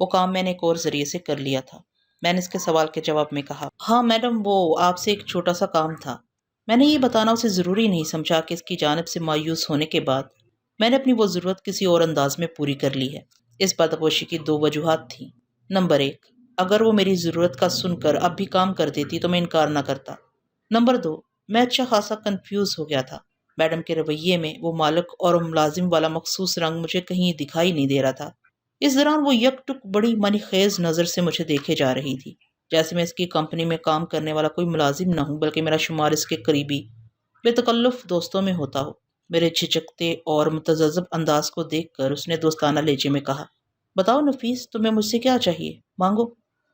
وہ کام میں نے ایک اور ذریعے سے کر لیا تھا۔ میں نے اس کے سوال کے جواب میں کہا، ہاں میڈم، وہ آپ سے ایک چھوٹا سا کام تھا۔ میں نے یہ بتانا اسے ضروری نہیں سمجھا کہ اس کی جانب سے مایوس ہونے کے بعد میں نے اپنی وہ ضرورت کسی اور انداز میں پوری کر لی ہے۔ اس بدپوشی کی دو وجوہات تھیں۔ نمبر ایک، اگر وہ میری ضرورت کا سن کر اب بھی کام کر دیتی تو میں انکار نہ کرتا۔ نمبر دو، میں اچھا خاصا کنفیوز ہو گیا تھا۔ میڈم کے رویے میں وہ مالک اور ملازم والا مخصوص رنگ مجھے کہیں دکھائی نہیں دے رہا تھا۔ اس دوران وہ یک ٹک بڑی منی خیز نظر سے مجھے دیکھے جا رہی تھی، جیسے میں اس کی کمپنی میں کام کرنے والا کوئی ملازم نہ ہوں بلکہ میرا شمار اس کے قریبی بے تکلف دوستوں میں ہوتا ہو۔ میرے جھجکتے اور متذبذب انداز کو دیکھ کر اس نے دوستانہ لہجے میں کہا، بتاؤ نفیس، تمہیں مجھ سے کیا چاہیے؟ مانگو۔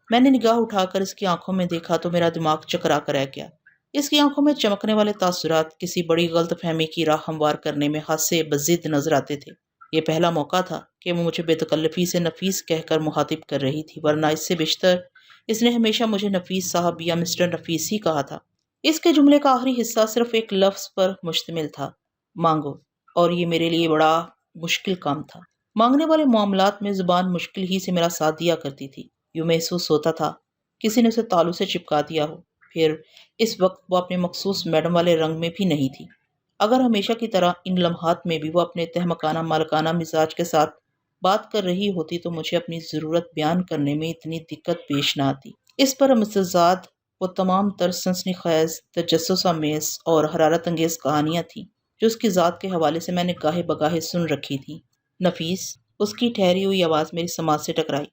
میں نے نگاہ اٹھا کر اس کی آنکھوں میں دیکھا تو میرا دماغ چکرا کر رہ گیا۔ اس کی آنکھوں میں چمکنے والے تاثرات کسی بڑی غلط فہمی کی راہ ہموار کرنے میں حد سے بزید نظر آتے تھے۔ یہ پہلا موقع تھا کہ وہ مجھے بے تکلفی سے نفیس کہہ کر مخاطب کر رہی تھی، ورنہ اس سے بیشتر اس نے ہمیشہ مجھے نفیس صاحب یا مسٹر نفیس ہی کہا تھا۔ اس کے جملے کا آخری حصہ صرف ایک لفظ پر مشتمل تھا، مانگو، اور یہ میرے لیے بڑا مشکل کام تھا۔ مانگنے والے معاملات میں زبان مشکل ہی سے میرا ساتھ دیا کرتی تھی۔ یوں محسوس ہوتا تھا کسی نے اسے تالو سے چپکا دیا ہو۔ پھر اس وقت وہ اپنے مخصوص میڈم والے رنگ میں بھی نہیں تھی۔ اگر ہمیشہ کی طرح ان لمحات میں بھی وہ اپنے تہمکانہ مالکانہ مزاج کے ساتھ بات کر رہی ہوتی تو مجھے اپنی ضرورت بیان کرنے میں اتنی دقت پیش نہ آتی۔ اس پر متضاد وہ تمام تر سنسنی خیز، تجسس آمیز اور حرارت انگیز کہانیاں تھیں جو اس کی ذات کے حوالے سے میں نے گاہے بگاہے سن رکھی تھیں۔ نفیس، اس کی ٹھہری ہوئی آواز میری سماعت سے ٹکرائی،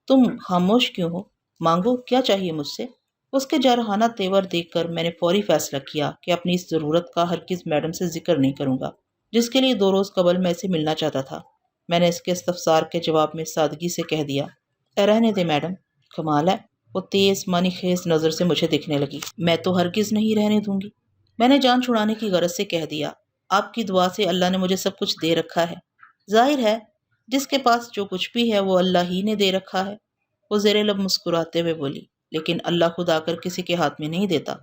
تم خاموش کیوں ہو؟ مانگو، کیا چاہیے مجھ سے؟ اس کے جارحانہ تیور دیکھ کر میں نے فوری فیصلہ کیا کہ اپنی اس ضرورت کا ہرگز میڈم سے ذکر نہیں کروں گا، جس کے لیے 2 روز قبل میں اسے ملنا چاہتا تھا۔ میں نے اس کے استفسار کے جواب میں سادگی سے کہہ دیا، رہنے دے میڈم۔ کمال ہے، وہ تیز معنی خیز نظر سے مجھے دیکھنے لگی۔ میں تو ہرگز نہیں رہنے دوں گی، میں نے جان چھڑانے کی غرض سے کہہ دیا۔ آپ کی دعا سے اللہ نے مجھے سب کچھ دے رکھا ہے۔ ظاہر ہے جس کے پاس جو کچھ بھی ہے وہ اللہ ہی نے دے رکھا ہے۔ وہ زیر لب مسکراتے ہوئے بولی، لیکن اللہ خود آ کر کسی کے ہاتھ میں نہیں دیتا،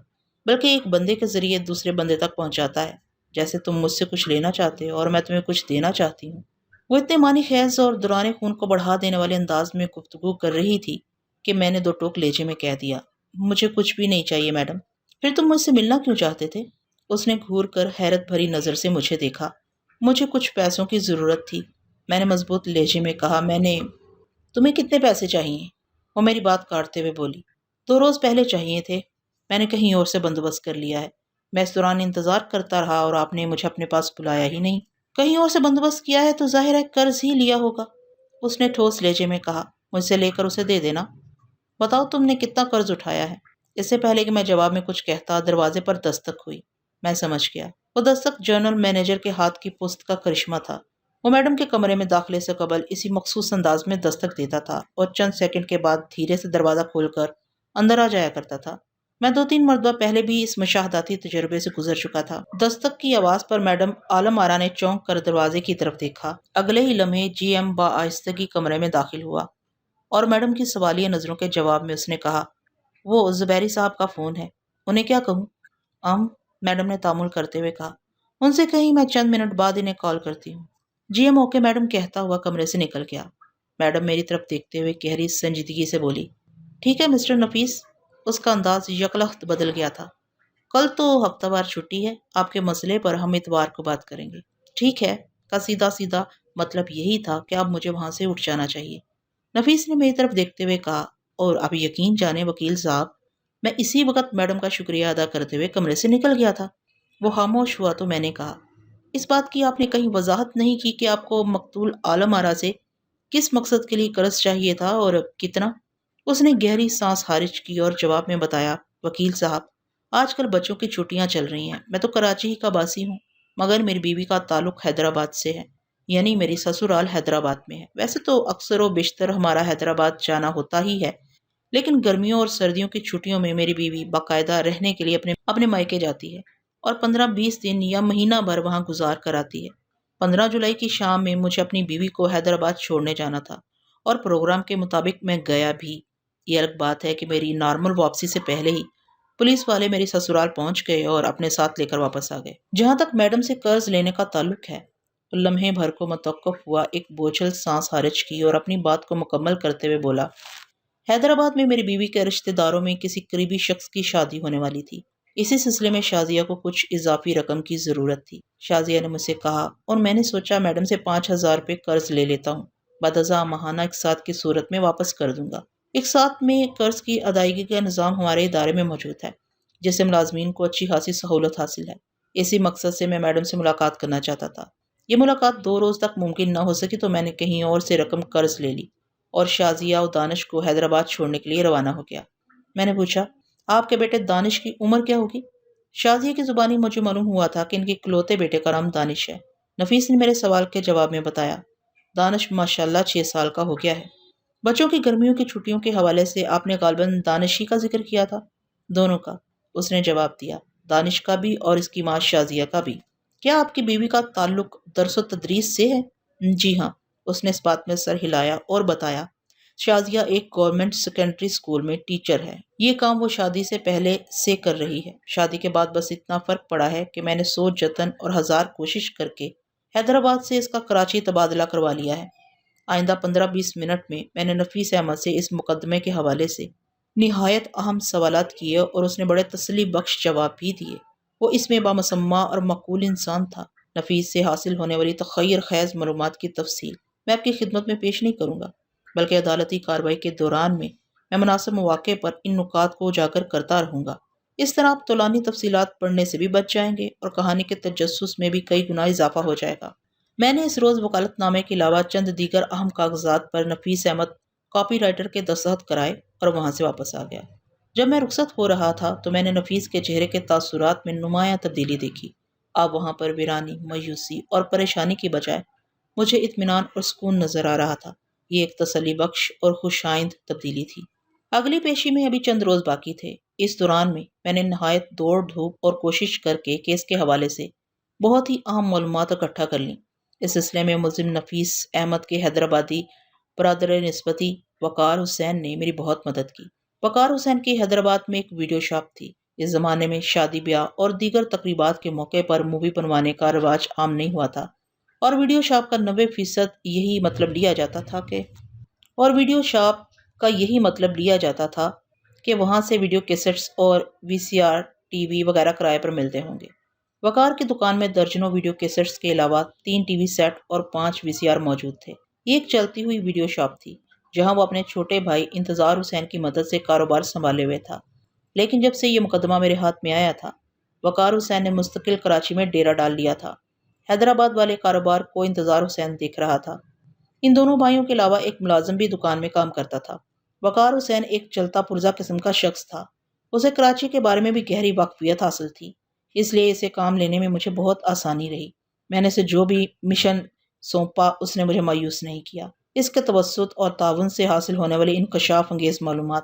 بلکہ ایک بندے کے ذریعے دوسرے بندے تک پہنچاتا ہے۔ جیسے تم مجھ سے کچھ لینا چاہتے ہو اور میں تمہیں کچھ دینا چاہتی ہوں۔ وہ اتنے معنی خیز اور دوران خون کو بڑھا دینے والے انداز میں گفتگو کر رہی تھی کہ میں نے 2 ٹوک لہجے میں کہہ دیا، مجھے کچھ بھی نہیں چاہیے میڈم۔ پھر تم مجھ سے ملنا کیوں چاہتے تھے؟ اس نے گھور کر حیرت بھری نظر سے مجھے دیکھا۔ مجھے کچھ پیسوں کی ضرورت تھی، میں نے مضبوط لہجے میں کہا۔ تمہیں کتنے پیسے چاہیے؟ وہ میری بات کاٹتے ہوئے بولی، 2 روز پہلے چاہیے تھے، میں نے کہیں اور سے بندوبست کر لیا ہے۔ میں اس دوران انتظار کرتا رہا اور آپ نے مجھے اپنے پاس بلایا ہی نہیں۔ کہیں اور سے بندوبست کیا ہے تو ظاہر ہے قرض ہی لیا ہوگا، اس نے ٹھوس لہجے میں کہا۔ مجھ سے لے کر اسے دے دینا۔ بتاؤ تم نے کتنا قرض اٹھایا ہے؟ اس سے پہلے کہ میں جواب میں کچھ کہتا دروازے پر دستک ہوئی۔ میں سمجھ گیا، وہ دستک جنرل مینیجر کے ہاتھ کی پست کا کرشمہ تھا۔ وہ میڈم کے کمرے میں داخلے سے قبل اسی مخصوص انداز میں دستک دیتا تھا اور چند سیکنڈ کے بعد دھیرے سے دروازہ کھول کر اندر آ جایا کرتا تھا۔ میں 2-3 مرتبہ پہلے بھی اس مشاہداتی تجربے سے گزر چکا تھا۔ دستک کی آواز پر میڈم عالم آرا نے چونک کر دروازے کی طرف دیکھا۔ اگلے ہی لمحے جی ایم بآہستگی کمرے میں داخل ہوا اور میڈم کی سوالیہ نظروں کے جواب میں اس نے کہا، وہ زبیری صاحب کا فون ہے، انہیں کیا کہوں؟ میڈم نے تعامل کرتے ہوئے کہا، ان سے کہیں میں چند منٹ بعد انہیں کال کرتی ہوں۔ جی ایم اوکے میڈم کہتا ہوا کمرے سے نکل گیا۔ میڈم میری طرف دیکھتے ہوئے گہری سنجیدگی سے بولی، ٹھیک ہے مسٹر نفیس۔ اس کا انداز یکلخت بدل گیا تھا۔ کل تو ہفتہ وار چھٹی ہے، آپ کے مسئلے پر ہم اتوار کو بات کریں گے۔ ٹھیک ہے کا سیدھا سیدھا مطلب یہی تھا کہ اب مجھے وہاں سے اٹھ جانا چاہیے۔ نفیس نے میری طرف دیکھتے ہوئے کہا، اور اب یقین جانے وکیل صاحب، میں اسی وقت میڈم کا شکریہ ادا کرتے ہوئے کمرے سے نکل گیا تھا۔ وہ خاموش ہوا تو میں نے کہا، اس بات کی آپ نے کہیں وضاحت نہیں کی کہ آپ کو مقتول عالم آرا سے کس مقصد کے لیے قرض چاہیے تھا اور کتنا؟ اس نے گہری سانس خارج کی اور جواب میں بتایا، وکیل صاحب، آج کل بچوں کی چھٹیاں چل رہی ہیں، میں تو کراچی ہی کا باسی ہوں، مگر میری بیوی کا تعلق حیدرآباد سے ہے، یعنی میری سسرال حیدرآباد میں ہے۔ ویسے تو اکثر و بیشتر ہمارا حیدرآباد جانا ہوتا ہی ہے، لیکن گرمیوں اور سردیوں کی چھٹیوں میں میری بیوی باقاعدہ رہنے کے لیے اپنے مائکے جاتی ہے اور 15-20 دن یا مہینہ بھر وہاں گزار کر آتی ہے۔ 15 جولائی کی شام میں مجھے اپنی بیوی کو حیدرآباد چھوڑنے جانا تھا اور پروگرام کے مطابق میں گیا بھی۔ یہ الگ بات ہے کہ میری نارمل واپسی سے پہلے ہی پولیس والے میری سسرال پہنچ گئے اور اپنے ساتھ لے کر واپس آ گئے۔ جہاں تک میڈم سے قرض لینے کا تعلق ہے، لمحے بھر کو متوقف ہوا، ایک بوجھل سانس خارج کی اور اپنی بات کو مکمل کرتے ہوئے بولا، حیدرآباد میں میری بیوی کے رشتہ داروں میں کسی قریبی شخص کی شادی ہونے والی تھی۔ اسی سلسلے میں شازیہ کو کچھ اضافی رقم کی ضرورت تھی۔ شازیہ نے مجھ سے کہا اور میں نے سوچا میڈم سے 5,000 روپے قرض لے لیتا ہوں، بعد ازاں ماہانہ اقساط کی صورت میں واپس کر دوں گا۔ اقساط میں قرض کی ادائیگی کا نظام ہمارے ادارے میں موجود ہے، جس سے ملازمین کو اچھی خاصی سہولت حاصل ہے۔ اسی مقصد سے میں میڈم سے ملاقات کرنا چاہتا تھا۔ یہ ملاقات 2 روز تک ممکن نہ ہو سکی تو میں نے کہیں اور سے رقم قرض لے لی اور شازیہ و دانش کو حیدرآباد چھوڑنے کے لیے روانہ ہو گیا۔ میں نے پوچھا، آپ کے بیٹے دانش کی عمر کیا ہوگی؟ شازیہ کی زبانی مجھے معلوم ہوا تھا کہ ان کے اکلوتے بیٹے کا نام دانش ہے۔ نفیس نے میرے سوال کے جواب میں بتایا، دانش ماشاءاللہ 6 سال کا ہو گیا ہے۔ بچوں کی گرمیوں کی چھٹیوں کے حوالے سے آپ نے غالباً دانش ہی کا ذکر کیا تھا؟ دونوں کا، اس نے جواب دیا، دانش کا بھی اور اس کی ماں شازیہ کا بھی۔ کیا آپ کی بیوی کا تعلق درس و تدریس سے ہے؟ جی ہاں، اس نے اس بات میں سر ہلایا اور بتایا، شازیہ ایک گورنمنٹ سیکنڈری اسکول میں ٹیچر ہے۔ یہ کام وہ شادی سے پہلے سے کر رہی ہے۔ شادی کے بعد بس اتنا فرق پڑا ہے کہ میں نے 100 جتن اور 1000 کوشش کر کے حیدرآباد سے اس کا کراچی تبادلہ کروا لیا ہے۔ آئندہ 15-20 منٹ میں نے نفیس احمد سے اس مقدمے کے حوالے سے نہایت اہم سوالات کیے اور اس نے بڑے تسلی بخش جواب بھی دیے۔ وہ اس میں بامسمہ اور معقول انسان تھا۔ نفیس سے حاصل ہونے والی تخیر خیز معلومات کی تفصیل میں آپ کی خدمت میں پیش نہیں کروں گا، بلکہ عدالتی کارروائی کے دوران میں مناسب مواقع پر ان نکات کو اجاگر کرتا رہوں گا۔ اس طرح آپ طولانی تفصیلات پڑھنے سے بھی بچ جائیں گے اور کہانی کے تجسس میں بھی کئی گنا اضافہ ہو جائے گا۔ میں نے اس روز وکالت نامے کے علاوہ چند دیگر اہم کاغذات پر نفیس احمد کاپی رائٹر کے دستخط کرائے اور وہاں سے واپس آ گیا۔ جب میں رخصت ہو رہا تھا تو میں نے نفیس کے چہرے کے تاثرات میں نمایاں تبدیلی دیکھی۔ اب وہاں پر ویرانی، مایوسی اور پریشانی کی بجائے مجھے اطمینان اور سکون نظر آ رہا تھا۔ یہ ایک تسلی بخش اور خوش آئند تبدیلی تھی۔ اگلی پیشی میں ابھی چند روز باقی تھے۔ اس دوران میں نے نہایت دوڑ دھوپ اور کوشش کر کے کیس کے حوالے سے بہت ہی اہم معلومات اکٹھا کر لیں۔ اس سلسلے میں ملزم نفیس احمد کے حیدرآبادی برادر نسبتی وقار حسین نے میری بہت مدد کی۔ وقار حسین کی حیدرآباد میں ایک ویڈیو شاپ تھی۔ اس زمانے میں شادی بیاہ اور دیگر تقریبات کے موقع پر مووی بنوانے کا رواج عام نہیں ہوا تھا، اور ویڈیو شاپ کا 90% یہی مطلب لیا جاتا تھا کہ وہاں سے ویڈیو کیسٹس اور VCR ٹی وی وغیرہ کرائے پر ملتے ہوں گے۔ وقار کی دکان میں درجنوں ویڈیو کیسٹس کے علاوہ 3 ٹی وی سیٹ اور 5 VCR موجود تھے۔ یہ ایک چلتی ہوئی ویڈیو شاپ تھی جہاں وہ اپنے چھوٹے بھائی انتظار حسین کی مدد سے کاروبار سنبھالے ہوئے تھا۔ لیکن جب سے یہ مقدمہ میرے ہاتھ میں آیا تھا، وقار حسین نے مستقل کراچی میں ڈیرا ڈال لیا تھا۔ حیدرآباد والے کاروبار کو انتظار حسین دیکھ رہا تھا۔ ان دونوں بھائیوں کے علاوہ ایک ملازم بھی دکان میں کام کرتا تھا۔ وقار حسین ایک چلتا پرزا قسم کا شخص تھا۔ اسے کراچی کے بارے میں بھی گہری واقفیت حاصل تھی، اس لیے اسے کام لینے میں مجھے بہت آسانی رہی۔ میں نے اسے جو بھی مشن سونپا اس نے مجھے مایوس نہیں کیا۔ اس کے توسط اور تعاون سے حاصل ہونے والی انکشاف انگیز معلومات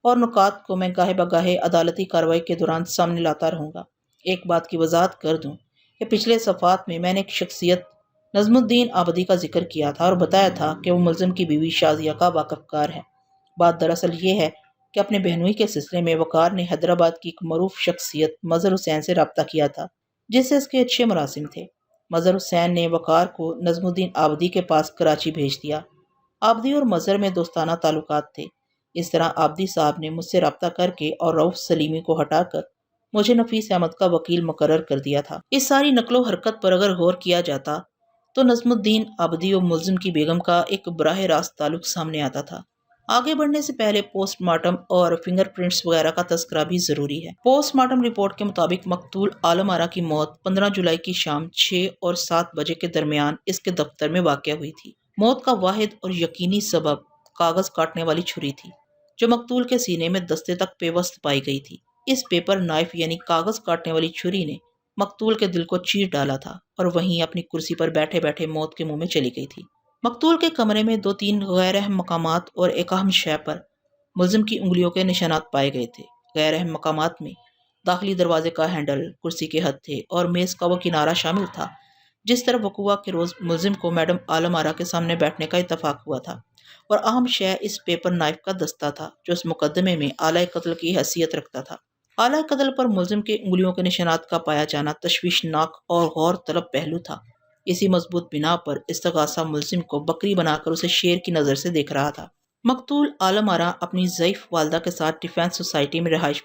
اور نکات کو میں گاہے بگاہے عدالتی کارروائی کے دوران سامنے لاتا رہوں گا۔ ایک بات کی وضاحت کر دوں کہ پچھلے صفحات میں نے ایک شخصیت نظم الدین آبدی کا ذکر کیا تھا اور بتایا تھا کہ وہ ملزم کی بیوی شازیہ کا واقف کار ہے۔ بات دراصل یہ ہے کہ اپنے بہنوئی کے سلسلے میں وقار نے حیدرآباد کی ایک معروف شخصیت مظہر حسین سے رابطہ کیا تھا، جس سے اس کے اچھے مراسم تھے۔ مظہر حسین نے وقار کو نظم الدین آبدی کے پاس کراچی بھیج دیا۔ آبدی اور مظہر میں دوستانہ تعلقات تھے۔ اس طرح آبدی صاحب نے مجھ سے رابطہ کر کے اور رؤف سلیمی کو ہٹا کر مجھے نفیس احمد کا وکیل مقرر کر دیا تھا۔ اس ساری نقل و حرکت پر اگر غور کیا جاتا تو نظم الدین آبدی اور ملزم کی بیگم کا ایک براہ راست تعلق سامنے آتا تھا۔ آگے بڑھنے سے پہلے پوسٹ مارٹم اور فنگر پرنٹس وغیرہ کا تذکرہ بھی ضروری ہے۔ پوسٹ مارٹم رپورٹ کے مطابق مقتول عالم آرا کی موت 15 جولائی کی شام 6 اور 7 بجے کے درمیان اس کے دفتر میں واقع ہوئی تھی۔ موت کا واحد اور یقینی سبب کاغذ کاٹنے والی چھری تھی، جو مقتول کے سینے میں دستے تک پیوست پائی گئی تھی۔ اس پیپر نائف یعنی کاغذ کاٹنے والی چھری نے مقتول کے دل کو چیر ڈالا تھا اور وہیں اپنی کرسی پر بیٹھے بیٹھے موت کے منہ میں چلی گئی تھی۔ مقتول کے کمرے میں 2-3 غیر اہم مقامات اور ایک اہم شے پر ملزم کی انگلیوں کے نشانات پائے گئے تھے۔ غیر اہم مقامات میں داخلی دروازے کا ہینڈل، کرسی کے ہتھے اور میز کا وہ کنارہ شامل تھا جس طرح وقوع کے روز ملزم کو میڈم عالم آرا کے سامنے بیٹھنے کا اتفاق ہوا تھا، اور اہم شے اس پیپر نائف کا دستہ تھا جو اس مقدمے میں آلہ قتل کی حیثیت رکھتا تھا۔ آلہ قتل پر ملزم کے انگلیوں کے نشانات کا پایا جانا تشویشناک اور غور طلب پہلو تھا۔ اسی مضبوط بنا پر استغاثہ ملزم کو بکری بنا کر اسے شیر کی نظر سے دیکھ رہا تھا۔ مقتول عالم آرا اپنی ضعیف والدہ کے ساتھ ڈیفنس سوسائٹی میں رہائش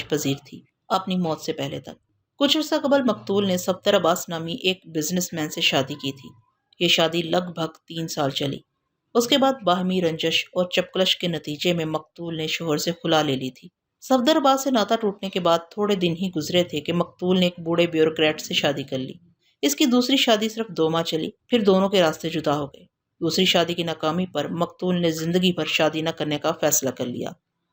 پذیر تھی اپنی موت سے پہلے تک۔ کچھ عرصہ قبل مقتول نے صفدر عباس نامی ایک بزنس مین سے شادی کی تھی۔ یہ شادی لگ بھگ 3 سال چلی۔ اس کے بعد باہمی رنجش اور چپکلش کے نتیجے میں مقتول نے شوہر سے خلا لے لی تھی۔ صفدر عباس سے ناطا ٹوٹنے کے بعد تھوڑے دن ہی گزرے تھے کہ مقتول نے ایک بوڑھے بیوروکریٹ سے شادی کر لی۔ اس کی دوسری شادی صرف 2 ماہ چلی، پھر دونوں کے راستے جدا ہو گئے۔ دوسری شادی کی ناکامی پر مقتول نے زندگی بھر شادی نہ کرنے کا فیصلہ کر لیا،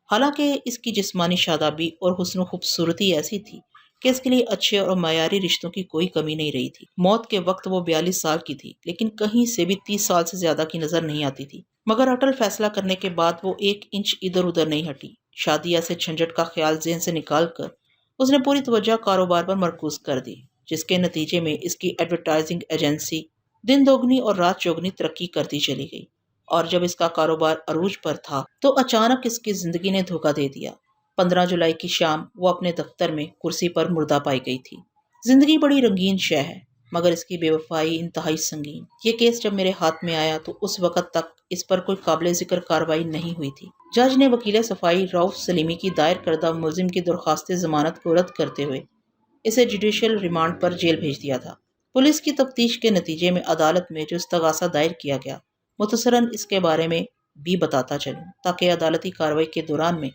حالانکہ اس کی جسمانی شادابی اور حسن و خوبصورتی ایسی تھی کہ اس کے لیے اچھے اور معیاری رشتوں کی کوئی کمی نہیں رہی تھی۔ موت کے وقت وہ 42 سال کی تھی، لیکن کہیں سے بھی 30 سال سے زیادہ کی نظر نہیں آتی تھی۔ مگر اٹل فیصلہ کرنے کے بعد وہ 1 انچ ادھر ادھر نہیں ہٹی۔ شادی ایسے جھنجٹ کا خیال ذہن سے نکال کر اس نے پوری توجہ کاروبار پر مرکوز کر دی، جس کے نتیجے میں اس کی ایڈورٹائزنگ ایجنسی دن دوگنی اور رات چوگنی ترقی کرتی چلی گئی۔ اور جب اس کا کاروبار عروج پر تھا تو اچانک اس کی زندگی نے دھوکہ دے دیا۔ 15 جولائی کی شام وہ اپنے دفتر میں کرسی پر مردہ پائی گئی تھی۔ زندگی بڑی رنگین شے ہے، مگر اس کی بے وفائی انتہائی سنگین۔ یہ کیس جب میرے ہاتھ میں آیا تو اس وقت تک اس پر کوئی قابل ذکر کارروائی نہیں ہوئی تھی۔ جج نے وکیل صفائی رؤف سلیمی کی دائر کردہ ملزم کی درخواست ضمانت کو رد کرتے ہوئے اسے جوڈیشل ریمانڈ پر جیل بھیج دیا تھا۔ پولیس کی تفتیش کے نتیجے میں عدالت میں جو استغاثہ دائر کیا گیا، مختصراً اس کے بارے میں بھی بتاتا چلوں تاکہ عدالتی کارروائی کے دوران میں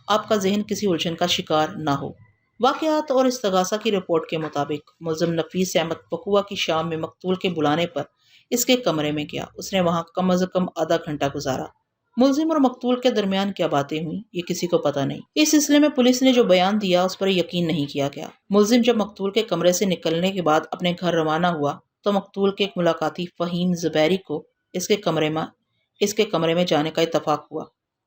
آپ کا ذہن کسی الجھن کا شکار نہ ہو۔ واقعات اور استغاثہ کی رپورٹ کے مطابق ملزم نفیس احمد پکوا کی شام میں مقتول کے بلانے پر اس کے کمرے میں گیا۔ اس نے وہاں کم از کم آدھا گھنٹہ گزارا۔ ملزم اور مقتول کے درمیان کیا باتیں ہوئیں یہ کسی کو پتہ نہیں۔ اس سلسلے میں پولیس نے جو بیان دیا اس پر یقین نہیں کیا گیا۔ ملزم جب مقتول کے کمرے سے نکلنے کے بعد اپنے گھر روانہ ہوا تو مقتول کے ایک ملاقاتی فہیم زبیری کو اس کے کمرے میں جانے کا اتفاق ہوا،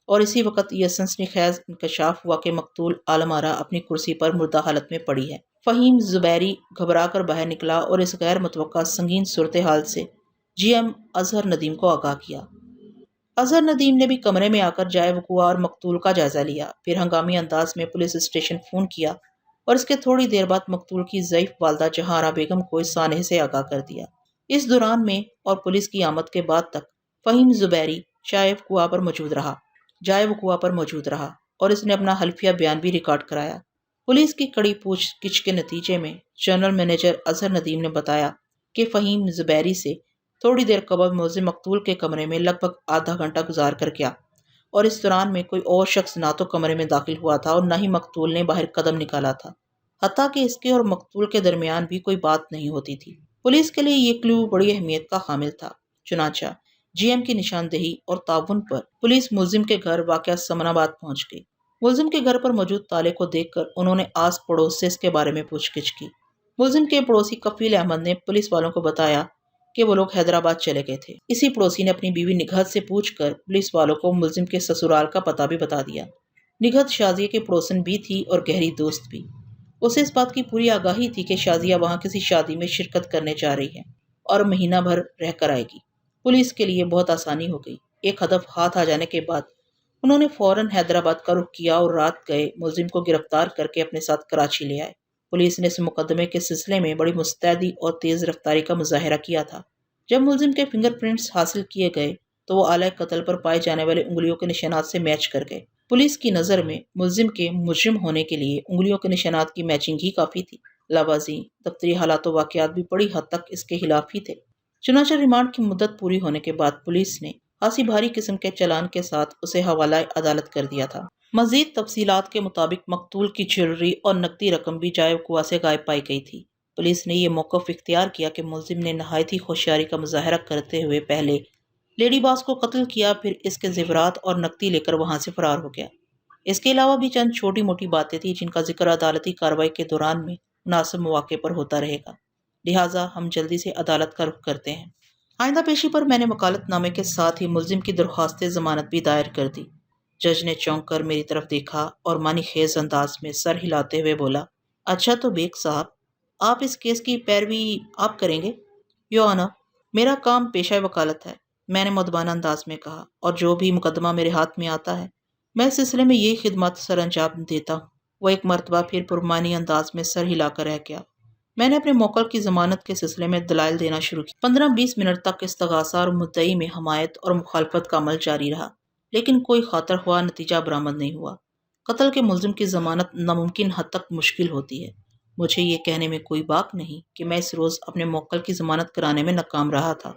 اور اسی وقت یہ سنسنی خیز انکشاف ہوا کہ مقتول عالم آرا اپنی کرسی پر مردہ حالت میں پڑی ہے۔ فہیم زبیری گھبرا کر باہر نکلا اور اس غیر متوقع سنگین صورتحال سے جی ایم اظہر ندیم کو آگاہ کیا۔ اظہر ندیم نے بھی کمرے میں آ کر جائے وقوع اور مقتول کا جائزہ لیا، پھر ہنگامی انداز میں پولیس اسٹیشن فون کیا اور اس کے تھوڑی دیر بعد مقتول کی ضعیف والدہ جہاں آرا بیگم کو اس سانحے سے آگاہ کر دیا۔ اس دوران میں اور پولیس کی آمد کے بعد تک فہیم زبیری جائے وقوع پر موجود رہا اور اس نے اپنا حلفیہ بیان بھی ریکارڈ کرایا۔ پولیس کی کڑی پوچھ گچھ کے نتیجے میں جنرل مینیجر اظہر ندیم نے بتایا کہ فہیم زبیری سے تھوڑی دیر قبل ملزم مقتول کے کمرے میں لگ بھگ آدھا گھنٹہ گزار کر گیا، اور اس دوران میں کوئی اور شخص نہ تو کمرے میں داخل ہوا تھا اور نہ ہی مقتول نے باہر قدم نکالا تھا، حتیٰ کہ اس کے اور مقتول کے درمیان بھی کوئی بات نہیں ہوتی تھی۔ پولیس کے لیے یہ کلو بڑی اہمیت کا حامل تھا۔ چنانچہ جی ایم کی نشاندہی اور تعاون پر پولیس ملزم کے گھر واقع سمن آباد پہنچ گئی۔ ملزم کے گھر پر موجود تالے کو دیکھ کر انہوں نے آس پڑوس سے اس کے بارے میں پوچھ گچھ کی۔ ملزم کے پڑوسی کفیل احمد نے پولیس والوں کو بتایا کہ وہ لوگ حیدرآباد چلے گئے تھے۔ اسی پڑوسی نے اپنی بیوی نگہت سے پوچھ کر پولیس والوں کو ملزم کے سسرال کا پتہ بھی بتا دیا۔ نگہت شازیہ کی پڑوسن بھی تھی اور گہری دوست بھی۔ اسے اس بات کی پوری آگاہی تھی کہ شازیہ وہاں کسی شادی میں شرکت کرنے جا رہی ہے اور مہینہ بھر رہ کر آئے گی۔ پولیس کے لیے بہت آسانی ہو گئی۔ ایک ہدف ہاتھ آ جانے کے بعد انہوں نے فوراً حیدرآباد کا رخ کیا اور رات گئے ملزم کو گرفتار کر کے اپنے ساتھ کراچی لے آئے۔ پولیس نے اس مقدمے کے سلسلے میں بڑی مستعدی اور تیز رفتاری کا مظاہرہ کیا تھا۔ جب ملزم کے فنگر پرنٹس حاصل کیے گئے تو وہ آلۂ قتل پر پائے جانے والے انگلیوں کے نشانات سے میچ کر گئے۔ پولیس کی نظر میں ملزم کے مجرم ہونے کے لیے انگلیوں کے نشانات کی میچنگ ہی کافی تھی۔ علاوہ دفتری حالات و واقعات بھی بڑی حد تک اس کے خلاف ہی تھے۔ چنانچہ ریمانڈ کی مدت پوری ہونے کے بعد پولیس نے خاصی بھاری قسم کے چالان کے ساتھ اسے حوالہ عدالت کر دیا تھا۔ مزید تفصیلات کے مطابق مقتول کی جیولری اور نقدی رقم بھی جائے وقوع سے غائب پائی گئی تھی۔ پولیس نے یہ موقف اختیار کیا کہ ملزم نے نہایت ہی ہوشیاری کا مظاہرہ کرتے ہوئے پہلے لیڈی باس کو قتل کیا، پھر اس کے زیورات اور نقدی لے کر وہاں سے فرار ہو گیا۔ اس کے علاوہ بھی چند چھوٹی موٹی باتیں تھیں جن کا ذکر عدالتی کارروائی کے دوران میں مناسب مواقع پر ہوتا رہے گا، لہٰذا ہم جلدی سے عدالت کا رخ کرتے ہیں۔ آئندہ پیشی پر میں نے وکالت نامے کے ساتھ ہی ملزم کی درخواست ضمانت بھی دائر کر دی۔ جج نے چونک کر میری طرف دیکھا اور معنی خیز انداز میں سر ہلاتے ہوئے بولا، اچھا تو بیگ صاحب، آپ اس کیس کی پیروی آپ کریں گے؟ یور آنر، میرا کام پیشہ وکالت ہے، میں نے مؤدبانہ انداز میں کہا، اور جو بھی مقدمہ میرے ہاتھ میں آتا ہے میں اس سلسلے میں یہی خدمات سر انجام دیتا ہوں۔ وہ ایک مرتبہ پھر پرمانی انداز میں سر ہلا کر رہ گیا۔ میں نے اپنے موکل کی ضمانت کے سلسلے میں دلائل دینا شروع کی۔ 15-20 منٹ تک استغاثہ اور مدعی میں حمایت اور مخالفت کا عمل جاری رہا، لیکن کوئی خاطر خواہ نتیجہ برآمد نہیں ہوا۔ قتل کے ملزم کی ضمانت ناممکن حد تک مشکل ہوتی ہے۔ مجھے یہ کہنے میں کوئی باک نہیں کہ میں اس روز اپنے موکل کی ضمانت کرانے میں ناکام رہا تھا۔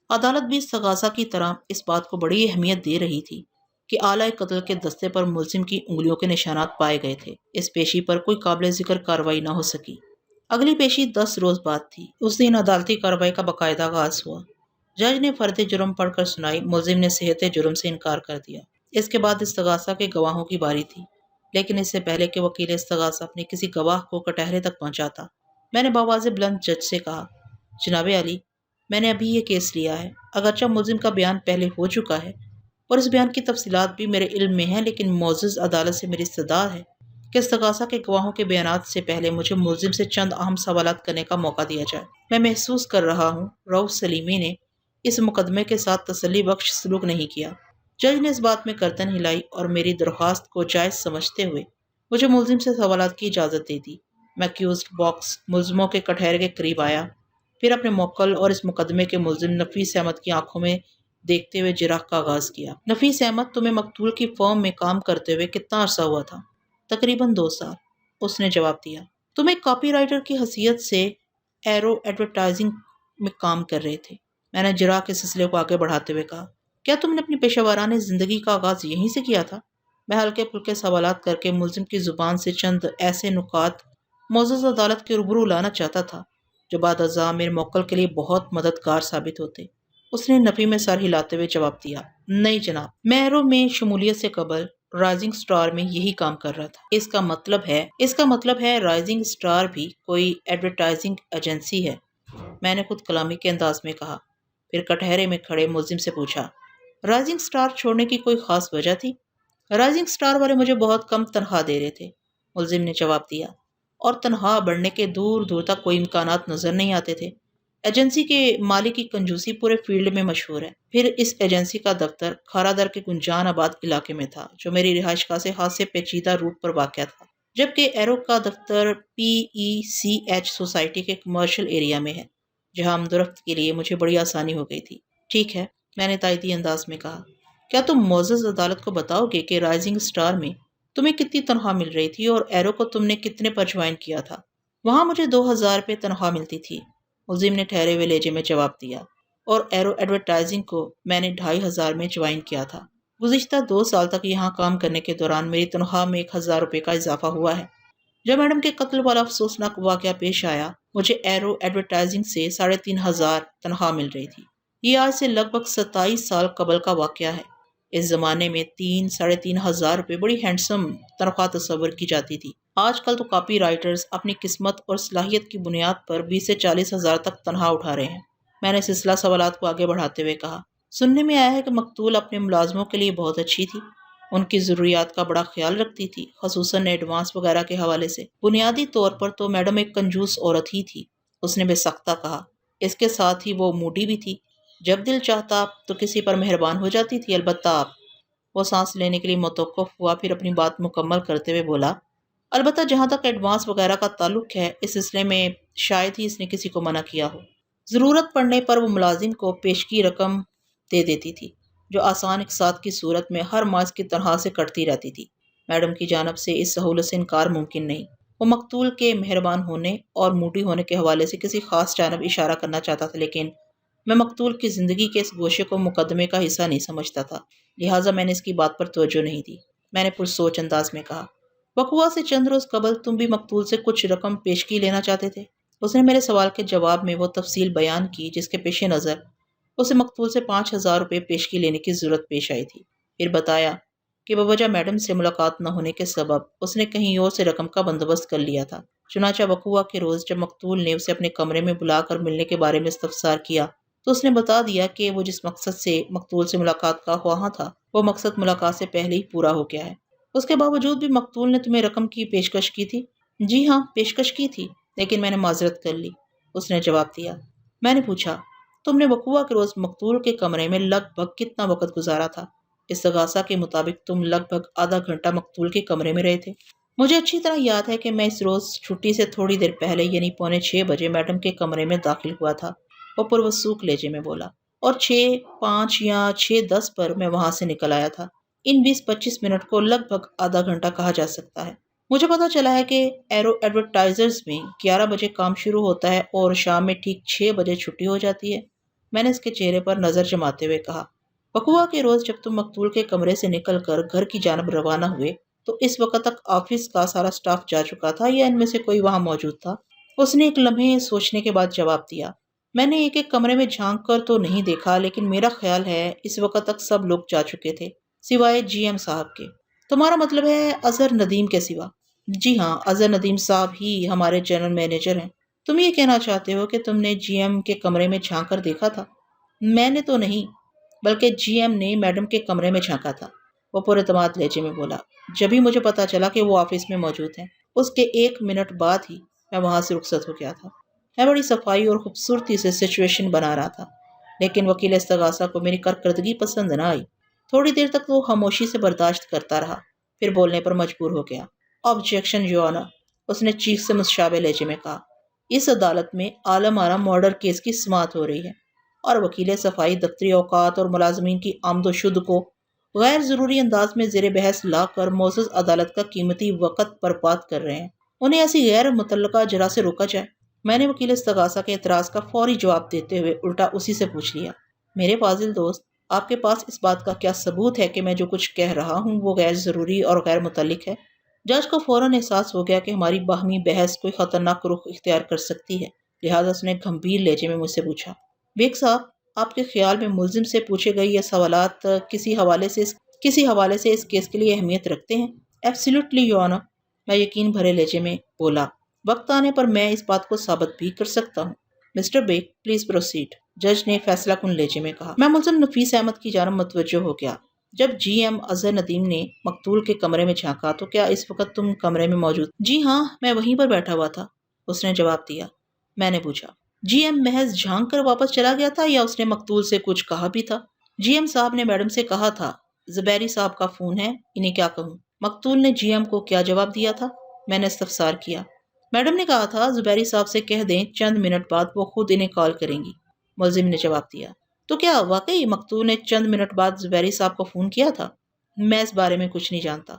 عدالت بھی استغاثہ کی طرح اس بات کو بڑی اہمیت دے رہی تھی کہ آلۂ قتل کے دستے پر ملزم کی انگلیوں کے نشانات پائے گئے تھے۔ اس پیشی پر کوئی قابل ذکر کارروائی نہ ہو سکی۔ اگلی پیشی 10 روز بعد تھی۔ اس دن عدالتی کارروائی کا باقاعدہ آغاز ہوا۔ جج نے فرد جرم پڑھ کر سنائی۔ ملزم نے صحت جرم سے انکار کر دیا۔ اس کے بعد استغاثہ کے گواہوں کی باری تھی، لیکن اس سے پہلے کہ وکیل استغاثہ اپنے کسی گواہ کو کٹہرے تک پہنچاتا، میں نے بآواز بلند جج سے کہا، جناب عالی، میں نے ابھی یہ کیس لیا ہے۔ اگرچہ ملزم کا بیان پہلے ہو چکا ہے اور اس بیان کی تفصیلات بھی میرے علم میں ہیں، لیکن معزز عدالت سے میری استدعا ہے کہ استغاثہ کے گواہوں کے بیانات سے پہلے مجھے ملزم سے چند اہم سوالات کرنے کا موقع دیا جائے۔ میں محسوس کر رہا ہوں رؤوف سلیمی نے اس مقدمے کے ساتھ تسلی بخش سلوک نہیں کیا۔ جج نے اس بات میں گردن ہلائی اور میری درخواست کو جائز سمجھتے ہوئے مجھے ملزم سے سوالات کی اجازت دے دی۔ میں ایکیوزڈ باکس ملزموں کے کٹہرے کے قریب آیا، پھر اپنے موکل اور اس مقدمے کے ملزم نفیس احمد کی آنکھوں میں دیکھتے ہوئے جرح کا آغاز کیا۔ نفیس احمد، تمہیں مقتول کی فرم میں کام کرتے ہوئے کتنا عرصہ ہوا تھا؟ تقریباً 2 سال، اس نے جواب دیا۔ تم ایک کاپی رائٹر کی حیثیت سے ایرو ایڈورٹائزنگ میں کام کر رہے تھے۔ میں نے جرح کے سلسلے کو آگے بڑھاتے ہوئے کہا، کیا تم نے اپنی پیشہ ورانہ زندگی کا آغاز یہیں سے کیا تھا؟ میں ہلکے پھلکے سوالات کر کے ملزم کی زبان سے چند ایسے نکات معزز عدالت کے روبرو لانا چاہتا تھا جو بعد ازاں میرے موکل کے لیے بہت مددگار ثابت ہوتے۔ اس نے نفی میں سر ہلاتے ہوئے جواب دیا، نہیں جناب، میں ایرو میں شمولیت سے قبل رائزنگ سٹار میں یہی کام کر رہا تھا۔ اس کا مطلب ہے رائزنگ سٹار بھی کوئی ایڈورٹائزنگ ایجنسی ہے، میں نے خود کلامی کے انداز میں کہا۔ پھر کٹہرے میں کھڑے ملزم سے پوچھا، رائزنگ سٹار چھوڑنے کی کوئی خاص وجہ تھی؟ رائزنگ سٹار والے مجھے بہت کم تنخواہ دے رہے تھے، ملزم نے جواب دیا، اور تنخواہ بڑھنے کے دور دور تک کوئی امکانات نظر نہیں آتے تھے۔ ایجنسی کے مالک کی کنجوسی پورے فیلڈ میں مشہور ہے۔ پھر اس ایجنسی کا دفتر کھارا در کے گنجان آباد علاقے میں تھا، جو میری رہائش گاہ سے خاصے پیچیدہ روٹ پر واقع تھا، جبکہ ایرو کا دفتر PECH سوسائٹی کے کمرشل ایریا میں ہے، جہاں آمد و رفت کے لیے مجھے بڑی آسانی ہو گئی تھی۔ ٹھیک ہے، میں نے تائیدی انداز میں کہا، کیا تم معزز عدالت کو بتاؤ گے کہ رائزنگ سٹار میں تمہیں کتنی تنخواہ مل رہی تھی اور ایرو کو تم نے کتنے پر جوائن کیا تھا؟ وہاں مجھے 2000 روپے تنخواہ ملتی تھی، ملزم نے ٹھہرے ہوئے لہجے میں جواب دیا، اور ایرو ایڈورٹائزنگ کو میں نے 2500 میں جوائن کیا تھا۔ گزشتہ 2 سال تک یہاں کام کرنے کے دوران میری تنخواہ میں 1000 روپے کا اضافہ ہوا ہے۔ جب میڈم کے قتل والا افسوسناک واقعہ پیش آیا، مجھے ایرو ایڈورٹائزنگ سے 3500 تنخواہ مل رہی تھی۔ یہ آج سے لگ بھگ 27 سال قبل کا واقعہ ہے۔ اس زمانے میں 3-3500 روپے بڑی ہینڈسم تنخواہ تصور کی جاتی تھی۔ آج کل تو کاپی رائٹرز اپنی قسمت اور صلاحیت کی بنیاد پر 20 سے 40 ہزار تک تنخواہ اٹھا رہے ہیں۔ میں نے سلسلہ سوالات کو آگے بڑھاتے ہوئے کہا، سننے میں آیا ہے کہ مقتول اپنے ملازموں کے لیے بہت اچھی تھی، ان کی ضروریات کا بڑا خیال رکھتی تھی، خصوصاً ایڈوانس وغیرہ کے حوالے سے۔ بنیادی طور پر تو میڈم ایک کنجوس عورت ہی تھی، اس نے بے سختہ کہا۔ اس کے ساتھ ہی وہ موڈی بھی تھی، جب دل چاہتا تو کسی پر مہربان ہو جاتی تھی۔ البتہ وہ سانس لینے کے لیے متوقف ہوا، پھر اپنی بات مکمل کرتے ہوئے بولا، البتہ جہاں تک ایڈوانس وغیرہ کا تعلق ہے، اس سلسلے میں شاید ہی اس نے کسی کو منع کیا ہو۔ ضرورت پڑنے پر وہ ملازم کو پیشگی رقم دے دیتی تھی، جو آسان اقساط کی صورت میں ہر ماہ کی تنخواہ سے کٹتی رہتی تھی۔ میڈم کی جانب سے اس سہولت سے انکار ممکن نہیں۔ وہ مقتول کے مہربان ہونے اور موڈی ہونے کے حوالے سے کسی خاص جانب اشارہ کرنا چاہتا تھا، لیکن میں مقتول کی زندگی کے اس گوشے کو مقدمے کا حصہ نہیں سمجھتا تھا، لہٰذا میں نے اس کی بات پر توجہ نہیں دی۔ میں نے پرسوچ انداز میں کہا، وقوعہ سے چند روز قبل تم بھی مقتول سے کچھ رقم پیشگی لینا چاہتے تھے؟ اس نے میرے سوال کے جواب میں وہ تفصیل بیان کی جس کے پیش نظر اسے مقتول سے 5000 روپے پیشگی لینے کی ضرورت پیش آئی تھی۔ پھر بتایا کہ بوجہ میڈم سے ملاقات نہ ہونے کے سبب اس نے کہیں اور سے رقم کا بندوبست کر لیا تھا۔ چنانچہ وقوعہ کے روز جب مقتول نے اسے اپنے کمرے میں بلا کر ملنے کے بارے میں استفسار کیا تو اس نے بتا دیا کہ وہ جس مقصد سے مقتول سے ملاقات کا خواہاں تھا، وہ مقصد ملاقات سے پہلے ہی پورا ہو گیا ہے۔ اس کے باوجود بھی مقتول نے تمہیں رقم کی پیشکش کی تھی؟ جی ہاں، پیشکش کی تھی، لیکن میں نے معذرت کر لی، اس نے جواب دیا۔ میں نے پوچھا، تم نے وقوعہ کے روز مقتول کے کمرے میں لگ بھگ کتنا وقت گزارا تھا؟ استغاثہ کے مطابق تم لگ بھگ آدھا گھنٹہ مقتول کے کمرے میں رہے تھے۔ مجھے اچھی طرح یاد ہے کہ میں اس روز چھٹی سے تھوڑی دیر پہلے یعنی 6:45 میڈم کے کمرے میں داخل ہوا تھا، وہ پروسوک لہجے میں بولا، اور 6:05 یا 6:10 پر میں وہاں سے نکل آیا تھا۔ ان 20-25 منٹ کو لگ بھگ آدھا گھنٹہ کہا جا سکتا ہے۔ مجھے پتا چلا ہے کہ ایرو ایڈورٹائزرز میں 11 بجے کام شروع ہوتا ہے اور شام میں ٹھیک 6 بجے چھٹی ہو جاتی ہے۔ میں نے اس کے چہرے پر نظر جماتے ہوئے کہا، بقوا کے روز جب تم مقتول کے کمرے سے نکل کر گھر کی جانب روانہ ہوئے تو اس وقت تک آفس کا سارا سٹاف جا چکا تھا یا ان میں سے کوئی وہاں موجود تھا؟ اس نے ایک لمحے سوچنے کے بعد جواب دیا، میں نے ایک کمرے میں جھانک کر تو نہیں دیکھا، لیکن میرا خیال ہے اس وقت تک سب لوگ جا چکے تھے سوائے جی ایم صاحب کے۔ تمہارا مطلب ہے اظہر ندیم کے سوا؟ جی ہاں، اظہر ندیم صاحب ہی ہمارے جنرل مینیجر ہیں۔ تم یہ کہنا چاہتے ہو کہ تم نے جی ایم کے کمرے میں جھانک کر دیکھا تھا؟ میں نے تو نہیں، بلکہ جی ایم نے میڈم کے کمرے میں جھانکا تھا، وہ پر اعتماد لہجے میں بولا۔ جبھی مجھے پتا چلا کہ وہ آفس میں موجود ہیں، اس کے 1 منٹ بعد ہی میں وہاں سے رخصت ہو گیا تھا۔ میں بڑی صفائی اور خوبصورتی سے سچویشن بنا رہا تھا، لیکن وکیل استغاثہ کو میری کارکردگی پسند نہ آئی۔ تھوڑی دیر تک وہ خاموشی سے برداشت کرتا رہا، پھر بولنے پر مجبور ہو گیا۔ آبجیکشن یور آنر، اس نے چیخ سے مشابہ لہجے میں کہا، اس عدالت میں عالم آرا مرڈر کیس کی سماعت ہو رہی ہے اور وکیل صفائی دفتری اوقات اور ملازمین کی آمد و شد کو غیر ضروری انداز میں زیر بحث لا کر معزز عدالت کا قیمتی وقت برباد کر رہے ہیں۔ انہیں ایسی غیر متعلقہ جرا سے روکا جائے۔ میں نے وکیل استغاثہ کے اعتراض کا فوری جواب دیتے ہوئے الٹا اسی سے پوچھ لیا، میرے فاضل دوست، آپ کے پاس اس بات کا کیا ثبوت ہے کہ میں جو کچھ کہہ رہا ہوں وہ غیر ضروری اور غیر متعلق ہے؟ جج کو فوراً احساس ہو گیا کہ ہماری باہمی بحث کوئی خطرناک رخ اختیار کر سکتی ہے، لہٰذا اس نے گھمبیر لہجے میں مجھ سے پوچھا، بیگ صاحب، آپ کے خیال میں ملزم سے پوچھے گئے یہ سوالات کسی حوالے سے اس کیس کے لیے اہمیت رکھتے ہیں؟ ایبسلیوٹلی یور آنر، میں یقین بھرے لہجے میں بولا، وقت آنے پر میں اس بات کو ثابت بھی کر سکتا ہوں۔ مسٹر بیگ، پلیز پروسیڈ، جج نے فیصلہ کن لہجے میں کہا۔ میں ملزم نفیس احمد کی جانب متوجہ ہو گیا۔ جب جی ایم اظہر ندیم نے مقتول کے کمرے میں جھانکا تو کیا اس وقت تم کمرے میں موجود؟ جی ہاں، میں وہیں پر بیٹھا ہوا تھا، اس نے جواب دیا۔ میں نے پوچھا، جی ایم محض جھانک کر واپس چلا گیا تھا یا اس نے مقتول سے کچھ کہا بھی تھا؟ جی ایم صاحب نے میڈم سے کہا تھا، زبیری صاحب کا فون ہے، انہیں کیا کہوں؟ مقتول نے جی ایم کو کیا جواب دیا تھا؟ میں نے استفسار کیا۔ میڈم نے کہا تھا زبیری صاحب سے کہہ دیں چند منٹ بعد وہ خود انہیں کال کریں گی، ملزم نے جواب دیا۔ تو کیا واقعی مقتول نے چند منٹ بعد زبیری صاحب کو فون کیا تھا؟ میں اس بارے میں کچھ نہیں جانتا،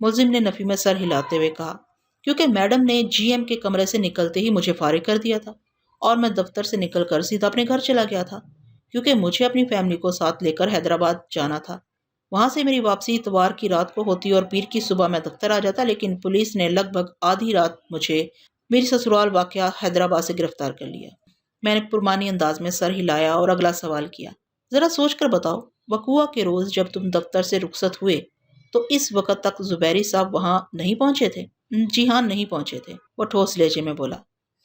ملزم نے نفی میں سر ہلاتے ہوئے کہا، کیونکہ میڈم نے جی ایم کے کمرے سے نکلتے ہی مجھے فارغ کر دیا تھا اور میں دفتر سے نکل کر سیدھا اپنے گھر چلا گیا تھا، کیونکہ مجھے اپنی فیملی کو ساتھ لے کر حیدرآباد جانا تھا۔ وہاں سے میری واپسی اتوار کی رات کو ہوتی اور پیر کی صبح میں دفتر آ جاتا، لیکن پولیس نے لگ بھگ آدھی رات مجھے میری سسرال واقعہ حیدرآباد سے گرفتار کر لیا۔ میں نے پرمانی انداز میں سر ہلایا اور اگلا سوال کیا، ذرا سوچ کر بتاؤ، وقوع کے روز جب تم دفتر سے رخصت ہوئے تو اس وقت تک زبیری صاحب وہاں نہیں پہنچے تھے؟ جی ہاں، نہیں پہنچے تھے، وہ ٹھوس لہجے میں بولا۔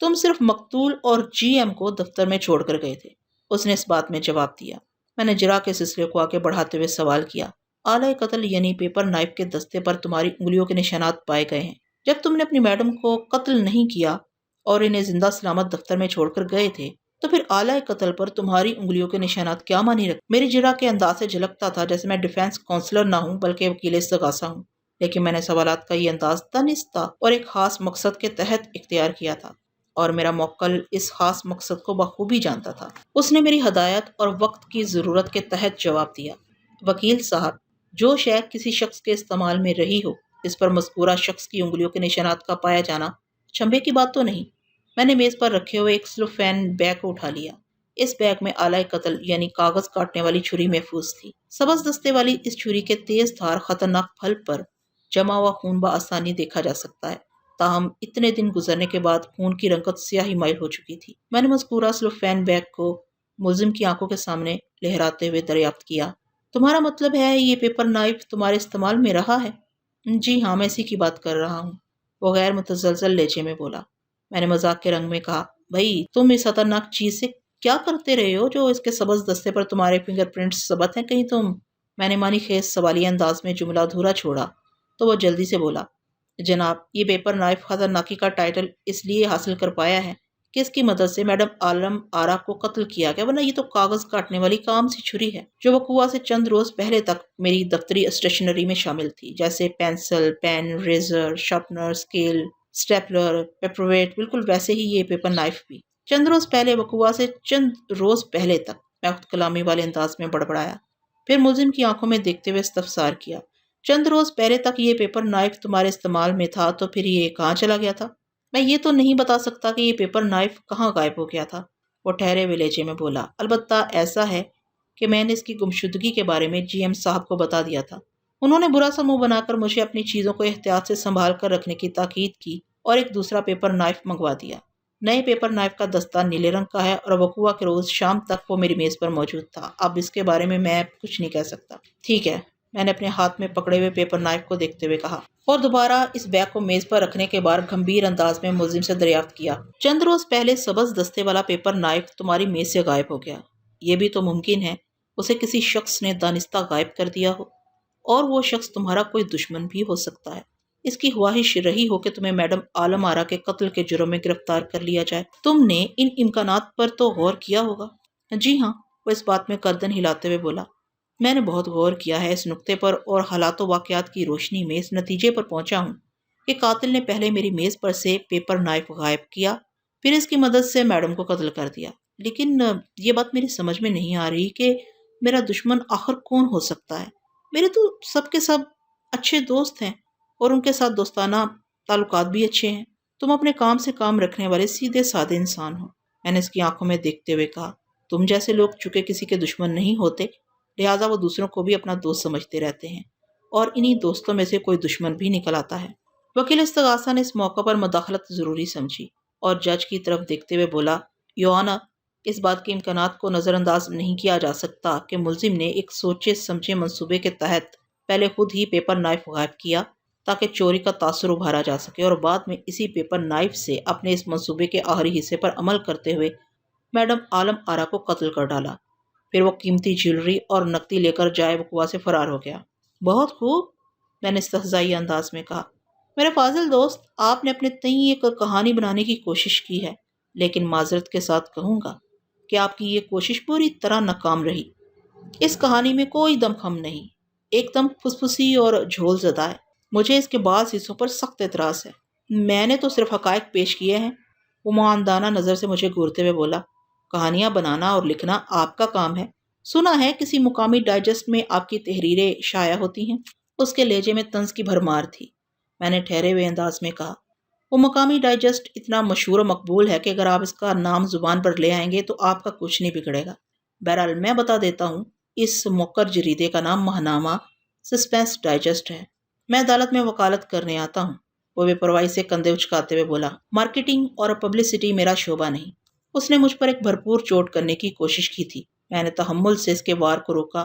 تم صرف مقتول اور جی ایم کو دفتر میں چھوڑ کر گئے تھے، اس نے اس بات میں جواب دیا۔ میں نے جرا کے سلسلے کو آگے بڑھاتے ہوئے سوال کیا، آلہ قتل یعنی پیپر نائف کے دستے پر تمہاری انگلیوں کے نشانات پائے گئے ہیں، جب تم نے اپنی میڈم کو قتل نہیں کیا اور انہیں زندہ سلامت دفتر میں چھوڑ کر گئے تھے، تو پھر آلہ قتل پر تمہاری انگلیوں کے نشانات کیا معنی رکھتے؟ میری جرا کے انداز سے جھلکتا تھا جیسے میں ڈیفینس کونسلر نہ ہوں بلکہ وکیل استغاثہ ہوں، لیکن میں نے سوالات کا یہ انداز دانستہ اور ایک خاص مقصد کے تحت اختیار کیا تھا، اور میرا موکل اس خاص مقصد کو بخوبی جانتا تھا۔ اس نے میری ہدایت اور وقت کی ضرورت کے تحت جواب دیا، وکیل صاحب، جو شے کسی شخص کے استعمال میں رہی ہو، اس پر مذکورہ شخص کی انگلیوں کے نشانات کا پایا جانا چنبے کی بات تو نہیں۔ میں نے میز پر رکھے ہوئے ایک سلوفین بیگ کو اٹھا لیا۔ اس بیگ میں آلہ قتل یعنی کاغذ کاٹنے والی چھری محفوظ تھی۔ سبز دستے والی اس چھری کے تیز دھار خطرناک پھل پر جمع ہوا خون بآسانی دیکھا جا سکتا ہے، تاہم اتنے دن گزرنے کے بعد خون کی رنگت سیاہی مائل ہو چکی تھی۔ میں نے مذکورہ سلوفین بیگ کو ملزم کی آنکھوں کے سامنے لہراتے ہوئے دریافت کیا، تمہارا مطلب ہے یہ پیپر نائف تمہارے استعمال میں رہا ہے؟ جی ہاں، میں اسی کی بات کر رہا ہوں، وہ غیر متزلزل لہجے میں بولا۔ میں نے مذاق کے رنگ میں کہا، بھائی تم اس خطرناک چیز سے کیا کرتے رہے ہو جو اس کے سبز دستے پر تمہارے فنگر پرنٹس ثبت ہیں؟ کہیں تم؟ میں نے معنی خیز سوالیہ انداز میں جملہ ادھورا چھوڑا تو وہ جلدی سے بولا، جناب، یہ پیپر نائف خطرناکی کا ٹائٹل اس لیے حاصل کر پایا ہے کہ اس کی مدد سے میڈم عالم آرا کو قتل کیا گیا، ورنہ یہ تو کاغذ کاٹنے والی کام سی چھری ہے جو وقوع سے چند روز پہلے تک میری دفتری اسٹیشنری میں شامل تھی، جیسے pencil, pen, eraser, sharpener, scale, stapler, paper weight, بالکل ویسے ہی یہ پیپر نائف بھی۔ چند روز پہلے وقوع سے چند روز پہلے تک، میں وقت کلامی والے انداز میں بڑبڑایا، پھر ملزم کی آنکھوں میں دیکھتے ہوئے استفسار کیا، چند روز پہلے تک یہ پیپر نائف تمہارے استعمال میں تھا تو پھر یہ کہاں چلا گیا تھا؟ میں یہ تو نہیں بتا سکتا کہ یہ پیپر نائف کہاں غائب ہو گیا تھا، وہ ٹھہرے ہوئے لہجے میں بولا، البتہ ایسا ہے کہ میں نے اس کی گمشدگی کے بارے میں جی ایم صاحب کو بتا دیا تھا۔ انہوں نے برا سا منہ بنا کر مجھے اپنی چیزوں کو احتیاط سے سنبھال کر رکھنے کی تاکید کی اور ایک دوسرا پیپر نائف منگوا دیا۔ نئے پیپر نائف کا دستہ نیلے رنگ کا ہے اور وقوع کے روز شام تک وہ میری میز پر موجود تھا۔ اب اس کے بارے میں کچھ نہیں کہہ سکتا۔ ٹھیک ہے، میں نے اپنے ہاتھ میں پکڑے ہوئے پیپر نائف کو دیکھتے ہوئے کہا، اور دوبارہ اس بیگ کو میز پر رکھنے کے بعد گمبھیر انداز میں ملزم سے دریافت کیا، چند روز پہلے سبز دستے والا پیپر نائف تمہاری میز سے غائب ہو گیا، یہ بھی تو ممکن ہے اسے کسی شخص نے دانستہ غائب کر دیا ہو، اور وہ شخص تمہارا کوئی دشمن بھی ہو سکتا ہے۔ اس کی خواہش رہی ہو کہ تمہیں میڈم عالم آرا کے قتل کے جرم میں گرفتار کر لیا جائے۔ تم نے ان امکانات پر تو غور کیا ہوگا؟ جی ہاں، وہ اس بات میں گردن ہلاتے ہوئے بولا، میں نے بہت غور کیا ہے اس نقطے پر، اور حالات و واقعات کی روشنی میں اس نتیجے پر پہنچا ہوں کہ قاتل نے پہلے میری میز پر سے پیپر نائف غائب کیا، پھر اس کی مدد سے میڈم کو قتل کر دیا۔ لیکن یہ بات میری سمجھ میں نہیں آ رہی کہ میرا دشمن آخر کون ہو سکتا ہے؟ میرے تو سب کے سب اچھے دوست ہیں اور ان کے ساتھ دوستانہ تعلقات بھی اچھے ہیں۔ تم اپنے کام سے کام رکھنے والے سیدھے سادے انسان ہو، میں نے اس کی آنکھوں میں دیکھتے ہوئے کہا۔ تم جیسے لوگ چونکہ کسی کے دشمن نہیں ہوتے، لہٰذا وہ دوسروں کو بھی اپنا دوست سمجھتے رہتے ہیں، اور انہی دوستوں میں سے کوئی دشمن بھی نکل آتا ہے۔ وکیل استغاثہ نے اس موقع پر مداخلت ضروری سمجھی اور جج کی طرف دیکھتے ہوئے بولا، یور آنر، اس بات کے امکانات کو نظر انداز نہیں کیا جا سکتا کہ ملزم نے ایک سوچے سمجھے منصوبے کے تحت پہلے خود ہی پیپر نائف غائب کیا تاکہ چوری کا تاثر ابھارا جا سکے، اور بعد میں اسی پیپر نائف سے اپنے اس منصوبے کے آخری حصے پر عمل کرتے ہوئے میڈم عالم آرا کو قتل کر ڈالا۔ پھر وہ قیمتی جیولری اور نقدی لے کر جائے وقوع سے فرار ہو گیا۔ بہت خوب، میں نے استہزائی انداز میں کہا، میرے فاضل دوست، آپ نے اپنے تئیں ایک کہانی بنانے کی کوشش کی ہے، لیکن معذرت کے ساتھ کہوں گا کہ آپ کی یہ کوشش پوری طرح ناکام رہی۔ اس کہانی میں کوئی دم خم نہیں، ایک دم پھسپھسی اور جھول زدہ ہے۔ مجھے اس کے بعض حصوں پر سخت اعتراض ہے۔ میں نے تو صرف حقائق پیش کیے ہیں، وہ معاندانہ نظر سے مجھے گھورتے ہوئے بولا، کہانیاں بنانا اور لکھنا آپ کا کام ہے۔ سنا ہے کسی مقامی ڈائجسٹ میں آپ کی تحریریں شائع ہوتی ہیں۔ اس کے لہجے میں طنز کی بھرمار تھی۔ میں نے ٹھہرے ہوئے انداز میں کہا، وہ مقامی ڈائجسٹ اتنا مشہور و مقبول ہے کہ اگر آپ اس کا نام زبان پر لے آئیں گے تو آپ کا کچھ نہیں بگڑے گا۔ بہرحال میں بتا دیتا ہوں، اس موقر جریدے کا نام ماہنامہ سسپینس ڈائجسٹ ہے۔ میں عدالت میں وکالت کرنے آتا ہوں، وہ بے پرواہی سے کندھے اچکاتے ہوئے بولا، مارکیٹنگ اور پبلسٹی میرا شعبہ نہیں۔ اس نے مجھ پر ایک بھرپور چوٹ کرنے کی کوشش کی تھی۔ میں نے تحمل سے اس کے وار کو روکا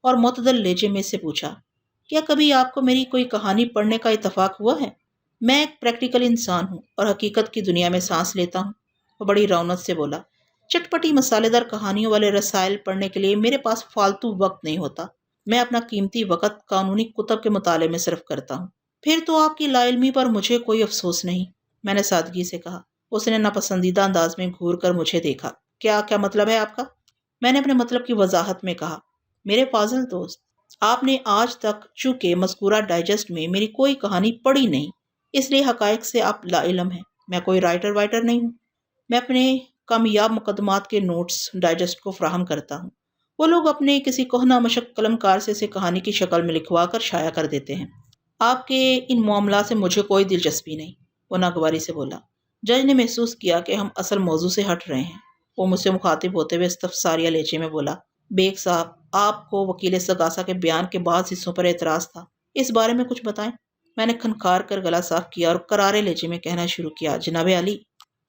اور معتدل لہجے میں سے پوچھا، کیا کبھی آپ کو میری کوئی کہانی پڑھنے کا اتفاق ہوا ہے؟ میں ایک پریکٹیکل انسان ہوں اور حقیقت کی دنیا میں سانس لیتا ہوں۔ وہ بڑی رونق سے بولا، چٹپٹی مسالے دار کہانیوں والے رسائل پڑھنے کے لیے میرے پاس فالتو وقت نہیں ہوتا۔ میں اپنا قیمتی وقت قانونی کتب کے مطالعے میں صرف کرتا ہوں۔ پھر تو آپ کی لا علمی پر مجھے کوئی افسوس نہیں، میں نے سادگی سے کہا۔ اس نے ناپسندیدہ انداز میں گھور کر مجھے دیکھا۔ کیا مطلب ہے آپ کا؟ میں نے اپنے مطلب کی وضاحت میں کہا، میرے فاضل دوست، آپ نے آج تک چونکہ مذکورہ ڈائجسٹ میں میری کوئی کہانی پڑھی نہیں، اس لیے حقائق سے آپ لا علم ہیں۔ میں کوئی رائٹر نہیں ہوں۔ میں اپنے کامیاب مقدمات کے نوٹس ڈائجسٹ کو فراہم کرتا ہوں۔ وہ لوگ اپنے کسی کہنہ مشق قلم کار سے اسے کہانی کی شکل میں لکھوا کر شائع کر دیتے ہیں۔ آپ کے ان معاملات سے مجھے کوئی دلچسپی نہیں، وہ ناگواری سے بولا۔ جج نے محسوس کیا کہ ہم اصل موضوع سے ہٹ رہے ہیں۔ وہ مجھ سے مخاطب ہوتے ہوئے استفساریہ لہجے میں بولا، بیگ صاحب، آپ کو وکیل استغاثہ کے بیان کے بعض حصوں پر اعتراض تھا، اس بارے میں کچھ بتائیں۔ میں نے کھنکھار کر گلا صاف کیا اور کرارے لہجے میں کہنا شروع کیا، جناب عالی،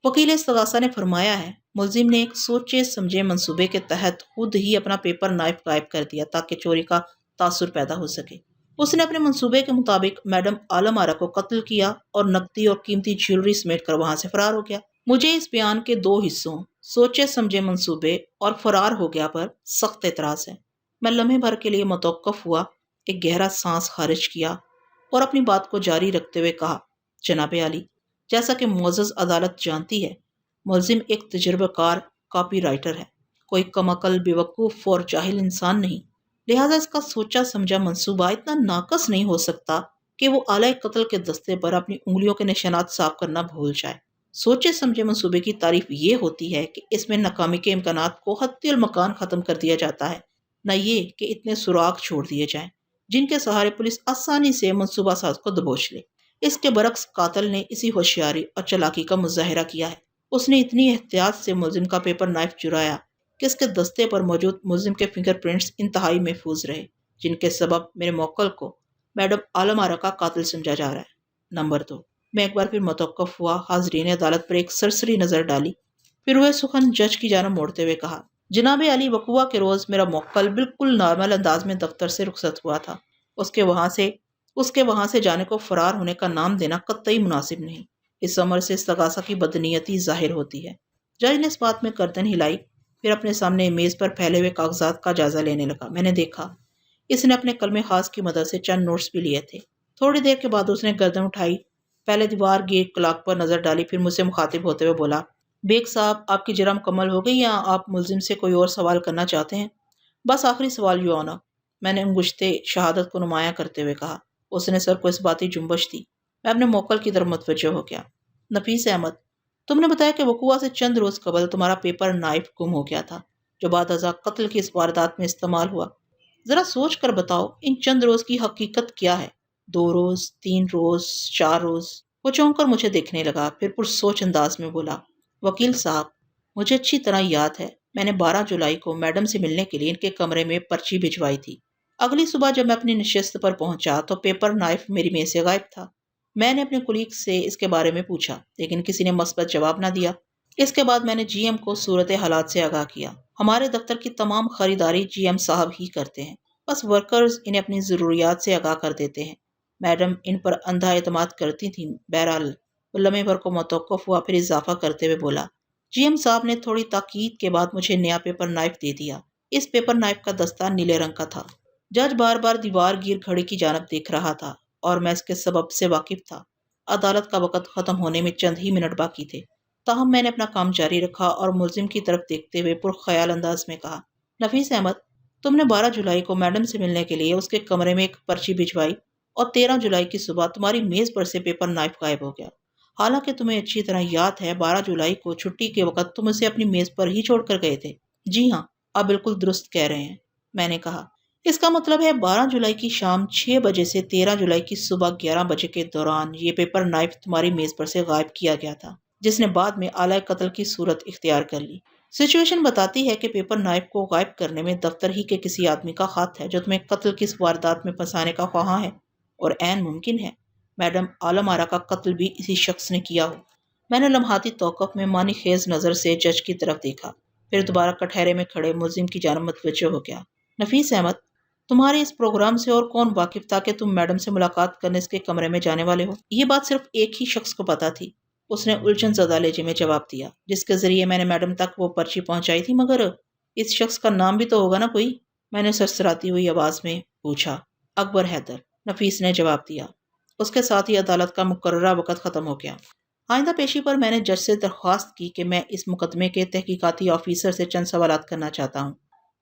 وکیل استغاثہ نے فرمایا ہے، ملزم نے ایک سوچے سمجھے منصوبے کے تحت خود ہی اپنا پیپر نائف غائب کر دیا تاکہ چوری کا تاثر پیدا ہو سکے۔ اس نے اپنے منصوبے کے مطابق میڈم عالم آرا کو قتل کیا اور نقدی اور قیمتی جیولری سمیٹ کر وہاں سے فرار ہو گیا۔ مجھے اس بیان کے دو حصوں، سوچے سمجھے منصوبے اور فرار ہو گیا، پر سخت اعتراض ہے۔ میں لمحے بھر کے لیے متوقف ہوا، ایک گہرا سانس خارج کیا اور اپنی بات کو جاری رکھتے ہوئے کہا، جناب عالی، جیسا کہ معزز عدالت جانتی ہے، ملزم ایک تجربہ کار کاپی رائٹر ہے، کوئی کمعقل بیوقوف اور جاہل انسان نہیں، لہٰذا اس کا سوچا سمجھا منصوبہ اتنا ناقص نہیں ہو سکتا کہ وہ آلۂ قتل کے دستے پر اپنی انگلیوں کے نشانات صاف کرنا بھول جائے۔ سوچے سمجھے منصوبے کی تعریف یہ ہوتی ہے کہ اس میں ناکامی کے امکانات کو حتی المکان ختم کر دیا جاتا ہے، نہ یہ کہ اتنے سراغ چھوڑ دیے جائیں جن کے سہارے پولیس آسانی سے منصوبہ ساز کو دبوچ لے۔ اس کے برعکس قاتل نے اسی ہوشیاری اور چالاکی کا مظاہرہ کیا ہے۔ اس نے اتنی احتیاط سے ملزم کا پیپر نائف چرایا کہ اس کے دستے پر موجود ملزم کے فنگر پرنٹس انتہائی محفوظ رہے، جن کے سبب میرے موکل کو میڈم عالم آرا کا قاتل سمجھا جا رہا ہے۔ نمبر 2، میں ایک بار پھر متوقف ہوا، حاضرین عدالت پر ایک سرسری نظر ڈالی، پھر روئے سخن جج کی جانب موڑتے ہوئے کہا، جناب علی، وقوعہ کے روز میرا موکل بالکل نارمل انداز میں دفتر سے رخصت ہوا تھا۔ اس کے وہاں سے جانے کو فرار ہونے کا نام دینا قطعی مناسب نہیں۔ اس عمر سے استغاثہ کی بدنیتی ظاہر ہوتی ہے۔ جج نے اس بات میں گردن ہلائی، پھر اپنے سامنے میز پر پھیلے ہوئے کاغذات کا جائزہ لینے لگا۔ میں نے دیکھا اس نے اپنے قلم خاص کی مدد سے چند نوٹس بھی لیے تھے۔ تھوڑی دیر کے بعد اس نے گردن اٹھائی، پہلے دیوار گیر کلاک پر نظر ڈالی، پھر مجھ سے مخاطب ہوتے ہوئے بولا، بیگ صاحب، آپ کی جرح مکمل ہو گئی یا آپ ملزم سے کوئی اور سوال کرنا چاہتے ہیں؟ بس آخری سوال یو آنر، میں نے انگشتے شہادت کو نمایاں کرتے ہوئے کہا۔ اس نے سر کو اس باتی جنبش دی۔ میں اپنے موکل کی طرف متوجہ ہو گیا۔ نفیس احمد، تم نے بتایا کہ وقوعہ سے چند روز قبل تمہارا پیپر نائف گم ہو گیا تھا جو بعد ازاں قتل کی اس واردات میں استعمال ہوا۔ ذرا سوچ کر بتاؤ ان چند روز کی حقیقت کیا ہے؟ 2 روز، 3 روز، 4 روز؟ وہ چونک کر مجھے دیکھنے لگا، پھر پرسوچ انداز میں بولا، وکیل صاحب، مجھے اچھی طرح یاد ہے، میں نے 12 جولائی کو میڈم سے ملنے کے لیے ان کے کمرے میں پرچی بھجوائی تھی۔ اگلی صبح جب میں اپنی نشست پر پہنچا تو پیپر نائف میری میز سے غائب تھا۔ میں نے اپنے کولیگ سے اس کے بارے میں پوچھا، لیکن کسی نے مثبت جواب نہ دیا۔ اس کے بعد میں نے جی ایم کو صورت حالات سے آگاہ کیا۔ ہمارے دفتر کی تمام خریداری جی ایم صاحب ہی کرتے ہیں، بس ورکرز انہیں اپنی ضروریات سے آگاہ کر دیتے ہیں۔ میڈم ان پر اندھا اعتماد کرتی تھیں۔ بہرحال وہ لمحے بھر کو متوقف ہوا، پھر اضافہ کرتے ہوئے بولا، جی ایم صاحب نے تھوڑی تاکید کے بعد مجھے نیا پیپر نائف دے دیا۔ اس پیپر نائف کا دستہ نیلے رنگ کا تھا۔ جج بار بار دیوار گیر گھڑی کی جانب دیکھ رہا تھا اور میں اس کے سبب سے واقف تھا۔ عدالت کا وقت ختم ہونے میں چند ہی منٹ باقی تھے، تاہم میں نے اپنا کام جاری رکھا اور ملزم کی طرف دیکھتے ہوئے پرخیال انداز میں کہا، نفیس احمد، تم نے 12 جولائی کو میڈم سے ملنے کے لیے اس کے کمرے میں ایک پرچی بھجوائی اور 13 جولائی کی صبح تمہاری میز پر سے پیپر نائف غائب ہو گیا۔ حالانکہ تمہیں اچھی طرح یاد ہے 12 جولائی کو چھٹی کے وقت تم اسے اپنی میز پر ہی چھوڑ کر گئے تھے۔ جی ہاں، آپ بالکل درست کہہ رہے ہیں، میں نے کہا۔ اس کا مطلب ہے 12 جولائی کی شام 6 بجے سے 13 جولائی کی صبح 11 بجے کے دوران یہ پیپر نائف تمہاری میز پر سے غائب کیا گیا تھا، جس نے بعد میں آلۂ قتل کی صورت اختیار کر لی۔ سچویشن بتاتی ہے کہ پیپر نائف کو غائب کرنے میں دفتر ہی کے کسی آدمی کا ہاتھ ہے جو تمہیں قتل کی اس واردات میں پھنسانے کا خواہاں ہے، اور عین ممکن ہے میڈم عالم آرا کا قتل بھی اسی شخص نے کیا ہو۔ میں نے لمحاتی توقف میں معنی خیز نظر سے جج کی طرف دیکھا، پھر دوبارہ کٹہرے میں کھڑے ملزم کی جانب متوجہ ہو گیا۔ نفیس احمد، تمہارے اس پروگرام سے اور کون واقف تھا کہ تم میڈم سے ملاقات کرنے اس کے کمرے میں جانے والے ہو؟ یہ بات صرف ایک ہی شخص کو پتا تھی، اس نے الجھن زدہ لہجے میں جواب دیا، جس کے ذریعے میں نے میڈم تک وہ پرچی پہنچائی تھی۔ مگر اس شخص کا نام بھی تو ہوگا نا کوئی؟ میں نے سرسراتی ہوئی آواز میں پوچھا۔ اکبر حیدر، نفیس نے جواب دیا۔ اس کے ساتھ ہی عدالت کا مقررہ وقت ختم ہو گیا۔ آئندہ پیشی پر میں نے جج سے درخواست کی کہ میں اس مقدمے کے تحقیقاتی آفیسر سے چند سوالات کرنا چاہتا ہوں۔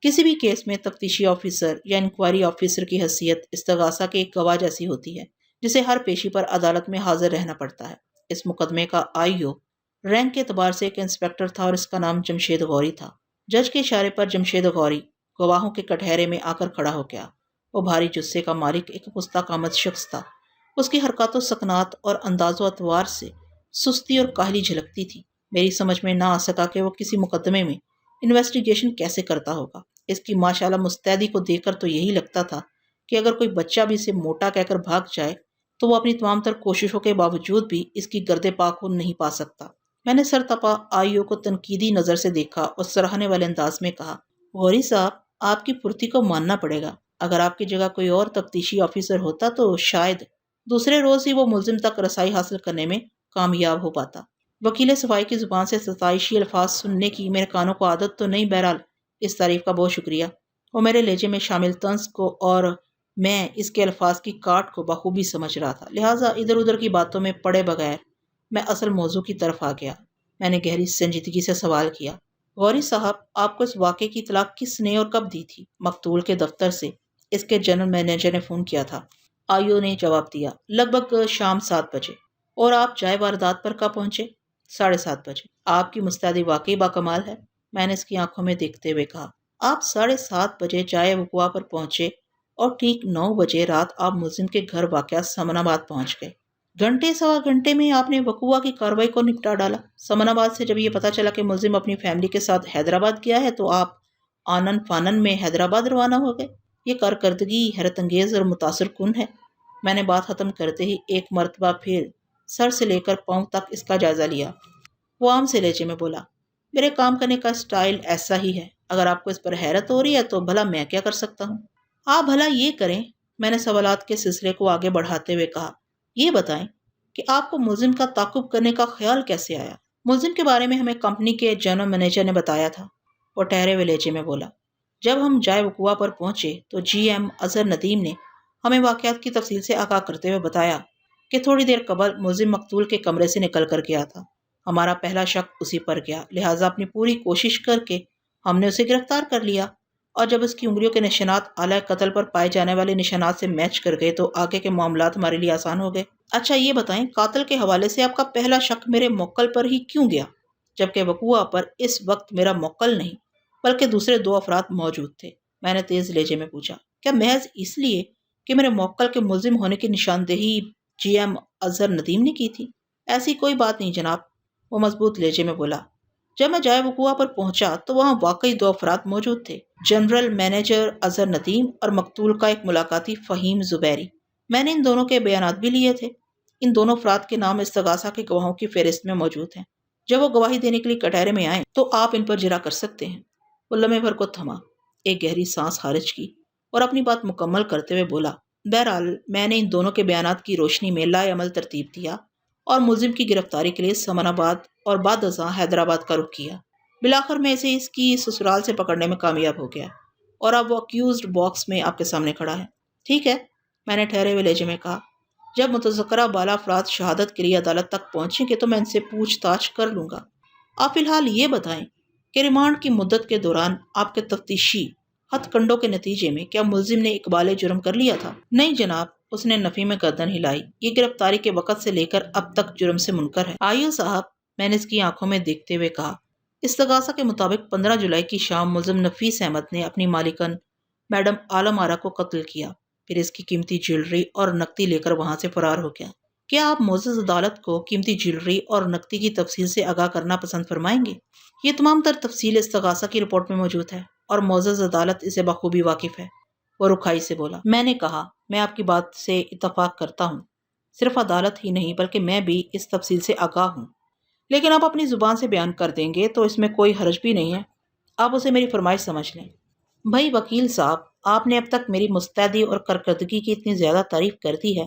کسی بھی کیس میں تفتیشی آفیسر یا انکوائری آفیسر کی حیثیت استغاثہ کے ایک گواہ جیسی ہوتی ہے جسے ہر پیشی پر عدالت میں حاضر رہنا پڑتا ہے۔ اس مقدمے کا آئی او رینک کے اعتبار سے ایک انسپیکٹر تھا اور اس کا نام جمشید غوری تھا۔ جج کے اشارے پر جمشید غوری گواہوں کے کٹہرے میں آ کر کھڑا ہو گیا۔ وہ بھاری جثے کا مالک ایک پستہ قامت شخص تھا۔ اس کی حرکات و سکنات اور انداز و اطوار سے سستی اور کاہلی جھلکتی تھی۔ میری سمجھ میں نہ آ سکا کہ وہ کسی مقدمے میں انویسٹیگیشن کیسے کرتا ہوگا۔ اس کی ماشاءاللہ مستعدی کو دیکھ کر تو یہی لگتا تھا کہ اگر کوئی بچہ بھی اسے موٹا کہہ کر بھاگ جائے تو وہ اپنی تمام تر کوششوں کے باوجود بھی اس کی گرد پا کو نہیں پا سکتا۔ میں نے سر تپا آئی او کو تنقیدی نظر سے دیکھا اور سراہنے والے انداز میں کہا، غوری صاحب، آپ کی پھرتی کو ماننا پڑے گا۔ اگر آپ کی جگہ کوئی اور تفتیشی آفیسر ہوتا تو شاید دوسرے روز ہی وہ ملزم تک رسائی حاصل کرنے میں کامیاب ہو پاتا۔ وکیل صفائی کی زبان سے ستائشی الفاظ سننے کی میرے کانوں کو عادت تو نہیں، بہرحال اس تعریف کا بہت شکریہ۔ وہ میرے لہجے میں شامل طنز کو اور میں اس کے الفاظ کی کاٹ کو بخوبی سمجھ رہا تھا، لہٰذا ادھر ادھر کی باتوں میں پڑے بغیر میں اصل موضوع کی طرف آ گیا۔ میں نے گہری سنجیدگی سے سوال کیا۔ غوری صاحب، آپ کو اس واقعے کی اطلاع کس نے اور کب دی تھی؟ مقتول کے دفتر سے اس کے جنرل مینیجر نے فون کیا تھا، آئیو نے جواب دیا، لگ بھگ شام 7 بجے۔ اور آپ جائے واردات پر کب پہنچے؟ 7:30 بجے۔ آپ کی مستعدی واقعی باکمال ہے، میں نے اس کی آنکھوں میں دیکھتے ہوئے کہا۔ آپ 7:30 بجے جائے وقوع پر پہنچے اور ٹھیک 9 بجے رات آپ ملزم کے گھر واقع سمن آباد پہنچ گئے۔ گھنٹے سوا گھنٹے میں آپ نے وقوع کی کارروائی کو نپٹا ڈالا۔ سمن آباد سے جب یہ پتا چلا کہ ملزم اپنی فیملی کے ساتھ حیدرآباد گیا ہے تو آپ آنن فانن میں حیدرآباد روانہ ہو گئے۔ یہ کارکردگی حیرت انگیز اور متاثر کن ہے۔ میں نے بات ختم کرتے ہی ایک مرتبہ پھر سر سے لے کر پاؤں تک اس کا جائزہ لیا۔ وہ عام سے لہجے میں بولا، میرے کام کرنے کا سٹائل ایسا ہی ہے، اگر آپ کو اس پر حیرت ہو رہی ہے تو بھلا میں کیا کر سکتا ہوں؟ آپ بھلا یہ کریں، میں نے سوالات کے سلسلے کو آگے بڑھاتے ہوئے کہا، یہ بتائیں کہ آپ کو ملزم کا تعاقب کرنے کا خیال کیسے آیا؟ ملزم کے بارے میں ہمیں کمپنی کے جنرل مینیجر نے بتایا تھا، وہ ٹھہرے ہوئے لہجے میں بولا۔ جب ہم جائے وقوع پر پہنچے تو جی ایم اظہر ندیم نے ہمیں واقعات کی تفصیل سے آگاہ کرتے ہوئے بتایا کہ تھوڑی دیر قبل ملزم مقتول کے کمرے سے نکل کر گیا تھا۔ ہمارا پہلا شک اسی پر گیا، لہٰذا اپنی پوری کوشش کر کے ہم نے اسے گرفتار کر لیا، اور جب اس کی انگلیوں کے نشانات آلہ قتل پر پائے جانے والے نشانات سے میچ کر گئے تو آگے کے معاملات ہمارے لیے آسان ہو گئے۔ اچھا یہ بتائیں، قاتل کے حوالے سے آپ کا پہلا شک میرے موکل پر ہی کیوں گیا، جبکہ وقوع پر اس وقت میرا موکل نہیں بلکہ دوسرے 2 افراد موجود تھے؟ میں نے تیز لہجے میں پوچھا۔ کیا محض اس لیے کہ میرے موکل کے ملزم ہونے کی نشاندہی جی ایم اظہر ندیم نے کی تھی؟ ایسی کوئی بات نہیں جناب، وہ مضبوط لہجے میں بولا۔ جب میں جائے وقوع پر پہنچا تو وہاں واقعی 2 افراد موجود تھے، جنرل مینیجر اظہر ندیم اور مقتول کا ایک ملاقاتی فہیم زبیری۔ میں نے ان دونوں کے بیانات بھی لیے تھے۔ ان دونوں افراد کے نام استغاثہ کے گواہوں کی فہرست میں موجود ہیں۔ جب وہ گواہی دینے کے لیے کٹہرے میں آئیں تو آپ ان پر جرا کر سکتے ہیں۔ وہ لمحے بھر کو تھما، ایک گہری سانس خارج کی اور اپنی بات مکمل کرتے ہوئے بولا، بہرحال میں نے ان دونوں کے بیانات کی روشنی میں لائے عمل ترتیب دیا اور ملزم کی گرفتاری کے لیے سمن آباد اور بعد ازاں حیدرآباد کا رخ کیا۔ بالآخر میں اسے اس کی سسرال سے پکڑنے میں کامیاب ہو گیا اور اب وہ اکیوزڈ باکس میں آپ کے سامنے کھڑا ہے۔ ٹھیک ہے، میں نے ٹھہرے ہوئے لہجے میں کہا، جب متذکرہ بالا افراد شہادت کے لیے عدالت تک پہنچیں گے تو میں ان سے پوچھ تاچھ کر لوں گا۔ آپ فی الحال یہ بتائیں کہ ریمانڈ کی مدت کے دوران آپ کے تفتیشی ہتھ کنڈوں کے نتیجے میں کیا ملزم نے اقبال جرم کر لیا تھا؟ نہیں جناب، اس نے نفی میں گردن ہلائی، یہ گرفتاری کے وقت سے لے کر اب تک جرم سے منکر ہے۔ آئیو صاحب، میں نے اس کی آنکھوں میں دیکھتے ہوئے کہا، استغاثہ کے مطابق 15 جولائی کی شام ملزم نفیس احمد نے اپنی مالکن میڈم عالم آرا کو قتل کیا، پھر اس کی قیمتی جیولری اور نقدی لے کر وہاں سے فرار ہو گیا۔ کیا آپ معزز عدالت کو قیمتی جیولری اور نقدی کی تفصیل سے آگاہ کرنا پسند فرمائیں گے؟ یہ تمام تر تفصیل استغاثہ کی رپورٹ میں موجود ہے اور معزز عدالت اسے بخوبی واقف ہے، وہ رکھائی سے بولا۔ میں نے کہا، میں آپ کی بات سے اتفاق کرتا ہوں، صرف عدالت ہی نہیں بلکہ میں بھی اس تفصیل سے آگاہ ہوں، لیکن آپ اپنی زبان سے بیان کر دیں گے تو اس میں کوئی حرج بھی نہیں ہے، آپ اسے میری فرمائش سمجھ لیں۔ بھائی وکیل صاحب، آپ نے اب تک میری مستعدی اور کارکردگی کی اتنی زیادہ تعریف کر دی ہے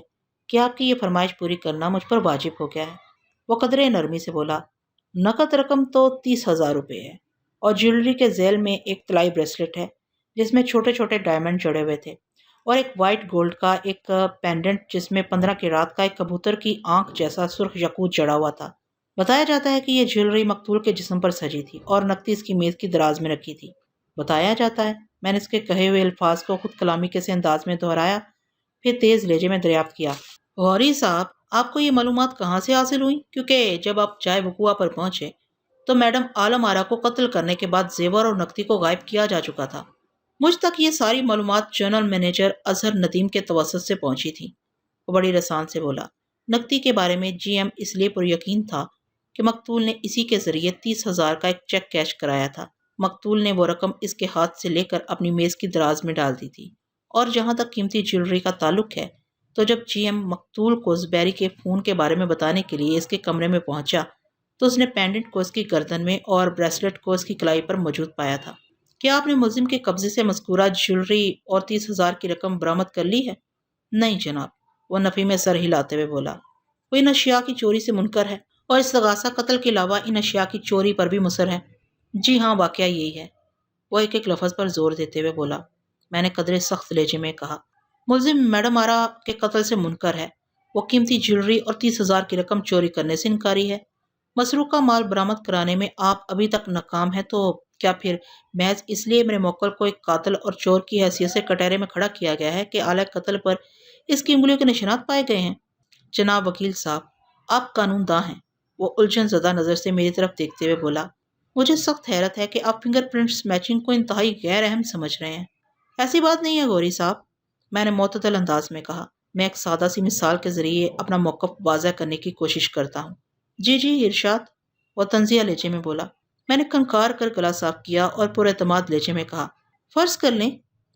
کہ آپ کی یہ فرمائش پوری کرنا مجھ پر واجب ہو گیا ہے، وہ قدرے نرمی سے بولا۔ نقد رقم تو 30,000 روپے ہے اور جیولری کے ذیل میں ایک طلائی بریسلٹ ہے جس میں چھوٹے چھوٹے ڈائمنڈ جڑے ہوئے تھے، اور ایک وائٹ گولڈ کا ایک پینڈنٹ جس میں 15 کیرات کا ایک کبوتر کی آنکھ جیسا سرخ یاقوت جڑا ہوا تھا۔ بتایا جاتا ہے کہ یہ جیولری مقتول کے جسم پر سجی تھی اور نقدی اس کی میز کی دراز میں رکھی تھی۔ بتایا جاتا ہے، میں نے اس کے کہے ہوئے الفاظ کو خود کلامی کے سے انداز میں دہرایا، پھر تیز لہجے میں دریافت کیا، غوری صاحب آپ کو یہ معلومات کہاں سے حاصل ہوئیں؟ کیونکہ جب آپ جائے وقوع پر پہنچے تو میڈم عالم آرا کو قتل کرنے کے بعد زیور اور نقدی کو غائب کیا جا چکا تھا۔ مجھ تک یہ ساری معلومات جنرل مینیجر اظہر ندیم کے توسط سے پہنچی تھی، وہ بڑی رسان سے بولا۔ نقدی کے بارے میں جی ایم اس لیے پر یقین تھا کہ مقتول نے اسی کے ذریعے 30,000 کا ایک چیک کیش کرایا تھا۔ مقتول نے وہ رقم اس کے ہاتھ سے لے کر اپنی میز کی دراز میں ڈال دی تھی، اور جہاں تک قیمتی جیولری کا تعلق ہے تو جب جی ایم مقتول کو زبیری کے فون کے بارے میں بتانے کے لیے اس کے کمرے میں پہنچا تو اس نے پینڈنٹ کو اس کی گردن میں اور بریسلٹ کو اس کی کلائی پر موجود پایا تھا۔ کیا آپ نے ملزم کے قبضے سے مذکورہ جیولری اور 30,000 کی رقم برآمد کر لی ہے؟ نہیں جناب، وہ نفی میں سر ہلاتے ہوئے بولا۔ وہ ان اشیاء کی چوری سے منکر ہے اور استغاثہ قتل کے علاوہ ان اشیاء کی چوری پر بھی مصر ہے۔ جی ہاں، واقعہ یہی ہے، وہ ایک ایک لفظ پر زور دیتے ہوئے بولا۔ میں نے قدرے سخت لہجے میں کہا، ملزم میڈم آرا کے قتل سے منکر ہے، وہ قیمتی جیولری اور 30,000 کی رقم چوری کرنے سے انکاری ہے۔ مسروقہ مال برآمد کرانے میں آپ ابھی تک ناکام ہیں تو کیا پھر محض اس لیے میرے موکل کو ایک قاتل اور چور کی حیثیت سے کٹہرے میں کھڑا کیا گیا ہے کہ اعلی قتل پر اس کی انگلیوں کے نشانات پائے گئے ہیں؟ جناب وکیل صاحب، آپ قانون داں ہیں، وہ الجھن زدہ نظر سے میری طرف دیکھتے ہوئے بولا۔ مجھے سخت حیرت ہے کہ آپ فنگر پرنٹس میچنگ کو انتہائی غیر اہم سمجھ رہے ہیں۔ ایسی بات نہیں ہے گوری صاحب، میں نے معتدل انداز میں کہا۔ میں ایک سادہ سی مثال کے ذریعے اپنا موقف واضح کرنے کی کوشش کرتا ہوں۔ جی جی ارشاد، وہ تنزیہ لہجے میں بولا۔ میں نے کنکار کر گلا صاف کیا اور پر اعتماد لہجے میں کہا، فرض کر لیں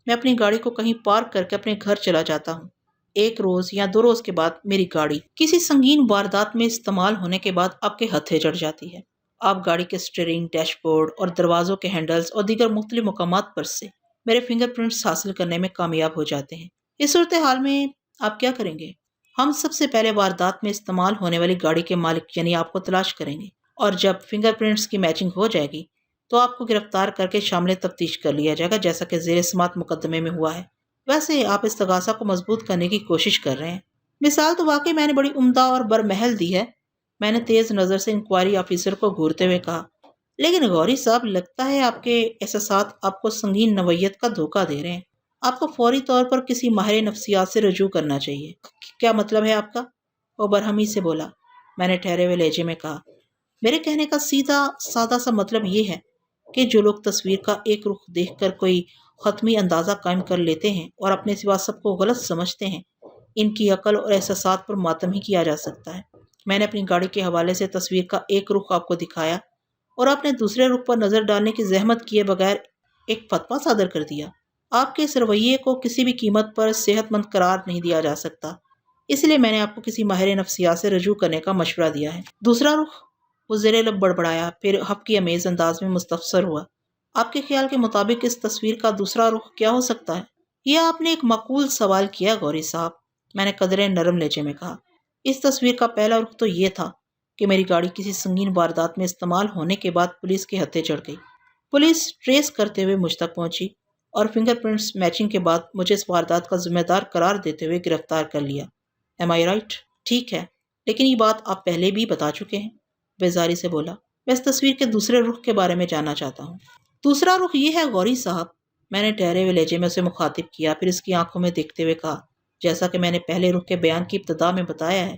میں اپنی گاڑی کو کہیں پارک کر کے اپنے گھر چلا جاتا ہوں۔ ایک روز یا 2 روز کے بعد میری گاڑی کسی سنگین واردات میں استعمال ہونے کے بعد آپ کے ہتھے چڑھ جاتی ہے۔ آپ گاڑی کے اسٹیئرنگ، ڈیش بورڈ اور دروازوں کے ہینڈلز اور دیگر مختلف مقامات پر سے میرے فنگر پرنٹس حاصل کرنے میں کامیاب ہو جاتے ہیں۔ اس صورتحال میں آپ کیا کریں گے؟ ہم سب سے پہلے واردات میں استعمال ہونے والی گاڑی کے مالک یعنی آپ کو تلاش کریں گے، اور جب فنگر پرنٹس کی میچنگ ہو جائے گی تو آپ کو گرفتار کر کے شامل تفتیش کر لیا جائے گا، جیسا کہ زیر سماعت مقدمے میں ہوا ہے۔ ویسے آپ استغاثہ کو مضبوط کرنے کی کوشش کر رہے ہیں۔ مثال تو واقعی میں نے بڑی عمدہ اور برمحل دی ہے، میں نے تیز نظر سے انکوائری آفیسر کو گھورتے ہوئے کہا۔ لیکن غوری صاحب، لگتا ہے آپ کے احساسات آپ کو سنگین نوعیت کا دھوکہ دے رہے ہیں۔ آپ کو فوری طور پر کسی ماہر نفسیات سے رجوع کرنا چاہیے۔ کیا مطلب ہے آپ کا؟ وہ برہمی سے بولا۔ میں نے ٹھہرے ہوئے لہجے میں کہا، میرے کہنے کا سیدھا سادہ سا مطلب یہ ہے کہ جو لوگ تصویر کا ایک رخ دیکھ کر کوئی حتمی اندازہ قائم کر لیتے ہیں اور اپنے سوا سب کو غلط سمجھتے ہیں، ان کی عقل اور احساسات پر ماتم ہی کیا جا سکتا ہے۔ میں نے اپنی گاڑی کے حوالے سے تصویر کا ایک رخ آپ کو دکھایا اور آپ نے دوسرے رخ پر نظر ڈالنے کی زحمت کیے بغیر ایک فتویٰ صادر کر دیا۔ آپ کے اس رویے کو کسی بھی قیمت پر صحت مند قرار نہیں دیا جا سکتا، اس لیے میں نے آپ کو کسی ماہر نفسیات سے رجوع کرنے کا مشورہ دیا ہے۔ دوسرا رخ؟ وہ زیر لب بڑبڑایا، پھر حقیقی امیز انداز میں مستفسر ہوا۔ آپ کے خیال کے مطابق اس تصویر کا دوسرا رخ کیا ہو سکتا ہے؟ یہ آپ نے ایک معقول سوال کیا گوری صاحب، میں نے قدرے نرم لہجے میں کہا۔ اس تصویر کا پہلا رخ تو یہ تھا کہ میری گاڑی کسی سنگین واردات میں استعمال ہونے کے بعد پولیس کے ہتھے چڑھ گئی۔ پولیس ٹریس کرتے ہوئے مجھ تک پہنچی اور فنگر پرنٹس میچنگ کے بعد مجھے اس واردات کا ذمہ دار قرار دیتے ہوئے گرفتار کر لیا۔ ایم آئی رائٹ؟ ٹھیک ہے، لیکن یہ بات آپ پہلے بھی بتا چکے ہیں، بیزاری سے بولا۔ میں اس تصویر کے دوسرے رخ کے بارے میں جاننا چاہتا ہوں۔ دوسرا رخ یہ ہے غوری صاحب، میں نے ٹھہرے ہوئے لہجے میں اسے مخاطب کیا، پھر اس کی آنکھوں میں دیکھتے ہوئے کہا، جیسا کہ میں نے پہلے رخ کے بیان کی ابتدا میں بتایا ہے،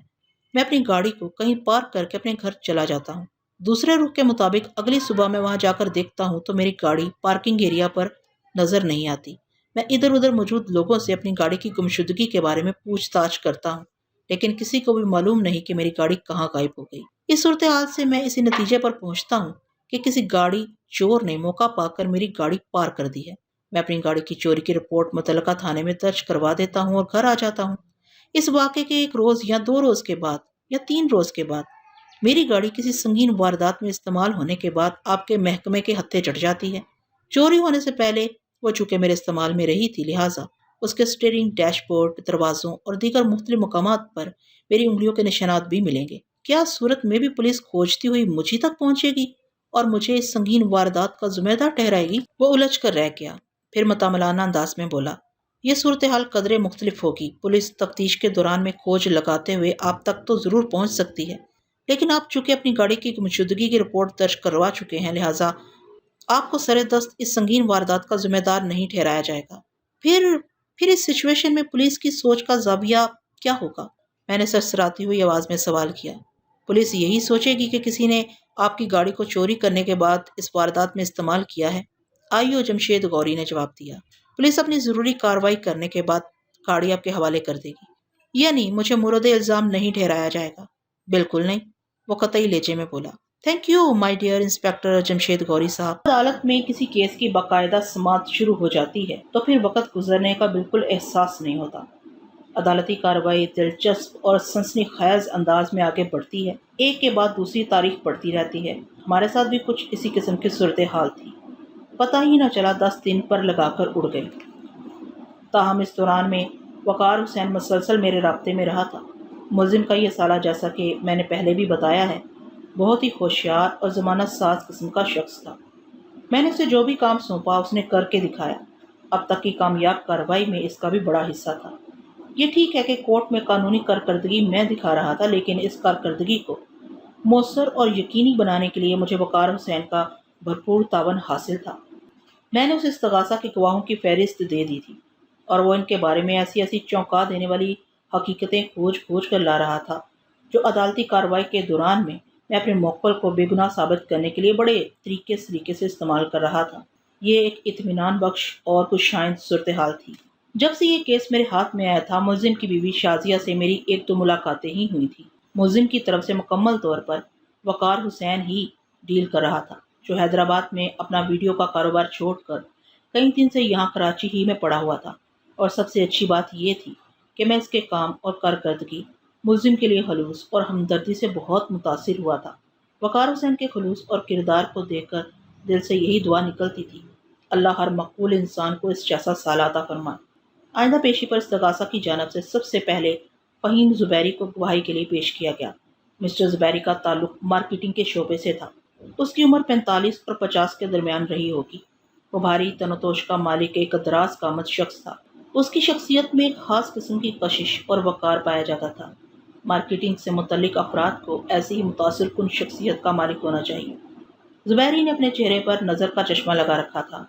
میں اپنی گاڑی کو کہیں پارک کر کے اپنے گھر چلا جاتا ہوں۔ دوسرے رخ کے مطابق اگلی صبح میں وہاں جا کر دیکھتا ہوں تو میری گاڑی پارکنگ ایریا پر نظر نہیں آتی۔ میں ادھر ادھر موجود لوگوں سے اپنی گاڑی کی گمشدگی کے بارے میں پوچھ تاچھ کرتا ہوں، لیکن کسی کو بھی معلوم نہیں کہ میری گاڑی کہاں غائب ہو گئی۔ اس صورتحال سے میں اسی نتیجے پر پہنچتا ہوں کہ کسی گاڑی چور نے موقع پا کر میری گاڑی پار کر دی ہے۔ میں اپنی گاڑی کی چوری کی رپورٹ متعلقہ تھانے میں درج کروا دیتا ہوں اور گھر آ جاتا ہوں۔ اس واقعے کے 1 روز یا 2 روز کے بعد یا 3 روز کے بعد میری گاڑی کسی سنگین واردات میں استعمال ہونے کے بعد آپ کے محکمے کے ہتھے چڑھ جاتی ہے۔ چوری ہونے سے پہلے وہ چونکہ میرے استعمال میں رہی تھی، لہٰذا اس کے اسٹیئرنگ، ڈیش بورڈ، دروازوں اور دیگر مختلف مقامات پر میری انگلیوں کے نشانات بھی ملیں گے۔ کیا صورت میں بھی پولیس کھوجتی ہوئی مجھے تک پہنچے گی اور مجھے اس سنگین واردات کا ذمہ دار ٹھہرائے گی؟ وہ الجھ کر رہ گیا، پھر متاملانہ انداز میں بولا، یہ صورتحال قدرے مختلف ہوگی۔ پولیس تفتیش کے دوران میں کھوج لگاتے ہوئے آپ تک تو ضرور پہنچ سکتی ہے، لیکن آپ چونکہ اپنی گاڑی کی گمشدگی کی رپورٹ درج کروا چکے ہیں، لہٰذا آپ کو سر دست اس سنگین واردات کا ذمہ دار نہیں ٹھہرایا جائے گا۔ پھر اس سچویشن میں پولیس کی سوچ کا زاویہ کیا ہوگا؟ میں نے سرسراتی ہوئی آواز میں سوال کیا۔ پولیس یہی سوچے گی کہ کسی نے آپ کی گاڑی کو چوری کرنے کے بعد اس واردات میں استعمال کیا ہے۔ آئیو جمشید غوری نے جواب دیا، پولیس اپنی ضروری کارروائی کرنے کے بعد گاڑی آپ کے حوالے کر دے گی، یعنی مجھے مورد الزام نہیں ٹھہرایا جائے گا۔ بالکل نہیں، وہ قطعی لہجے میں بولا۔ Thank you my dear inspector Jamshed Ghori صاحب۔ عدالت میں کسی کیس کی باقاعدہ سماعت شروع ہو جاتی ہے تو پھر وقت گزرنے کا بالکل احساس نہیں ہوتا۔ عدالتی کارروائی دلچسپ اور سنسنی خیز انداز میں آگے بڑھتی ہے، ایک کے بعد دوسری تاریخ بڑھتی رہتی ہے۔ ہمارے ساتھ بھی کچھ اسی قسم کی صورتحال تھی، پتہ ہی نہ چلا 10 دن پر لگا کر اڑ گئے۔ تاہم اس دوران میں وقار حسین مسلسل میرے رابطے میں رہا تھا۔ ملزم کا یہ سالہ، جیسا کہ میں نے پہلے بھی بتایا ہے، بہت ہی ہوشیار اور ضمانت ساز قسم کا شخص تھا۔ میں نے اسے جو بھی کام سونپا اس نے کر کے دکھایا۔ اب تک کی کامیاب کارروائی میں اس کا بھی بڑا حصہ تھا۔ یہ ٹھیک ہے کہ کورٹ میں قانونی کارکردگی میں دکھا رہا تھا، لیکن اس کارکردگی کو مؤثر اور یقینی بنانے کے لیے مجھے وقار حسین کا بھرپور تعاون حاصل تھا۔ میں نے اسے استغاثہ کے گواہوں کی فہرست دے دی تھی اور وہ ان کے بارے میں ایسی ایسی چونکا دینے والی حقیقتیں کھوج کھوج کر لا رہا تھا جو عدالتی کارروائی کے دوران میں اپنے موکل کو بے گناہ ثابت کرنے کے لیے بڑے سلیقے سے استعمال کر رہا تھا۔ یہ ایک اطمینان بخش اور کچھ شائن صورتحال تھی۔ جب سے یہ کیس میرے ہاتھ میں آیا تھا، ملزم کی بیوی شازیہ سے میری ایک دو ملاقاتیں ہی ہوئی تھی۔ ملزم کی طرف سے مکمل طور پر وقار حسین ہی ڈیل کر رہا تھا، جو حیدرآباد میں اپنا ویڈیو کا کاروبار چھوڑ کر کئی دن سے یہاں کراچی ہی میں پڑا ہوا تھا۔ اور سب سے اچھی بات یہ تھی کہ میں اس کے کام اور کارکردگی ملزم کے لیے خلوص اور ہمدردی سے بہت متاثر ہوا تھا۔ وقار حسین کے خلوص اور کردار کو دیکھ کر دل سے یہی دعا نکلتی تھی، اللہ ہر مقبول انسان کو اس جیسا سالہ عطا فرمائے۔ آئندہ پیشی پر استغاثہ کی جانب سے سب سے پہلے فہیم زبیری کو گواہی کے لیے پیش کیا گیا۔ مسٹر زبیری کا تعلق مارکیٹنگ کے شعبے سے تھا۔ اس کی عمر 45 اور 50 کے درمیان رہی ہوگی۔ وہ بھاری تن و توش کا مالک ایک دراز قامت شخص تھا۔ اس کی شخصیت میں ایک خاص قسم کی کشش اور وقار پایا جاتا تھا۔ مارکیٹنگ سے متعلق افراد کو ایسی ہی متاثر کن شخصیت کا مالک ہونا چاہیے۔ زبیری نے اپنے چہرے پر نظر کا چشمہ لگا رکھا تھا۔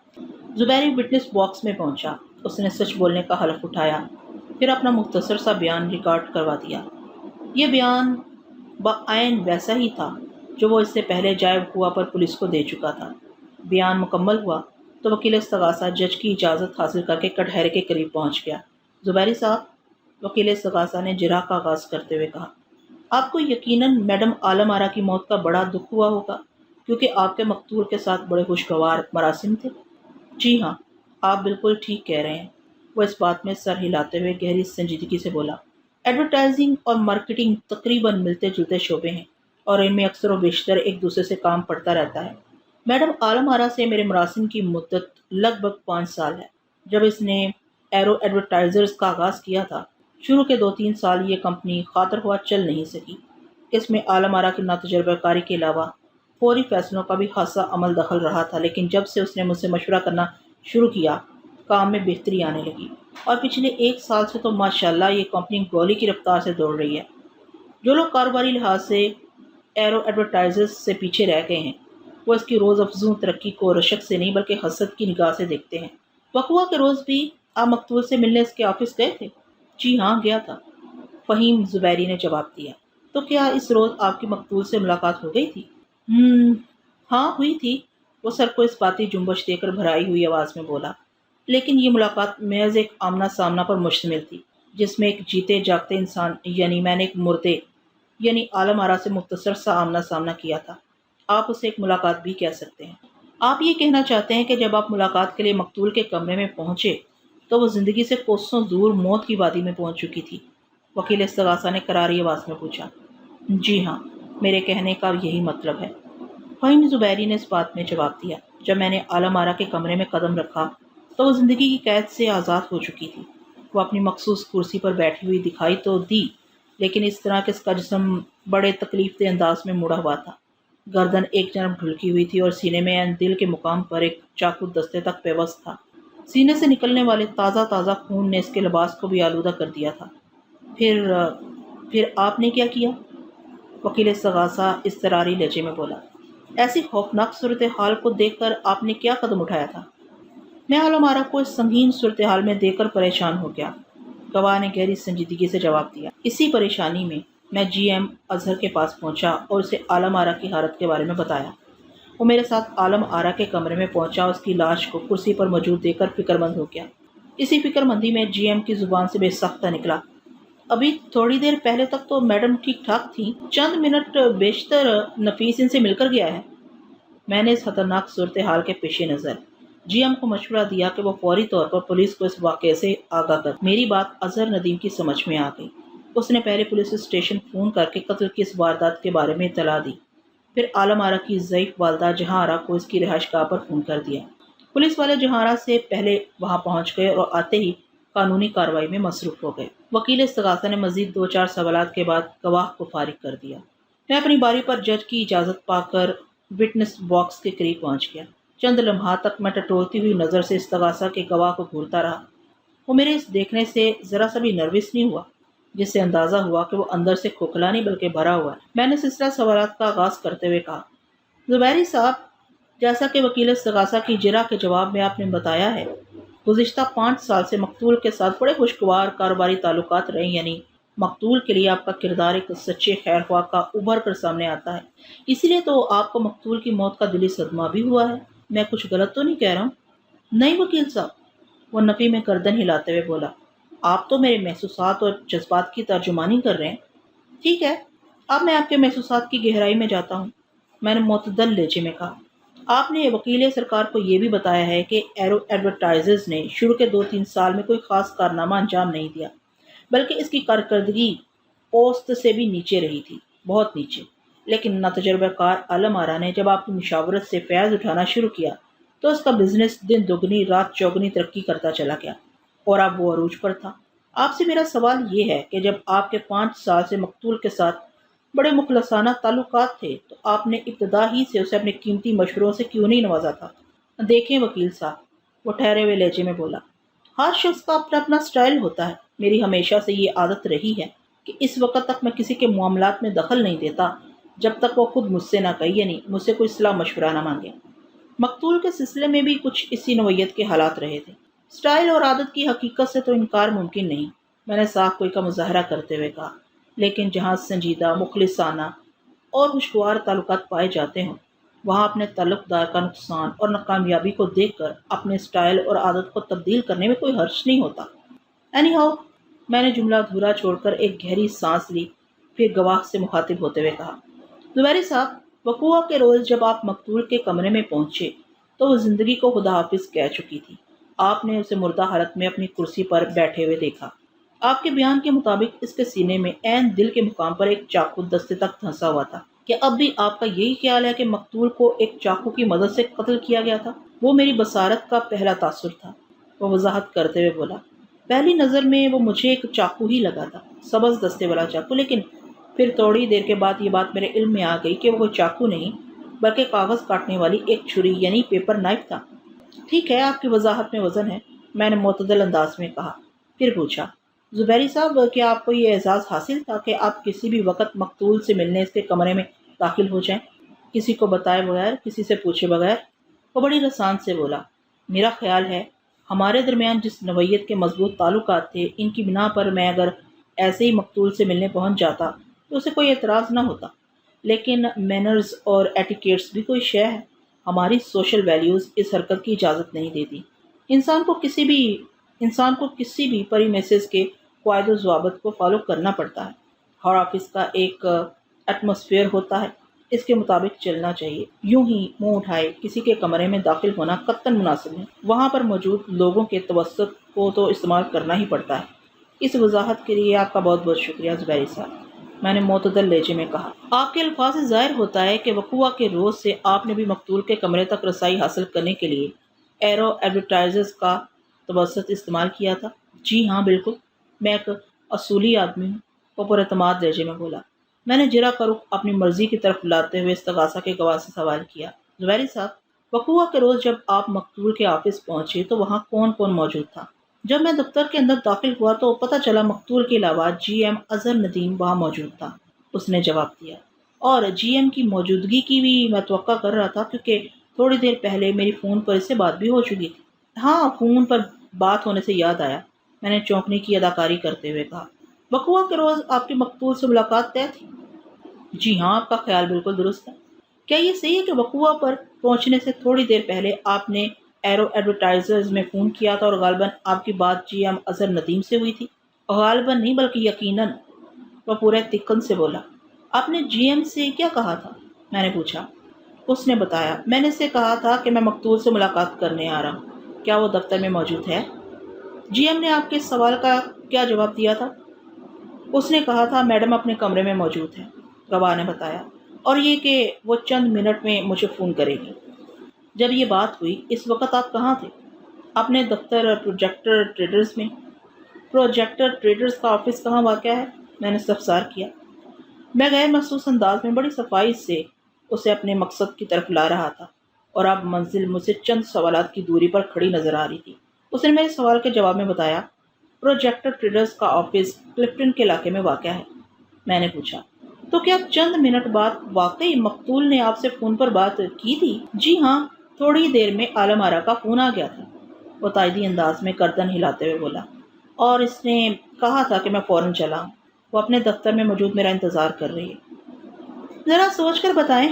زبیری وٹنس باکس میں پہنچا۔ اس نے سچ بولنے کا حلف اٹھایا، پھر اپنا مختصر سا بیان ریکارڈ کروا دیا۔ یہ بیان بعین ویسا ہی تھا جو وہ اس سے پہلے جائے وقوع پر پولیس کو دے چکا تھا۔ بیان مکمل ہوا تو وکیل استغاثہ جج کی اجازت حاصل کر کے کٹہرے کے قریب پہنچ گیا۔ زبیری صاحب، وکیل استغاثہ نے جرح کا آغاز کرتے ہوئے کہا، آپ کو یقیناً میڈم عالم آرا کی موت کا بڑا دکھ ہوا ہوگا، کیونکہ آپ کے مقتول کے ساتھ بڑے خوشگوار مراسم تھے۔ جی ہاں، آپ بالکل ٹھیک کہہ رہے ہیں۔ وہ اس بات میں سر ہلاتے ہوئے گہری سنجیدگی سے بولا، ایڈورٹائزنگ اور مارکیٹنگ تقریباً ملتے جلتے شعبے ہیں اور ان میں اکثر و بیشتر ایک دوسرے سے کام پڑتا رہتا ہے۔ میڈم عالم آرا سے میرے مراسم کی مدت لگ بھگ 5 سال ہے۔ جب اس نے ایرو ایڈورٹائزرز کا آغاز کیا تھا، شروع کے 2-3 سال یہ کمپنی خاطر خواہ چل نہیں سکی۔ اس میں عالم آرا کی ناتجربہ کاری کے علاوہ فوری فیصلوں کا بھی خاصا عمل دخل رہا تھا، لیکن جب سے اس نے مجھ سے مشورہ کرنا شروع کیا، کام میں بہتری آنے لگی اور پچھلے 1 سال سے تو ماشاءاللہ یہ کمپنی گولی کی رفتار سے دوڑ رہی ہے۔ جو لوگ کاروباری لحاظ سے ایرو ایڈورٹائزرز سے پیچھے رہ گئے ہیں، وہ اس کی روز افزوں ترقی کو رشک سے نہیں بلکہ حسد کی نگاہ سے دیکھتے ہیں۔ وقوع کے روز بھی آپ مقتول سے ملنے اس کے آفس گئے تھے؟ جی ہاں، گیا تھا، فہیم زبیری نے جواب دیا۔ تو کیا اس روز آپ کی مقتول سے ملاقات ہو گئی تھی؟ ہاں ہوئی تھی، وہ سر کو اس باتی جنبش دے کر بھرائی ہوئی آواز میں بولا، لیکن یہ ملاقات محض ایک آمنا سامنا پر مشتمل تھی، جس میں ایک جیتے جاگتے انسان یعنی میں نے ایک مردے یعنی عالم آرا سے مختصر سا آمنا سامنا کیا تھا۔ آپ اسے ایک ملاقات بھی کہہ سکتے ہیں۔ آپ یہ کہنا چاہتے ہیں کہ جب آپ ملاقات کے لیے مقتول کے کمرے میں پہنچے تو وہ زندگی سے کوسوں دور موت کی وادی میں پہنچ چکی تھی؟ وکیل استغاثہ نے کراری آواز میں پوچھا۔ جی ہاں، میرے کہنے کا یہی مطلب ہے، فہیم زبیری نے اس بات میں جواب دیا۔ جب میں نے عالم آرا کے کمرے میں قدم رکھا تو وہ زندگی کی قید سے آزاد ہو چکی تھی۔ وہ اپنی مخصوص کرسی پر بیٹھی ہوئی دکھائی تو دی، لیکن اس طرح کہ اس کا جسم بڑے تکلیف دہ انداز میں مڑا ہوا تھا۔ گردن ایک جانب ڈھلکی ہوئی تھی اور سینے میں دل کے مقام پر ایک چاقو دستے تک پیوست تھا۔ سینے سے نکلنے والے تازہ خون نے اس کے لباس کو بھی آلودہ کر دیا تھا۔ پھر آپ نے کیا کیا؟ وکیل استغاثہ اضطراری لہجے میں بولا۔ ایسی خوفناک صورتحال کو دیکھ کر آپ نے کیا قدم اٹھایا تھا؟ میں عالم آرا کو اس سنگین صورتحال میں دیکھ کر پریشان ہو گیا، گواہ نے گہری سنجیدگی سے جواب دیا۔ اسی پریشانی میں جی ایم اظہر کے پاس پہنچا اور اسے عالم آرا کی حالت کے بارے میں بتایا۔ وہ میرے ساتھ عالم آرا کے کمرے میں پہنچا، اس کی لاش کو کرسی پر موجود دیکھ کر فکر مند ہو گیا۔ اسی فکر مندی میں جی ایم کی زبان سے بے ساختہ نکلا، ابھی تھوڑی دیر پہلے تک تو میڈم ٹھیک ٹھاک تھیں، چند منٹ بیشتر نفیس ان سے مل کر گیا ہے۔ میں نے اس خطرناک صورتحال کے پیش نظر جی ایم کو مشورہ دیا کہ وہ فوری طور پر پولیس کو اس واقعے سے آگاہ کر۔ میری بات اظہر ندیم کی سمجھ میں آ گئی۔ اس نے پہلے پولیس اسٹیشن فون کر کے قتل کی اس واردات کے بارے میں اطلاع دی، پھر عالم آرا کی ضعیف والدہ جہاں آرا کو اس کی رہائش گاہ پر فون کر دیا۔ پولیس والے جہاں آرا سے پہلے وہاں پہنچ گئے اور آتے ہی قانونی کارروائی میں مصروف ہو گئے۔ وکیل استغاثہ نے مزید 2-4 سوالات کے بعد گواہ کو فارغ کر دیا۔ میں اپنی باری پر جج کی اجازت پا کر وٹنس باکس کے قریب پہنچ گیا۔ چند لمحات تک میں ٹٹولتی ہوئی نظر سے استغاثہ کے گواہ کو گھورتا رہا۔ وہ میرے اس دیکھنے سے ذرا سا بھی نروس نہیں ہوا۔ جس سے اندازہ ہوا کہ وہ اندر سے کھوکھلا نہیں بلکہ بھرا ہوا ہے۔ میں نے سلسلہ سوالات کا آغاز کرتے ہوئے کہا، زبیری صاحب، جیسا کہ وکیل استغاثہ کی جرح کے جواب میں آپ نے بتایا ہے، گزشتہ 5 سال سے مقتول کے ساتھ بڑے خوشگوار کاروباری تعلقات رہے، یعنی مقتول کے لیے آپ کا کردار ایک سچے خیر خواہ کا ابھر کر سامنے آتا ہے، اسی لیے تو آپ کو مقتول کی موت کا دلی صدمہ بھی ہوا ہے۔ میں کچھ غلط تو نہیں کہہ رہا ہوں؟ نہیں وکیل صاحب، وہ نفی میں گردن ہلاتے ہوئے بولا، آپ تو میرے محسوسات اور جذبات کی ترجمانی کر رہے ہیں۔ ٹھیک ہے، اب میں آپ کے محسوسات کی گہرائی میں جاتا ہوں، میں نے معتدل لہجے میں کہا۔ آپ نے وکیل سرکار کو یہ بھی بتایا ہے کہ ایرو ایڈورٹائزرز نے شروع کے 2-3 سال میں کوئی خاص کارنامہ انجام نہیں دیا، بلکہ اس کی کارکردگی اوسط سے بھی نیچے رہی تھی، بہت نیچے۔ لیکن نہ تجربہ کار عالم آرا نے جب آپ کی مشاورت سے فیض اٹھانا شروع کیا تو اس کا بزنس دن دگنی رات چوگنی ترقی کرتا چلا گیا، اور اب وہ عروج پر تھا۔ آپ سے میرا سوال یہ ہے کہ جب آپ کے 5 سال سے مقتول کے ساتھ بڑے مخلصانہ تعلقات تھے تو آپ نے ابتدا ہی سے اسے اپنے قیمتی مشوروں سے کیوں نہیں نوازا تھا؟ دیکھیں وکیل صاحب، وہ ٹھہرے ہوئے لہجے میں بولا، ہر شخص کا اپنا اپنا سٹائل ہوتا ہے۔ میری ہمیشہ سے یہ عادت رہی ہے کہ اس وقت تک میں کسی کے معاملات میں دخل نہیں دیتا جب تک وہ خود مجھ سے نہ کہے، یعنی مجھ سے کوئی صلاح مشورہ نہ مانگے۔ مقتول کے سلسلے میں بھی کچھ اسی نوعیت کے حالات رہے تھے۔ سٹائل اور عادت کی حقیقت سے تو انکار ممکن نہیں، میں نے صاف کوئی کا مظاہرہ کرتے ہوئے کہا، لیکن جہاں سنجیدہ، مخلصانہ اور خوشگوار تعلقات پائے جاتے ہوں، وہاں اپنے تعلق دار کا نقصان اور ناکامیابی کو دیکھ کر اپنے سٹائل اور عادت کو تبدیل کرنے میں کوئی حرج نہیں ہوتا۔ اینی ہاؤ، میں نے جملہ ادھورا چھوڑ کر ایک گہری سانس لی، پھر گواہ سے مخاطب ہوتے ہوئے کہا، زبیری صاحب، وقوعہ کے روز جب آپ مقتول کے کمرے میں پہنچے تو وہ زندگی کو خدا حافظ کہہ چکی تھی۔ آپ نے اسے مردہ حالت میں اپنی کرسی پر بیٹھے ہوئے دیکھا۔ آپ کے بیان کے مطابق اس کے سینے میں عین دل کے مقام پر ایک چاقو دستے تک دھنسا ہوا تھا۔ کیا اب بھی آپ کا یہی خیال ہے کہ مقتول کو ایک چاقو کی مدد سے قتل کیا گیا تھا؟ وہ میری بصارت کا پہلا تاثر تھا، وہ وضاحت کرتے ہوئے بولا۔ پہلی نظر میں وہ مجھے ایک چاقو ہی لگا تھا، سبز دستے والا چاقو، لیکن پھر تھوڑی دیر کے بعد یہ بات میرے علم میں آ گئی کہ وہ کوئی چاقو نہیں بلکہ کاغذ کاٹنے والی ایک چھری یعنی پیپر نائف تھا۔ ٹھیک ہے، آپ کی وضاحت میں وزن ہے، میں نے معتدل انداز میں کہا۔ پھر پوچھا، زبیری صاحب، کیا آپ کو یہ اعزاز حاصل تھا کہ آپ کسی بھی وقت مقتول سے ملنے اس کے کمرے میں داخل ہو جائیں، کسی کو بتائے بغیر، کسی سے پوچھے بغیر؟ وہ بڑی رسان سے بولا، میرا خیال ہے ہمارے درمیان جس نوعیت کے مضبوط تعلقات تھے، ان کی بنا پر میں اگر ایسے ہی مقتول سے ملنے پہنچ جاتا تو اسے کوئی اعتراض نہ ہوتا، لیکن مینرز اور ایٹیکیٹس بھی کوئی شے ہے۔ ہماری سوشل ویلیوز اس حرکت کی اجازت نہیں دیتی۔ انسان کو کسی بھی پریمیسز کے قواعد و ضوابط کو فالو کرنا پڑتا ہے۔ ہر آفس کا ایک ایٹماسفیئر ہوتا ہے، اس کے مطابق چلنا چاہیے۔ یوں ہی منہ اٹھائے کسی کے کمرے میں داخل ہونا قطعاً مناسب ہے۔ وہاں پر موجود لوگوں کے توسط کو تو استعمال کرنا ہی پڑتا ہے۔ اس وضاحت کے لیے آپ کا بہت بہت شکریہ زبیری صاحب، میں نے معتدل لہجے میں کہا۔ آپ کے الفاظ سے ظاہر ہوتا ہے کہ وقوعہ کے روز سے آپ نے بھی مقتول کے کمرے تک رسائی حاصل کرنے کے لیے ایرو ایڈورٹائزرز کا توسط استعمال کیا تھا۔ جی ہاں، بالکل، میں ایک اصولی آدمی ہوں، وہ پر اعتماد لہجے میں بولا۔ میں نے جرا کا رخ اپنی مرضی کی طرف لاتے ہوئے استغاثہ کے گواہ سے سوال کیا، زبیری صاحب، وقوعہ کے روز جب آپ مقتول کے آفس پہنچے تو وہاں کون کون موجود تھا؟ جب میں دفتر کے اندر داخل ہوا تو پتہ چلا مقتول کے علاوہ جی ایم اظہر ندیم وہاں موجود تھا، اس نے جواب دیا، اور جی ایم کی موجودگی کی بھی میں توقع کر رہا تھا کیونکہ تھوڑی دیر پہلے میری فون پر اس سے بات بھی ہو چکی تھی۔ ہاں، فون پر بات ہونے سے یاد آیا، میں نے چونکنے کی اداکاری کرتے ہوئے کہا، وقوعہ کے روز آپ کی مقتول سے ملاقات طے تھی؟ جی ہاں، آپ کا خیال بالکل درست ہے۔ کیا یہ صحیح ہے کہ وقوعہ پر پہنچنے سے تھوڑی دیر پہلے آپ نے ایرو ایڈورٹائزرز میں فون کیا تھا اور غالباً آپ کی بات جی ایم اظہر ندیم سے ہوئی تھی؟ غالباً نہیں بلکہ یقیناً، وہ پورے تکن سے بولا۔ آپ نے جی ایم سے کیا کہا تھا؟ میں نے پوچھا۔ اس نے بتایا، میں نے اسے کہا تھا کہ میں مقتول سے ملاقات کرنے آ رہا ہوں، کیا وہ دفتر میں موجود ہے؟ جی ایم نے آپ کے اس سوال کا کیا جواب دیا تھا؟ اس نے کہا تھا، میڈم اپنے کمرے میں موجود ہے، گواہ نے بتایا، اور یہ کہ وہ چند منٹ میں مجھے فون کرے گی۔ جب یہ بات ہوئی اس وقت آپ کہاں تھے؟ اپنے دفتر پروجیکٹر ٹریڈرز میں۔ پروجیکٹر ٹریڈرز کا آفس کہاں واقع ہے؟ میں نے استفسار کیا۔ میں غیر محسوس انداز میں بڑی صفائی سے اسے اپنے مقصد کی طرف لا رہا تھا، اور اب منزل مجھ سے چند سوالات کی دوری پر کھڑی نظر آ رہی تھی۔ اس نے میرے سوال کے جواب میں بتایا، پروجیکٹر ٹریڈرز کا آفس کلفٹن کے علاقے میں واقع ہے۔ میں نے پوچھا، تو کیا چند منٹ بعد واقعی مقتول نے آپ سے فون پر بات کی تھی؟ جی ہاں، تھوڑی دیر میں عالم آرا کا فون آ گیا تھا، وہ تائیدی انداز میں گردن ہلاتے ہوئے بولا، اور اس نے کہا تھا کہ میں فوراً چلا ہوں۔ وہ اپنے دفتر میں موجود میرا انتظار کر رہی ہے۔ ذرا سوچ کر بتائیں،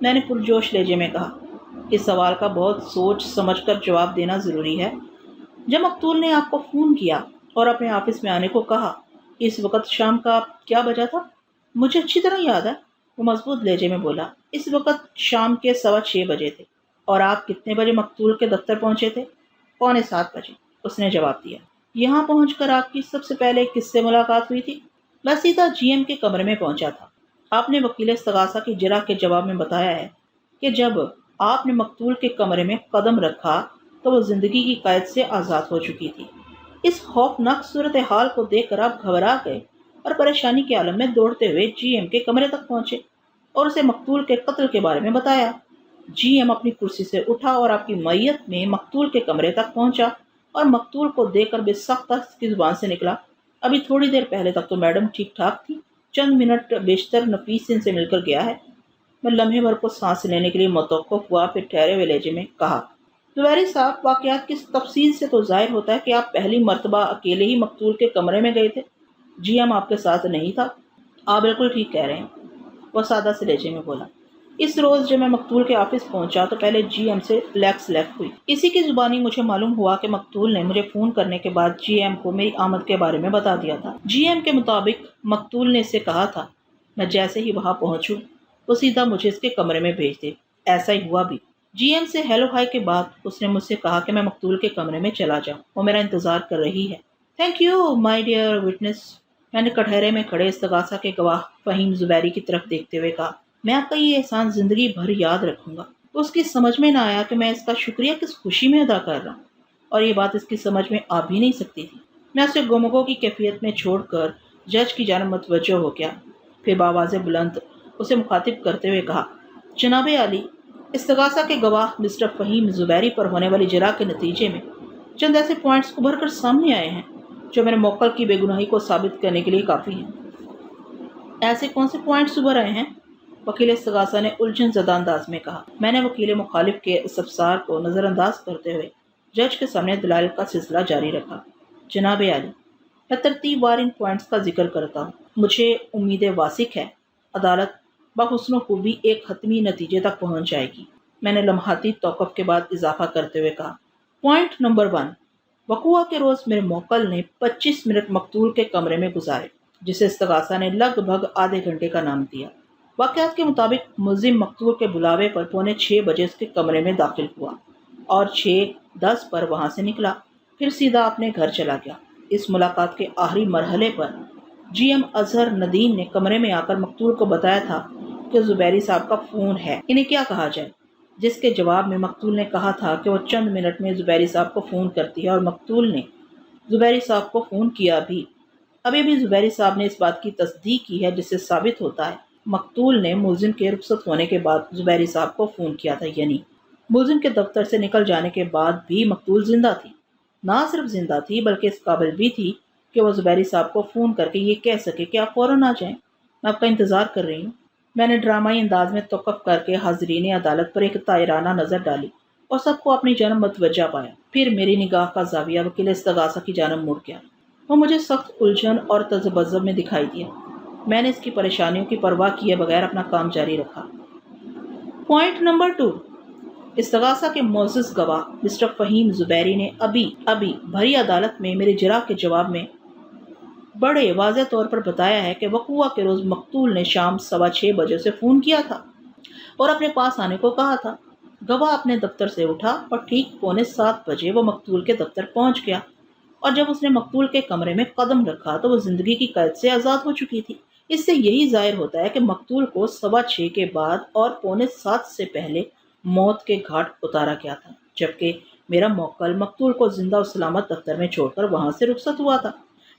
میں نے پرجوش لہجے میں کہا۔ اس سوال کا بہت سوچ سمجھ کر جواب دینا ضروری ہے۔ جب مقتول نے آپ کو فون کیا اور اپنے آفس میں آنے کو کہا، اس وقت شام کا کیا بجا تھا؟ مجھے اچھی طرح یاد ہے، وہ مضبوط لہجے میں بولا۔ اس وقت شام کے 6:15 بجے تھے۔ اور آپ کتنے بجے مقتول کے دفتر پہنچے تھے؟ 6:45 بجے، اس نے جواب دیا۔ یہاں پہنچ کر آپ کی سب سے پہلے کس سے ملاقات ہوئی تھی؟ میں سیدھا جی ایم کے کمرے میں پہنچا تھا۔ آپ نے وکیل استغاثہ کی جرح کے جواب میں بتایا ہے کہ جب آپ نے مقتول کے کمرے میں قدم رکھا تو وہ زندگی کی قید سے آزاد ہو چکی تھی۔ اس خوفناک صورتحال کو دیکھ کر آپ گھبرا گئے اور پریشانی کے عالم میں دوڑتے ہوئے جی ایم کے کمرے تک پہنچے اور اسے مقتول کے قتل کے بارے میں بتایا۔ جی ایم اپنی کرسی سے اٹھا اور آپ کی معیت میں مقتول کے کمرے تک پہنچا اور مقتول کو دیکھ کر بے سخت اس کی زبان سے نکلا، ابھی تھوڑی دیر پہلے تک تو میڈم ٹھیک ٹھاک تھی، چند منٹ بیشتر نفیس ان سے مل کر گیا ہے۔ میں لمحے بھر کو سانس لینے کے لیے متوقف ہوا، پھر ٹھہرے ہوئے لہجے میں کہا، زبیری صاحب، واقعات کی تفصیل سے تو ظاہر ہوتا ہے کہ آپ پہلی مرتبہ اکیلے ہی مقتول کے کمرے میں گئے تھے۔ جی ہم آپ کے ساتھ نہیں تھا۔ آپ بالکل ٹھیک کہہ رہے ہیں، وہ سادہ سے لہجے میں بولا۔ اس روز جب میں مقتول کے آفس پہنچا تو پہلے جی ایم سے لیکس ہوئی۔ اسی کی زبانی مجھے معلوم ہوا کہ مقتول نے مجھے فون کرنے کے بعد جی ایم کو میری آمد کے بارے میں بتا دیا تھا۔ جی ایم کے مطابق مقتول نے اسے کہا تھا میں جیسے ہی وہاں پہنچوں وہ سیدھا مجھے اس کے کمرے میں بھیج دے۔ ایسا ہی ہوا بھی۔ جی ایم سے ہیلو ہائی کے بعد اس نے مجھ سے کہا کہ میں مقتول کے کمرے میں چلا جاؤں، وہ میرا انتظار کر رہی ہے۔ Thank you my dear witness, میں نے کٹہرے میں کھڑے استغاثہ کے گواہ فہیم زبیری کی طرف دیکھتے ہوئے کہا، میں آپ کا یہ احسان زندگی بھر یاد رکھوں گا۔ اس کی سمجھ میں نہ آیا کہ میں اس کا شکریہ کس خوشی میں ادا کر رہا ہوں، اور یہ بات اس کی سمجھ میں آ بھی نہیں سکتی تھی۔ میں اسے گمگو کی کیفیت میں چھوڑ کر جج کی جانب متوجہ ہو گیا، پھر بآواز بلند اسے مخاطب کرتے ہوئے کہا، جناب عالی، استغاثہ کے گواہ مسٹر فہیم زبیری پر ہونے والی جرح کے نتیجے میں چند ایسے پوائنٹس ابھر کر سامنے آئے ہیں جو میرے موکل کی بے گناہی کو ثابت کرنے کے لیے کافی ہیں۔ ایسے کون سے پوائنٹس ابھر آئے ہیں؟ وکیل استغاثہ نے الجھن زدہ انداز میں کہا۔ میں نے وکیل مخالف کے استفسار کو نظر انداز کرتے ہوئے جج کے سامنے دلائل کا سلسلہ جاری رکھا۔ جناب عالی، میں ترتیب وار ان پوائنٹس کا ذکر کرتا ہوں۔ مجھے امید واثق ہے عدالت بحسن و خوبی ایک حتمی نتیجے تک پہنچ جائے گی۔ میں نے لمحاتی توقف کے بعد اضافہ کرتے ہوئے کہا، پوائنٹ نمبر 1، وقوعہ کے روز میرے موکل نے 25 منٹ مقتول کے کمرے میں گزارے، جسے استغاثہ نے لگ بھگ آدھے گھنٹے کا نام دیا۔ واقعات کے مطابق ملزم مقتول کے بلاوے پر 5:45 بجے اس کے کمرے میں داخل ہوا اور 6:10 پر وہاں سے نکلا، پھر سیدھا اپنے گھر چلا گیا۔ اس ملاقات کے آخری مرحلے پر جی ایم اظہر ندیم نے کمرے میں آ کر مقتول کو بتایا تھا کہ زبیری صاحب کا فون ہے، انہیں کیا کہا جائے، جس کے جواب میں مقتول نے کہا تھا کہ وہ چند منٹ میں زبیری صاحب کو فون کرتی ہے، اور مقتول نے زبیری صاحب کو فون کیا بھی۔ ابھی بھی زبیری صاحب نے اس بات کی تصدیق کی ہے، جس سے ثابت ہوتا ہے مقتول نے ملزم کے رخصت ہونے کے بعد زبیری صاحب کو فون کیا تھا، یعنی ملزم کے دفتر سے نکل جانے کے بعد بھی مقتول زندہ تھی۔ نہ صرف زندہ تھی بلکہ اس قابل بھی تھی کہ وہ زبیری صاحب کو فون کر کے یہ کہہ سکے کہ آپ فوراً آ جائیں، میں آپ کا انتظار کر رہی ہوں۔ میں نے ڈرامائی انداز میں توقف کر کے حاضرین عدالت پر ایک طائرانہ نظر ڈالی اور سب کو اپنی جانب متوجہ پایا، پھر میری نگاہ کا زاویہ وکیل استغاثہ کی جانب مڑ گیا۔ وہ مجھے سخت الجھن اور تذبذب میں دکھائی دیا۔ میں نے اس کی پریشانیوں کی پرواہ کیے بغیر اپنا کام جاری رکھا۔ پوائنٹ نمبر 2، استغاثہ کے معزز گواہ مسٹر فہیم زبیری نے ابھی بھری عدالت میں میرے جرح کے جواب میں بڑے واضح طور پر بتایا ہے کہ وقوعہ کے روز مقتول نے شام 6:15 بجے سے فون کیا تھا اور اپنے پاس آنے کو کہا تھا۔ گواہ اپنے دفتر سے اٹھا اور ٹھیک 6:45 بجے وہ مقتول کے دفتر پہنچ گیا، اور جب اس نے مقتول کے کمرے میں قدم رکھا تو وہ زندگی کی قید سے آزاد ہو چکی تھی۔ اس سے یہی ظاہر ہوتا ہے کہ مقتول کو 6:15 کے بعد اور 6:45 سے پہلے موت کے گھاٹ اتارا گیا تھا، جبکہ میرا موکل مقتول کو زندہ و سلامت دفتر میں چھوڑ کر وہاں سے رخصت ہوا تھا،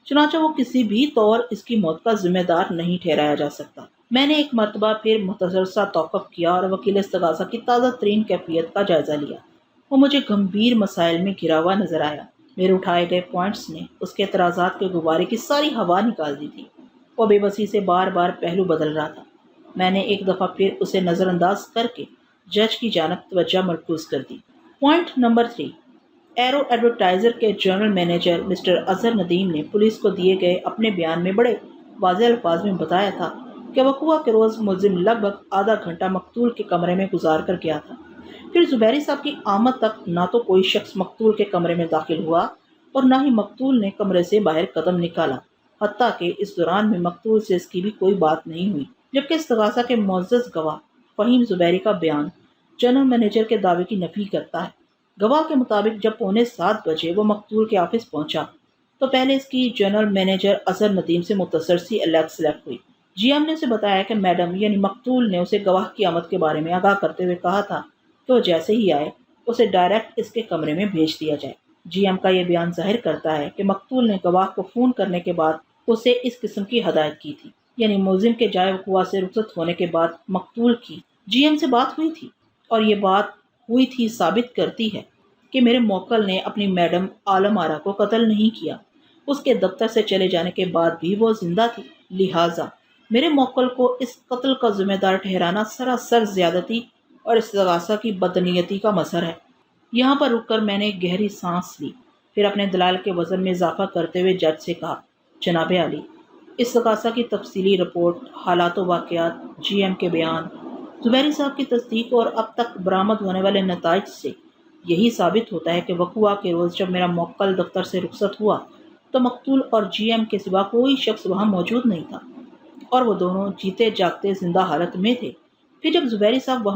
چنانچہ وہ کسی بھی طور اس کی موت کا ذمہ دار نہیں ٹھہرایا جا سکتا۔ میں نے ایک مرتبہ پھر مختصر سا توقف کیا اور وکیل استغاثہ کی تازہ ترین کیفیت کا جائزہ لیا۔ وہ مجھے گمبھیر مسائل میں گھرا ہوا نظر آیا، میرے اٹھائے گئے پوائنٹس نے اس کے اعتراضات کے غبارے کی ساری ہوا نکال دی تھی۔ وہ بے بسی سے بار بار پہلو بدل رہا تھا۔ میں نے ایک دفعہ پھر اسے نظر انداز کر کے جج کی جانب توجہ مرکوز کر دی۔ پوائنٹ نمبر 3، ایرو ایڈورٹائزر کے general manager mister Azhar Nadeem نے پولیس کو دیے گئے اپنے بیان میں بڑے واضح الفاظ میں بتایا تھا کہ وقوع کے روز ملزم لگ بھگ آدھا گھنٹہ مقتول کے کمرے میں گزار کر گیا تھا۔ پھر زبیری صاحب کی آمد تک نہ تو کوئی شخص مقتول کے کمرے میں داخل ہوا اور نہ ہی مقتول نے کمرے سے باہر قدم نکالا، حتیٰ کہ اس دوران میں مقتول سے اس کی بھی کوئی بات نہیں ہوئی، جبکہ استغاثہ کے معزز گواہ فہیم زبیری کا بیان جنرل مینیجر کے دعوے کی نفی کرتا ہے۔ گواہ کے مطابق جب 6:45 بجے وہ مقتول کے آفس پہنچا تو پہلے اس کی جنرل مینیجر اظہر ندیم سے مختصر سی علیحدہ سلیکٹ ہوئی۔ جی ایم نے اسے بتایا کہ میڈم یعنی مقتول نے اسے گواہ کی آمد کے بارے میں آگاہ کرتے ہوئے کہا تھا کہ وہ جیسے ہی آئے اسے ڈائریکٹ اس کے کمرے میں بھیج دیا جائے۔ جی ایم کا یہ بیان ظاہر کرتا ہے کہ مقتول نے گواہ کو فون کرنے کے بعد اسے اس قسم کی ہدایت کی تھی، یعنی ملزم کے جائے وقوع سے رخصت ہونے کے بعد مقتول کی جی ایم سے بات ہوئی تھی، اور یہ بات ہوئی تھی ثابت کرتی ہے کہ میرے موکل نے اپنی میڈم عالم آرا کو قتل نہیں کیا۔ اس کے دفتر سے چلے جانے کے بعد بھی وہ زندہ تھی، لہٰذا میرے موکل کو اس قتل کا ذمہ دار ٹھہرانا سراسر زیادتی اور استغاثہ کی بدنیتی کا مظہر ہے۔ یہاں پر رک کر میں نے گہری سانس لی، پھر اپنے دلائل کے وزن میں اضافہ کرتے ہوئے جج سے کہا، جناب عالی، استغاثہ کی تفصیلی رپورٹ، حالات و واقعات، جی ایم کے بیان، زبیری صاحب کی تصدیق اور اب تک برآمد ہونے والے نتائج سے یہی ثابت ہوتا ہے کہ وقوع کے روز جب میرا موکل دفتر سے رخصت ہوا تو مقتول اور جی ایم کے سوا کوئی شخص وہاں موجود نہیں تھا، اور وہ دونوں جیتے جاگتے زندہ حالت میں تھے۔ پھر جب زبیری صاحب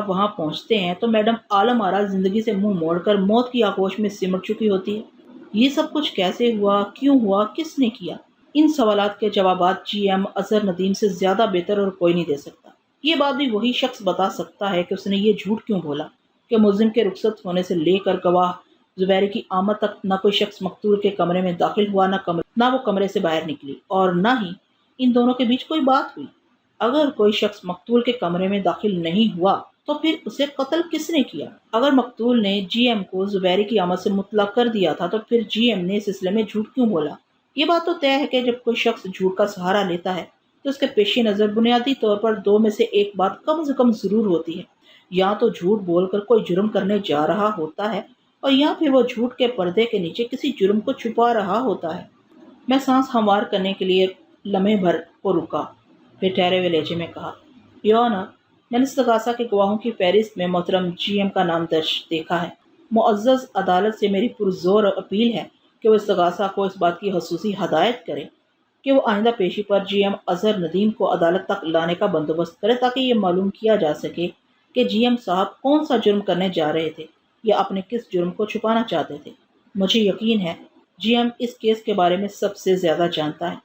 وہاں پہنچتے ہیں تو میڈم عالم آرا زندگی سے منہ موڑ کر موت کی آغوش میں سمٹ چکی ہوتی ہے۔ یہ سب کچھ کیسے ہوا، کیوں ہوا، کس نے کیا؟ ان سوالات کے جوابات جی ایم اظہر ندیم سے زیادہ بہتر اور کوئی نہیں دے سکتا۔ یہ بات بھی وہی شخص بتا سکتا ہے کہ اس نے یہ جھوٹ کیوں بولا کہ ملزم کے رخصت ہونے سے لے کر گواہ زبیری کی آمد تک نہ کوئی شخص مقتول کے کمرے میں داخل ہوا، نہ وہ کمرے سے باہر نکلی، اور نہ ہی ان دونوں کے بیچ کوئی بات ہوئی۔ اگر کوئی شخص مقتول کے کمرے میں داخل نہیں ہوا تو پھر اسے قتل کس نے کیا؟ اگر مقتول نے جی ایم کو زبیری کی آمد سے مطلع کر دیا تھا تو پھر جی ایم نے اس سلسلے میں جھوٹ کیوں بولا؟ یہ بات تو طے ہے کہ جب کوئی شخص جھوٹ کا سہارا لیتا ہے تو اس کے پیش نظر بنیادی طور پر دو میں سے ایک بات کم از کم ضرور ہوتی ہے، یا تو جھوٹ بول کر کوئی جرم کرنے جا رہا ہوتا ہے، اور یا پھر وہ جھوٹ کے پردے کے نیچے کسی جرم کو چھپا رہا ہوتا ہے۔ میں سانس ہموار کرنے کے لیے لمحے بھر کو رکا، پھر ٹھہرے ہوئے لہجے میں کہا، یور آنر، میں نے استغاثہ کے گواہوں کی فہرست میں محترم جی ایم کا نام درج دیکھا ہے۔ معزز عدالت سے میری پرزور اپیل ہے کہ وہ استغاثہ کو اس بات کی خصوصی ہدایت کرے کہ وہ آئندہ پیشی پر جی ایم اظہر ندیم کو عدالت تک لانے کا بندوبست کرے تاکہ یہ معلوم کیا جا سکے کہ جی ایم صاحب کون سا جرم کرنے جا رہے تھے یا اپنے کس جرم کو چھپانا چاہتے تھے۔ مجھے یقین ہے جی ایم اس کیس کے بارے میں سب سے زیادہ جانتا ہے،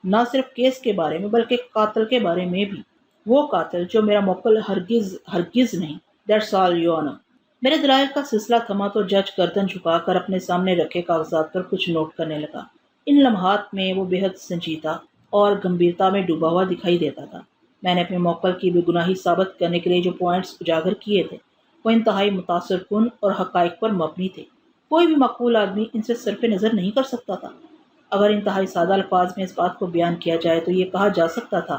نہ صرف کیس کے بارے میں بلکہ قاتل کے بارے میں بھی، وہ قاتل جو میرا موکل ہرگز نہیں۔ That's all your owner. میرے دلائل کا سلسلہ تھما تو جج گردن جھکا کر اپنے سامنے رکھے کاغذات پر کچھ نوٹ کرنے لگا۔ ان لمحات میں وہ بے حد سنجیدہ اور گمبھیرتا میں ڈوبا ہوا دکھائی دیتا تھا۔ میں نے اپنے موکل کی بے گناہی ثابت کرنے کے لیے جو پوائنٹس اجاگر کیے تھے وہ انتہائی متاثر کن اور حقائق پر مبنی تھے۔ کوئی بھی معقول آدمی ان سے صرف نظر نہیں کر سکتا تھا۔ اگر انتہائی سادہ الفاظ میں اس بات کو بیان کیا جائے تو یہ کہا جا سکتا تھا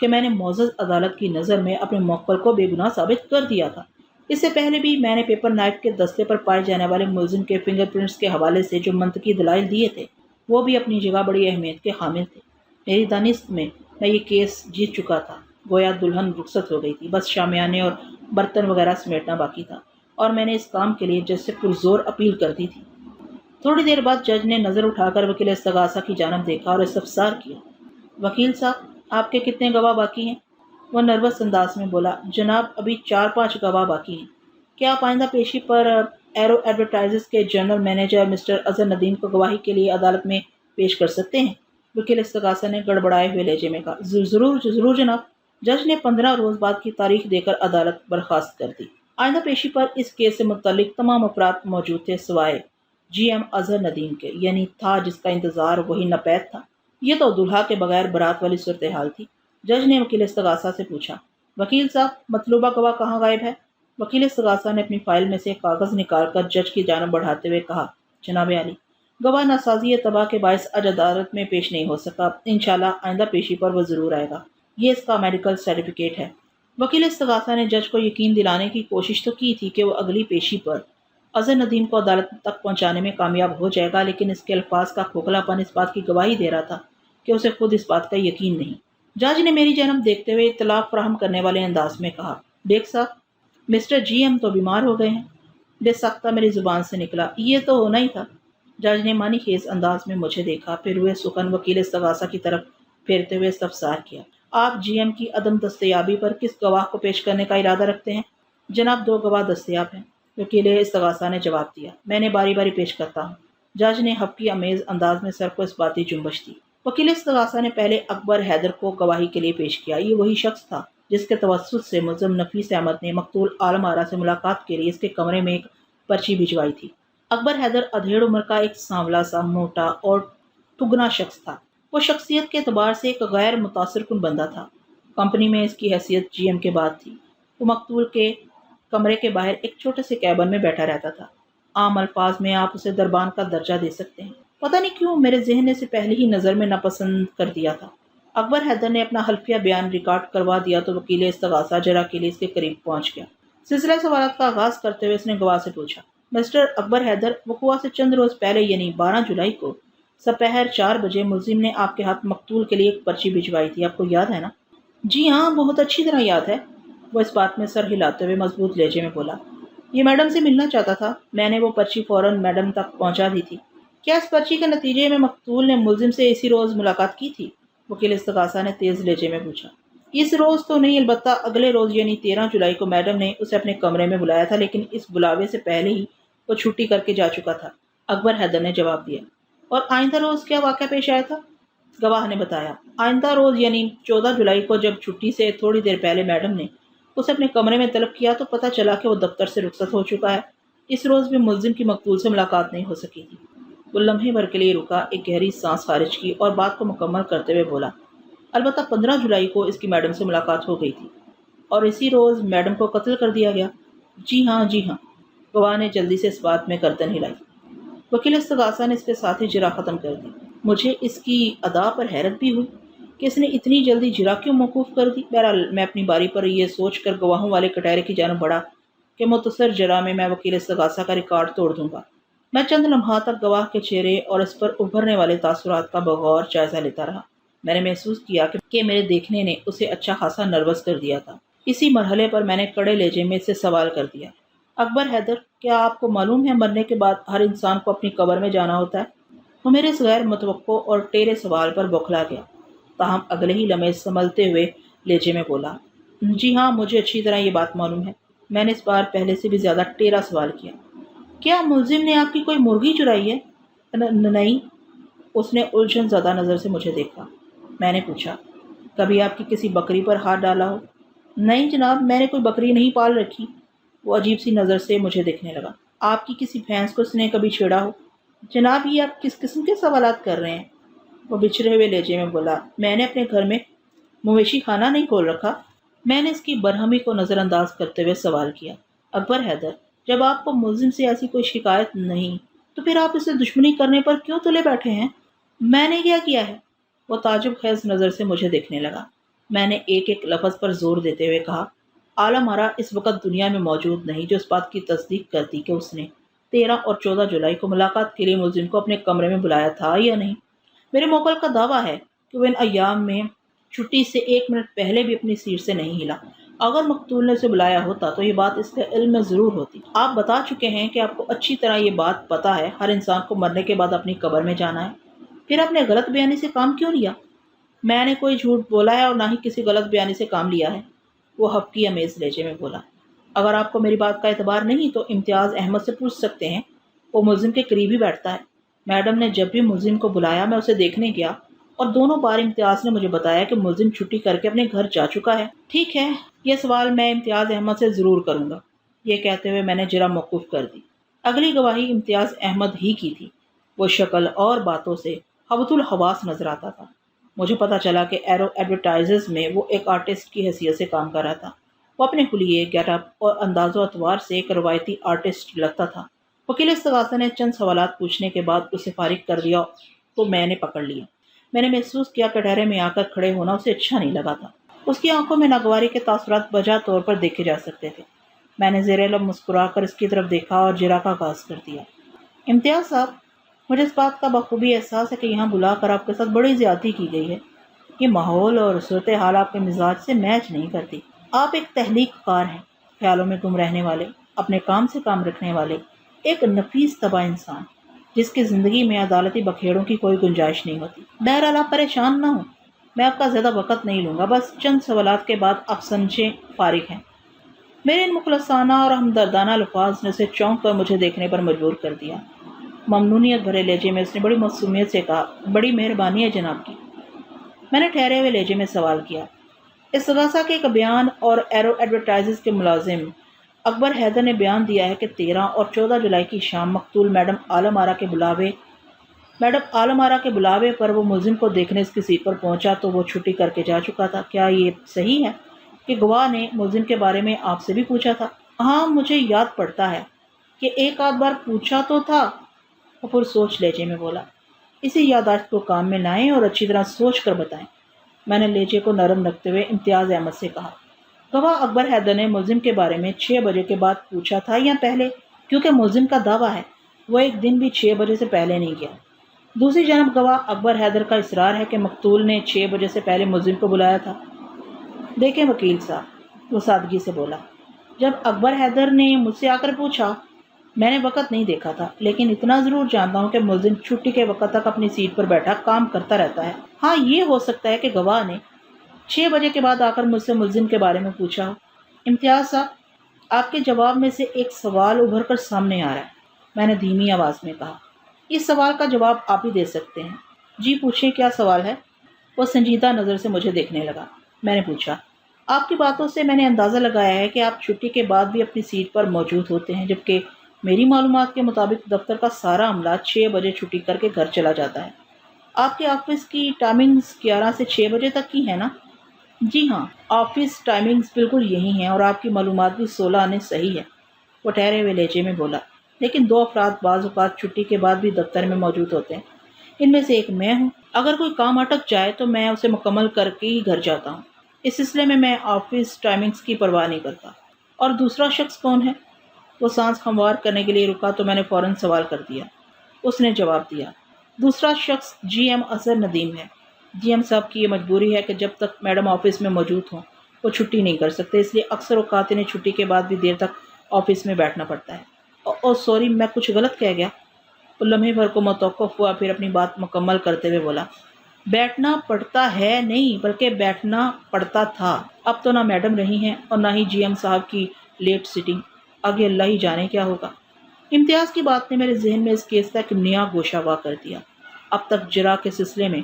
کہ میں نے معزز عدالت کی نظر میں اپنے موکل کو بے گناہ ثابت کر دیا تھا۔ اس سے پہلے بھی میں نے پیپر نائف کے دستے پر پائے جانے والے ملزم کے فنگر پرنٹس کے حوالے سے جو منطقی دلائل دیے تھے وہ بھی اپنی جگہ بڑی اہمیت کے حامل تھے۔ میری دانست میں یہ کیس جیت چکا تھا، گویا دلہن رخصت ہو گئی تھی، بس شامیانے اور برتن وغیرہ سمیٹنا باقی تھا، اور میں نے اس کام کے لیے جج سے پرزور اپیل کر دی تھی۔ تھوڑی دیر بعد جج نے نظر اٹھا کر وکیل استغاثہ کی جانب دیکھا اور استفسار کیا، وکیل صاحب آپ کے کتنے گواہ باقی ہیں؟ وہ نروس انداز میں بولا، جناب ابھی 4-5 گواہ باقی ہیں۔ کیا آپ آئندہ پیشی پر ایرو ایڈورٹائزرز کے general manager mister Azhar Nadeem کو گواہی کے لیے عدالت میں پیش کر سکتے ہیں؟ وکیل استغاثہ نے گڑبڑائے ہوئے لہجے میں کہا، ضرور جناب۔ جج نے 15 روز بعد کی تاریخ دے کر عدالت برخاست کر دی۔ آئندہ پیشی پر اس کیس سے متعلق تمام افراد موجود تھے سوائے جی ایم اظہر ندیم کے، یعنی تھا جس کا انتظار وہی نپید تھا۔ یہ تو دلہا کے بغیر برات والی صورتحال تھی۔ جج نے وکیل استغاثہ سے پوچھا، وکیل صاحب مطلوبہ گواہ کہاں غائب ہے؟ وکیل استغاثہ نے اپنی فائل میں سے ایک کاغذ نکال کر جج کی جانب بڑھاتے ہوئے کہا، جناب عالی، گواہ ناسازی تباہ کے باعث آج عدالت میں پیش نہیں ہو سکا، انشاءاللہ آئندہ پیشی پر وہ ضرور آئے گا، یہ اس کا میڈیکل سرٹیفکیٹ ہے۔ وکیل استغاثہ نے جج کو یقین دلانے کی کوشش تو کی تھی کہ وہ اگلی پیشی پر اظہر ندیم کو عدالت تک پہنچانے میں کامیاب ہو جائے گا، لیکن اس کے الفاظ کا کھوکھلا پن اس بات کی گواہی دے رہا تھا کہ اسے خود اس بات کا یقین نہیں۔ جج نے میری جانب دیکھتے ہوئے اطلاع فراہم کرنے والے انداز میں کہا، ڈیک صاحب، مسٹر جی ایم تو بیمار ہو گئے ہیں۔ بے سختہ میری زبان سے نکلا، یہ تو ہونا ہی تھا۔ جج نے معنی خیز انداز میں مجھے دیکھا، پھر ہوئے سخن وکیل استغاثہ کی طرف پھیرتے ہوئے استفسار کیا، آپ جی ایم کی عدم دستیابی پر کس گواہ کو پیش کرنے کا ارادہ رکھتے ہیں؟ جناب، 2 گواہ دستیاب ہیں، وکیل استغاثہ نے جواب دیا، میں نے باری باری پیش کرتا ہوں۔ جج نے حبکی امیز انداز میں سر کو اس باتی جنبش دی۔ وکیل استغاثہ نے پہلے اکبر حیدر کو گواہی کے لیے پیش کیا۔ یہ وہی شخص تھا جس کے توسط سے ملزم نفیس احمد نے مقتول عالم آرا سے ملاقات کے لیے اس کے کمرے میں ایک پرچی بھجوائی تھی۔ اکبر حیدر ادھیڑ عمر کا ایک سانولا سا موٹا اور ٹگنا شخص تھا۔ وہ شخصیت کے اعتبار سے ایک غیر متاثر کن بندہ تھا۔ کمپنی میں اس کی حیثیت جی ایم کے بعد تھی۔ وہ مقتول کے کمرے کے باہر ایک چھوٹے سے کیبن میں بیٹھا رہتا تھا۔ عام الفاظ میں آپ اسے دربان کا درجہ دے سکتے ہیں۔ پتہ نہیں کیوں میرے ذہن نے اسے پہلے ہی نظر میں ناپسند کر دیا تھا۔ اکبر حیدر نے اپنا حلفیہ بیان ریکارڈ کروا دیا تو وکیل استغاثہ جرا کے لیے اس کے قریب پہنچ گیا۔ سلسلہ سوالات کا آغاز کرتے ہوئے اس نے گواہ سے پوچھا، مسٹر اکبر حیدر، وقوع سے چند روز پہلے یعنی 12 جولائی کو سپہر 4 بجے ملزم نے آپ کے ہاتھ مقتول کے لیے ایک پرچی بھجوائی تھی، آپ کو یاد ہے نا؟ جی ہاں، بہت اچھی طرح یاد ہے۔ وہ اس بات میں سر ہلاتے ہوئے مضبوط لہجے میں بولا، یہ میڈم سے ملنا چاہتا تھا، میں نے وہ پرچی فوراً میڈم تک پہنچا دی تھی۔ کیا اس پرچی کے نتیجے میں مقتول نے ملزم سے اسی روز ملاقات کی تھی؟ وکیل استغاثہ نے تیز لہجے میں پوچھا۔ اس روز تو نہیں، البتہ اگلے روز یعنی 13 جولائی کو میڈم نے اسے اپنے کمرے میں بلایا تھا، لیکن اس بلاوے سے پہلے ہی وہ چھٹی کر کے جا چکا تھا، اکبر حیدر نے جواب دیا۔ اور آئندہ روز کیا واقعہ پیش آیا تھا؟ گواہ نے بتایا، آئندہ روز یعنی 14 جولائی کو جب چھٹی سے تھوڑی دیر پہلے میڈم نے اسے اپنے کمرے میں طلب کیا تو پتہ چلا کہ وہ دفتر سے رخصت ہو چکا ہے۔ اس روز بھی ملزم کی مقتول سے ملاقات نہیں ہو سکی تھی۔ وہ لمحے بھر کے لیے رکا، ایک گہری سانس خارج کی اور بات کو مکمل کرتے ہوئے بولا، البتہ 15 جولائی کو اس کی میڈم سے ملاقات ہو گئی تھی اور اسی روز میڈم کو قتل کر دیا گیا۔ جی ہاں، جی ہاں، گواہ نے جلدی سے اس بات میں گردن ہلائی۔ وکیل استغاثہ نے اس کے ساتھ ہی جرا ختم کر دی۔ مجھے اس کی ادا پر حیرت بھی ہوئی کہ اس نے اتنی جلدی جرا کیوں موقوف کر دی۔ بہرحال میں اپنی باری پر یہ سوچ کر گواہوں والے کٹہرے کی جانب بڑھا کہ مختصر جرا میں وکیل استغاثہ کا ریکارڈ توڑ دوں گا۔ میں چند لمحات تک گواہ کے چہرے اور اس پر ابھرنے والے تاثرات کا بغور جائزہ لیتا رہا۔ میں نے محسوس کیا کہ میرے دیکھنے نے اسے اچھا خاصا نروس کر دیا تھا۔ اسی مرحلے پر میں نے کڑے لہجے میں سے سوال کر دیا، اکبر حیدر، کیا آپ کو معلوم ہے مرنے کے بعد ہر انسان کو اپنی قبر میں جانا ہوتا ہے؟ وہ میرے اس غیر متوقع اور ٹیرے سوال پر بوکھلا گیا، تاہم اگلے ہی لمحے سنبھلتے ہوئے لہجے میں بولا، جی ہاں، مجھے اچھی طرح یہ بات معلوم ہے۔ میں نے اس بار پہلے سے بھی زیادہ ٹیرا سوال کیا، کیا ملزم نے آپ کی کوئی مرغی چرائی ہے؟ نہیں۔ اس نے الجھن زدہ نظر سے مجھے دیکھا۔ میں نے پوچھا، کبھی آپ کی کسی بکری پر ہاتھ ڈالا ہو؟ نہیں جناب، میں نے کوئی بکری نہیں پال رکھی۔ وہ عجیب سی نظر سے مجھے دیکھنے لگا۔ آپ کی کسی بھینس کو اس نے کبھی چھیڑا ہو؟ جناب، یہ آپ کس قسم کے سوالات کر رہے ہیں؟ وہ بچھڑے ہوئے لہجے میں بولا، میں نے اپنے گھر میں مویشی خانہ نہیں کھول رکھا۔ میں نے اس کی برہمی کو نظر انداز کرتے ہوئے سوال کیا، اکبر حیدر، جب آپ کو ملزم سے ایسی کوئی شکایت نہیں تو پھر آپ اسے دشمنی کرنے پر کیوں تلے بیٹھے ہیں؟ میں نے کیا کیا ہے؟ وہ تعجب خیز نظر سے مجھے دیکھنے لگا۔ میں نے ایک ایک لفظ پر زور دیتے ہوئے کہا، عالم آرا اس وقت دنیا میں موجود نہیں جو اس بات کی تصدیق کرتی کہ اس نے 13 اور 14 جولائی کو ملاقات کے لیے ملزم کو اپنے کمرے میں بلایا تھا یا نہیں۔ میرے موکل کا دعویٰ ہے کہ وہ ان ایام میں چھٹی سے 1 منٹ پہلے بھی اپنی سیٹ سے نہیں ہلا۔ اگر مقتول نے اسے بلایا ہوتا تو یہ بات اس کے علم میں ضرور ہوتی۔ آپ بتا چکے ہیں کہ آپ کو اچھی طرح یہ بات پتا ہے ہر انسان کو مرنے کے بعد اپنی قبر میں جانا ہے، پھر آپ نے غلط بیانی سے کام کیوں لیا؟ میں نے کوئی جھوٹ بولا ہے اور نہ ہی کسی غلط بیانی سے کام لیا ہے، وہ حبکی امیز لہجے میں بولا۔ اگر آپ کو میری بات کا اعتبار نہیں تو امتیاز احمد سے پوچھ سکتے ہیں، وہ ملزم کے قریب ہی بیٹھتا ہے۔ میڈم نے جب بھی ملزم کو بلایا میں اسے دیکھنے گیا اور دونوں بار امتیاز نے مجھے بتایا کہ ملزم چھٹی کر کے اپنے گھر جا چکا ہے۔ ٹھیک ہے، یہ سوال میں امتیاز احمد سے ضرور کروں گا۔ یہ کہتے ہوئے میں نے جرا موقوف کر دی۔ اگلی گواہی امتیاز احمد ہی کی تھی۔ وہ شکل اور باتوں سے حبت الحواس نظر آتا تھا۔ مجھے پتا چلا کہ ایرو ایڈورٹائزز میں وہ ایک آرٹسٹ کی حیثیت سے کام کر رہا تھا۔ وہ اپنے حلیے، گیٹ اپ اور انداز و اطوار سے ایک روایتی آرٹسٹ لگتا تھا۔ وکیل استغاثہ نے چند سوالات پوچھنے کے بعد اسے فارغ کر دیا تو میں نے پکڑ لیا۔ میں نے محسوس کیا کہ ڈھیرے میں آ کر کھڑے ہونا اسے اچھا نہیں لگا تھا۔ اس کی آنکھوں میں ناگواری کے تاثرات بجا طور پر دیکھے جا سکتے تھے۔ میں نے زیر لب مسکرا کر اس کی طرف دیکھا اور جرا کا آغاز کر دیا۔ امتیاز صاحب، مجھے اس بات کا بخوبی احساس ہے کہ یہاں بلا کر آپ کے ساتھ بڑی زیادتی کی گئی ہے۔ یہ ماحول اور صورتحال آپ کے مزاج سے میچ نہیں کرتی۔ آپ ایک تحلیق کار ہیں، خیالوں میں گم رہنے والے، اپنے کام سے کام رکھنے والے، ایک نفیس طبع انسان جس کی زندگی میں عدالتی بکھیڑوں کی کوئی گنجائش نہیں ہوتی۔ بہرحال آپ پریشان نہ ہوں، میں آپ کا زیادہ وقت نہیں لوں گا، بس چند سوالات کے بعد آپ سمجھیں فارغ ہیں۔ میرے ان مخلصانہ اور ہمدردانہ الفاظ نے اسے چونک کر مجھے دیکھنے پر مجبور کر دیا۔ ممنونیت بھرے لہجے میں اس نے بڑی معصومیت سے کہا، بڑی مہربانی ہے جناب کی۔ میں نے ٹھہرے ہوئے لہجے میں سوال کیا۔ استغاثہ کے ایک بیان اور ایرو ایڈورٹائزز کے ملازم اکبر حیدر نے بیان دیا ہے کہ 13 اور 14 جولائی کی شام مقتول میڈم عالم آرا کے بلاوے پر وہ ملزم کو دیکھنے اس کی سیٹ پر پہنچا تو وہ چھٹی کر کے جا چکا تھا۔ کیا یہ صحیح ہے کہ گواہ نے ملزم کے بارے میں آپ سے بھی پوچھا تھا؟ ہاں، مجھے یاد پڑتا ہے کہ ایک آدھ بار پوچھا تو تھا، وہ پھر سوچ لہجے میں بولا۔ اسی یادداشت کو کام میں لائیں اور اچھی طرح سوچ کر بتائیں، میں نے لہجے کو نرم رکھتے ہوئے امتیاز احمد سے کہا۔ گواہ اکبر حیدر نے ملزم کے بارے میں 6 بجے کے بعد پوچھا تھا یا پہلے؟ کیونکہ ملزم کا دعویٰ ہے وہ ایک دن بھی 6 بجے سے پہلے نہیں گیا۔ دوسری جانب گواہ اکبر حیدر کا اصرار ہے کہ مقتول نے 6 بجے سے پہلے ملزم کو بلایا تھا۔ دیکھیں وکیل صاحب، وہ سادگی سے بولا، جب اکبر حیدر نے مجھ سے آ کر پوچھا میں نے وقت نہیں دیکھا تھا، لیکن اتنا ضرور جانتا ہوں کہ ملزم چھٹی کے وقت تک اپنی سیٹ پر بیٹھا کام کرتا رہتا ہے۔ ہاں، یہ ہو سکتا ہے کہ گواہ نے 6 بجے کے بعد آ کر مجھ سے ملزم کے بارے میں پوچھا ہو۔ امتیاز صاحب، آپ کے جواب میں سے ایک سوال ابھر کر سامنے آ رہا ہے، میں نے دھیمی آواز میں کہا۔ اس سوال کا جواب آپ ہی دے سکتے ہیں۔ جی پوچھیں، کیا سوال ہے؟ وہ سنجیدہ نظر سے مجھے دیکھنے لگا۔ میں نے پوچھا، آپ کی باتوں سے میں نے اندازہ لگایا ہے کہ آپ چھٹی کے بعد بھی اپنی سیٹ پر موجود ہوتے ہیں، جبکہ میری معلومات کے مطابق دفتر کا سارا عملہ 6 بجے چھٹی کر کے گھر چلا جاتا ہے۔ آپ کے آفس کی ٹائمنگز 11 سے 6 بجے تک کی ہے نا؟ جی ہاں، آفس ٹائمنگز بالکل یہی ہیں اور آپ کی معلومات بھی 16 آنے صحیح ہے، وہ ٹھہرے ہوئے لہجے میں بولا۔ لیکن 2 افراد بعض اوقات چھٹی کے بعد بھی دفتر میں موجود ہوتے ہیں، ان میں سے ایک میں ہوں۔ اگر کوئی کام اٹک جائے تو میں اسے مکمل کر کے ہی گھر جاتا ہوں، اس سلسلے میں آفس ٹائمنگز کی پرواہ نہیں کرتا۔ اور دوسرا شخص کون ہے؟ وہ سانس ہموار کرنے کے لیے رکا تو میں نے فوراً سوال کر دیا۔ اس نے جواب دیا، دوسرا شخص جی ایم اظہر ندیم ہے۔ جی ایم صاحب کی یہ مجبوری ہے کہ جب تک میڈم آفس میں موجود ہوں وہ چھٹی نہیں کر سکتے، اس لیے اکثر اوقات انہیں چھٹی کے بعد بھی دیر تک آفس میں بیٹھنا پڑتا ہے۔ او سوری، میں کچھ غلط کہہ گیا؟ وہ لمحے بھر کو متوقف ہوا، پھر اپنی بات مکمل کرتے ہوئے بولا، بیٹھنا پڑتا ہے نہیں بلکہ بیٹھنا پڑتا تھا۔ اب تو نہ میڈم رہی ہیں اور نہ ہی جی ایم صاحب کی لیٹ سٹنگ، آگے اللہ ہی جانے کیا ہوگا۔ امتیاز کی بات نے میرے ذہن میں اس کیس کا ایک نیا گوشہ وا کر دیا۔ اب تک جرا کے سلسلے میں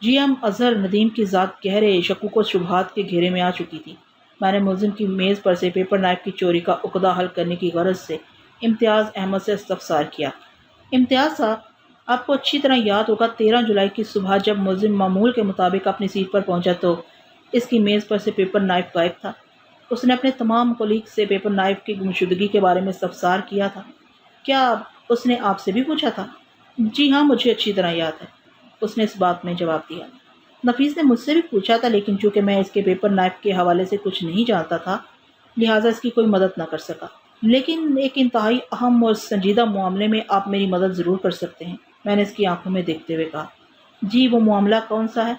جی ایم اظہر ندیم کی ذات گہرے شکوک و شبہات کے گھیرے میں آ چکی تھی۔ میں نے ملزم کی میز پر سے پیپر نائف کی چوری کا عقدہ حل کرنے کی غرض سے امتیاز احمد سے استفسار کیا۔ امتیاز صاحب، آپ کو اچھی طرح یاد ہوگا 13 جولائی کی صبح جب ملزم معمول کے مطابق اپنی سیٹ پر پہنچا تو اس کی میز پر سے پیپر نائف غائب تھا۔ اس نے اپنے تمام کولیگ سے پیپر نائف کی گمشدگی کے بارے میں استفسار کیا تھا۔ کیا اس نے آپ سے بھی پوچھا تھا؟ جی ہاں، مجھے اچھی طرح یاد ہے، اس نے اس بات میں جواب دیا۔ نفیس نے مجھ سے بھی پوچھا تھا، لیکن چونکہ میں اس کے پیپر نائف کے حوالے سے کچھ نہیں جانتا تھا لہٰذا اس کی کوئی مدد نہ کر سکا۔ لیکن ایک انتہائی اہم اور سنجیدہ معاملے میں آپ میری مدد ضرور کر سکتے ہیں، میں نے اس کی آنکھوں میں دیکھتے ہوئے کہا۔ جی، وہ معاملہ کون سا ہے؟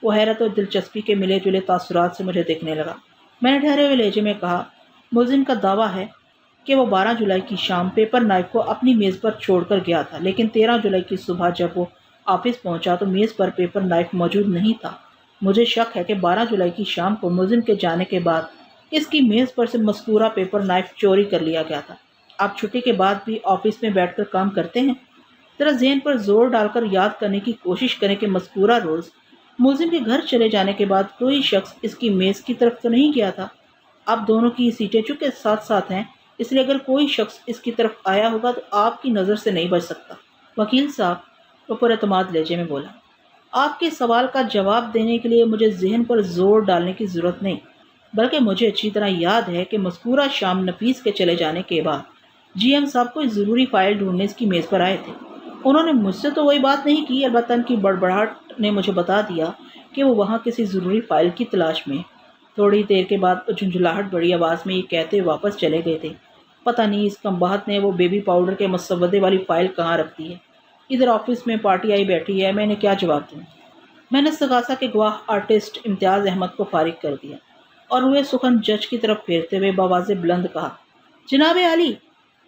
وہ حیرت اور دلچسپی کے ملے جلے تاثرات سے مجھے دیکھنے لگا۔ میں نے ٹھہرے ہوئے لہجے میں کہا، ملزم کا دعویٰ ہے کہ وہ 12 جولائی کی شام پیپر نائف کو اپنی میز پر چھوڑ کر گیا تھا، لیکن 13 جولائی کی صبح جب وہ آفس پہنچا تو میز پر پیپر نائف موجود نہیں تھا۔ مجھے شک ہے کہ 12 جولائی کی شام کو ملزم کے جانے کے بعد اس کی میز پر سے مذکورہ پیپر نائف چوری کر لیا گیا تھا۔ آپ چھٹی کے بعد بھی آفس میں بیٹھ کر کام کرتے ہیں؟ ذرا ذہن پر زور ڈال کر یاد کرنے کی کوشش کریں کہ مذکورہ روز ملزم کے گھر چلے جانے کے بعد کوئی شخص اس کی میز کی طرف تو نہیں گیا تھا۔ آپ دونوں کی سیٹیں چونکہ ساتھ ساتھ ہیں، اس لیے اگر کوئی شخص اس کی طرف آیا ہوگا تو آپ کی نظر سے نہیں بچ سکتا۔ وکیل صاحب، وہ پر اعتماد لہجے میں بولا، آپ کے سوال کا جواب دینے کے لیے مجھے ذہن پر زور ڈالنے کی ضرورت نہیں، بلکہ مجھے اچھی طرح یاد ہے کہ مذکورہ شام نفیس کے چلے جانے کے بعد جی ایم صاحب کوئی ضروری فائل ڈھونڈنے اس کی میز پر آئے تھے۔ انہوں نے مجھ سے تو وہی بات نہیں کی، البتہ ان کی بڑبڑاہٹ نے مجھے بتا دیا کہ وہ وہاں کسی ضروری فائل کی تلاش میں۔ تھوڑی دیر کے بعد جھنجھلاہٹ بڑی آواز میں یہ کہتے واپس چلے گئے تھے، پتہ نہیں اس کمبخت نے وہ بیبی پاؤڈر کے مسودے والی فائل کہاں رکھتی ہے۔ ادھر آفس میں پارٹی آئی بیٹھی ہے، میں نے کیا جواب دوں؟ میں نے استغاثہ کے گواہ آرٹسٹ امتیاز احمد کو فارغ کر دیا اور روئے سخن جج کی طرف پھیرتے ہوئے بآواز بلند کہا، جناب عالی،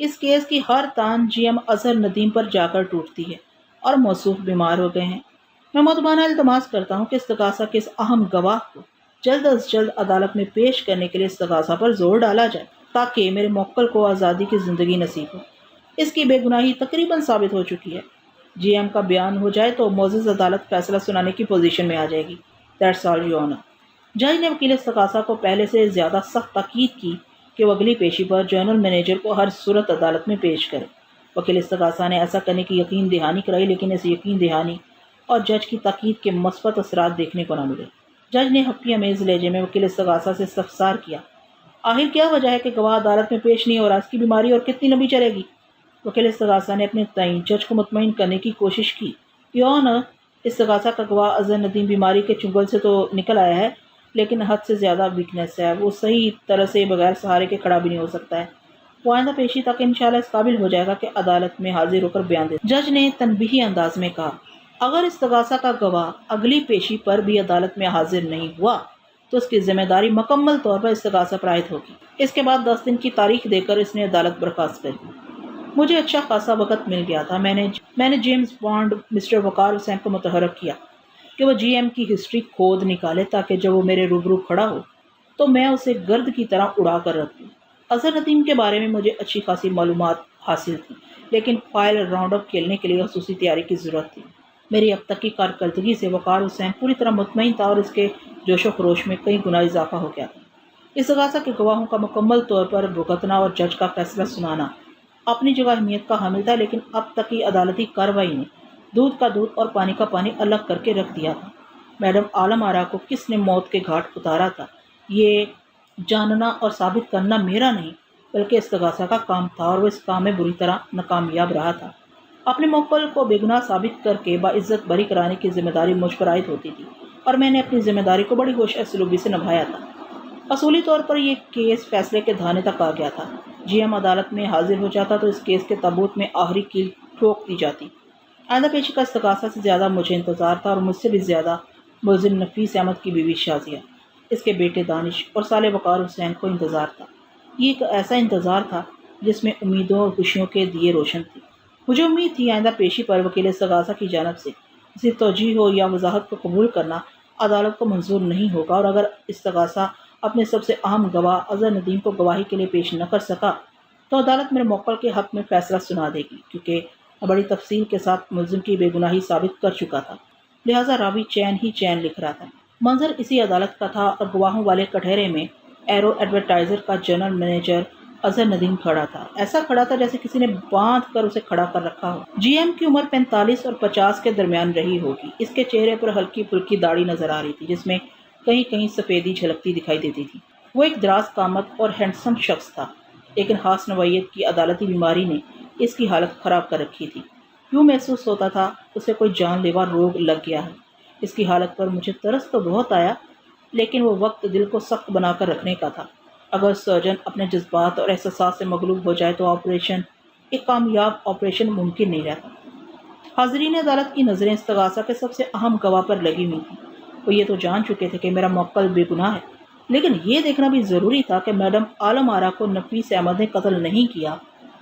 اس کیس کی ہر تان جی ایم اظہر ندیم پر جا کر ٹوٹتی ہے اور موصوف بیمار ہو گئے ہیں۔ میں مؤدبانہ التماس کرتا ہوں کہ استغاثہ کے اس اہم گواہ کو جلد از جلد عدالت میں پیش کرنے کے لیے استغاثہ پر زور ڈالا جائے تاکہ میرے موکل کو آزادی کی زندگی نصیب ہو۔ اس کی بے گناہی تقریباً ثابت ہو چکی ہے۔ جی ایم کا بیان ہو جائے تو معزز عدالت فیصلہ سنانے کی پوزیشن میں آ جائے گی۔ That's all your owner. جج نے وکیل استغاثہ کو پہلے سے زیادہ سخت تاکید کی کہ وہ اگلی پیشی پر جنرل مینیجر کو ہر صورت عدالت میں پیش کرے۔ وکیل استغاثہ نے ایسا کرنے کی یقین دہانی کرائی، لیکن اس یقین دہانی اور جج کی تاکید کے مثبت اثرات دیکھنے کو نہ ملے۔ جج نے ہپکی امیز لہجے میں وکیل استغاثہ سے استفسار کیا، آخر کیا وجہ ہے کہ گواہ عدالت میں پیش نہیں ہو رہا؟ اس کی بیماری اور کتنی لمبی چلے گی؟ وکیل استغاثہ نے اپنے تئیں جج کو مطمئن کرنے کی کوشش کی۔ یور آنر، استغاثہ کا گواہ اظہر ندیم بیماری کے چنگل سے تو نکل آیا ہے، لیکن حد سے زیادہ ویکنیس ہے۔ وہ صحیح طرح سے بغیر سہارے کے کھڑا بھی نہیں ہو سکتا ہے۔ وہ آئندہ پیشی تک انشاءاللہ اس قابل ہو جائے گا کہ عدالت میں حاضر ہو کر بیان دے۔ جج نے تنبیہی انداز میں کہا، اگر استغاثہ کا گواہ اگلی پیشی پر بھی عدالت میں حاضر نہیں ہوا تو اس کی ذمہ داری مکمل طور پر استغاثہ پر عائد ہوگی۔ اس کے بعد 10 دن کی تاریخ دے کر اس نے عدالت برخاست کر دی۔ مجھے اچھا خاصا وقت مل گیا تھا۔ میں نے جیمز بانڈ مسٹر وقار حسین کو متحرک کیا کہ وہ جی ایم کی ہسٹری کھود نکالے تاکہ جب وہ میرے روبرو کھڑا ہو تو میں اسے گرد کی طرح اڑا کر رکھ دوں۔ اظہر ندیم کے بارے میں مجھے اچھی خاصی معلومات حاصل تھی، لیکن فائل راؤنڈ اپ کھیلنے کے لیے خصوصی تیاری کی ضرورت تھی۔ میری اب تک کی کارکردگی سے وقار حسین پوری طرح مطمئن تھا اور اس کے جوش و خروش میں کئی گنا اضافہ ہو گیا تھا۔ استغاثہ کے گواہوں کا مکمل طور پر بھگتنا اور جج کا فیصلہ سنانا اپنی جگہ اہمیت کا حامل تھا، لیکن اب تک کی عدالتی کارروائی نے دودھ کا دودھ اور پانی کا پانی الگ کر کے رکھ دیا تھا۔ میڈم عالم آرا کو کس نے موت کے گھاٹ اتارا تھا، یہ جاننا اور ثابت کرنا میرا نہیں بلکہ استغاثہ کا کام تھا، اور وہ اس کام میں بری طرح ناکامیاب رہا تھا۔ اپنے موکل کو بے گناہ ثابت کر کے باعزت بری کرانے کی ذمہ داری مجھ پر عائد ہوتی تھی، اور میں نے اپنی ذمہ داری کو بڑی ہوش اسلوبی سے نبھایا تھا۔ اصولی طور پر یہ کیس فیصلے کے دھانے تک آ گیا تھا۔ جی ایم عدالت میں حاضر ہو جاتا تو اس کیس کے تابوت میں آخری کیل ٹھوک دی جاتی۔ آئندہ پیشی کا استغاثہ سے زیادہ مجھے انتظار تھا، اور مجھ سے بھی زیادہ ملزم نفیس احمد کی بیوی شازیہ، اس کے بیٹے دانش اور سالے وقار حسین کو انتظار تھا۔ یہ ایک ایسا انتظار تھا جس میں امیدوں اور خوشیوں کے دیے روشن تھی۔ مجھے امید تھی آئندہ پیشی پر وکیل استغاثہ کی جانب سے کسی توجیہ ہو یا وضاحت کو قبول کرنا عدالت کو منظور نہیں ہوگا، اور اگر استغاثہ اپنے سب سے اہم گواہ اظہر ندیم کو گواہی کے لیے پیش نہ کر سکا تو عدالت میرے موکل کے حق میں فیصلہ سنا دے گی، کیونکہ بڑی تفصیل کے ساتھ ملزم کی بے گناہی ثابت کر چکا تھا۔ لہٰذا راوی چین ہی چین لکھ رہا تھا۔ منظر اسی عدالت کا تھا، اور گواہوں والے کٹہرے میں ایرو ایڈورٹائزر کا جنرل مینیجر اظہر ندیم کھڑا تھا۔ ایسا کھڑا تھا جیسے کسی نے باندھ کر اسے کھڑا کر رکھا ہو۔ جی ایم کی عمر 45 اور 50 کے درمیان رہی ہوگی۔ اس کے چہرے پر ہلکی پھلکی داڑھی نظر آ رہی تھی، جس میں کہیں کہیں سفیدی جھلکتی دکھائی دیتی تھی۔ وہ ایک دراز قامت اور ہینڈسم شخص تھا، لیکن خاص نوعیت کی عدالتی بیماری نے اس کی حالت خراب کر رکھی تھی۔ یوں محسوس ہوتا تھا اسے کوئی جان لیوا روگ لگ گیا ہے۔ اس کی حالت پر مجھے ترس تو بہت آیا، لیکن وہ وقت دل کو سخت بنا کر رکھنے کا تھا۔ اگر سرجن اپنے جذبات اور احساسات سے مغلوب ہو جائے تو ایک کامیاب آپریشن ممکن نہیں رہتا۔ حاضرین عدالت کی نظریں استغاثہ کے سب سے اہم گواہ پر لگی ہوئی تھیں۔ وہ یہ تو جان چکے تھے کہ میرا موکل بے گناہ ہے، لیکن یہ دیکھنا بھی ضروری تھا کہ میڈم عالم آرا کو نفیس احمد نے قتل نہیں کیا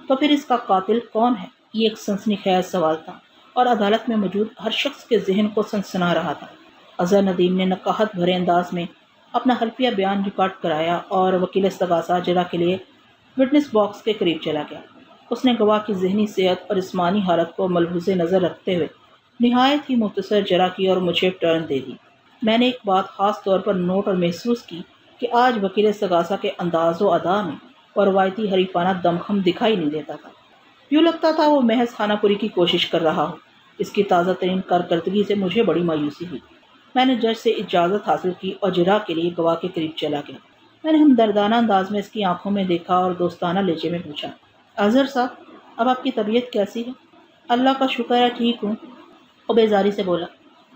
تو پھر اس کا قاتل کون ہے؟ یہ ایک سنسنی خیز سوال تھا، اور عدالت میں موجود ہر شخص کے ذہن کو سنسنا رہا تھا۔ اظہر ندیم نے نقاہت بھرے انداز میں اپنا حلفیہ بیان ریکارڈ کرایا، اور وکیل استغاثہ جرا کے لیے وٹنس باکس کے قریب چلا گیا۔ اس نے گواہ کی ذہنی صحت اور جسمانی حالت کو ملحوظ نظر رکھتے ہوئے نہایت ہی مختصر جرا کی اور مجھے ٹرن دے دی۔ میں نے ایک بات خاص طور پر نوٹ اور محسوس کی کہ آج وکیل استغاثہ کے انداز و ادا میں اور روایتی حریفانہ دمخم دکھائی نہیں دیتا تھا۔ یوں لگتا تھا وہ محض خانہ پوری کی کوشش کر رہا ہو۔ اس کی تازہ ترین کارکردگی سے مجھے بڑی مایوسی ہوئی۔ میں نے جج سے اجازت حاصل کی اور جرا کے لیے گواہ کے قریب چلا گیا۔ میں نے ہمدردانہ انداز میں اس کی آنکھوں میں دیکھا اور دوستانہ لہجے میں پوچھا، اظہر صاحب اب آپ کی طبیعت کیسی ہے؟ اللہ کا شکر ہے ٹھیک ہوں، وہ بیزاری سے بولا۔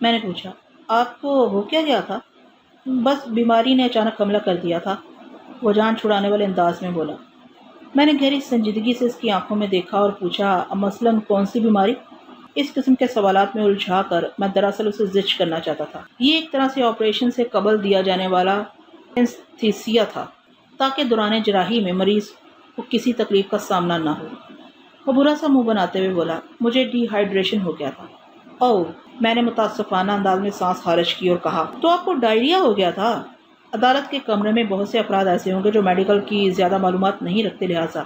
میں نے پوچھا، آپ کو ہو کیا گیا تھا؟ بس بیماری نے اچانک حملہ کر دیا تھا، وہ جان چھڑانے والے انداز میں بولا۔ میں نے گہری سنجیدگی سے اس کی آنکھوں میں دیکھا اور پوچھا، مثلاً کون سی بیماری؟ اس قسم کے سوالات میں الجھا کر میں دراصل اسے زچ کرنا چاہتا تھا۔ یہ ایک طرح سے آپریشن سے قبل دیا جانے والا اینستھیسیا تھا تاکہ دوران جراحی میں مریض کو کسی تکلیف کا سامنا نہ ہو۔ وہ برا سا منہ بناتے ہوئے بولا، مجھے ڈی ہائیڈریشن ہو گیا تھا۔ اوہ، میں نے متاسفانہ انداز میں سانس خارج کی اور کہا، تو آپ کو ڈائریا ہو گیا تھا؟ عدالت کے کمرے میں بہت سے افراد ایسے ہوں گے جو میڈیکل کی زیادہ معلومات نہیں رکھتے، لہٰذا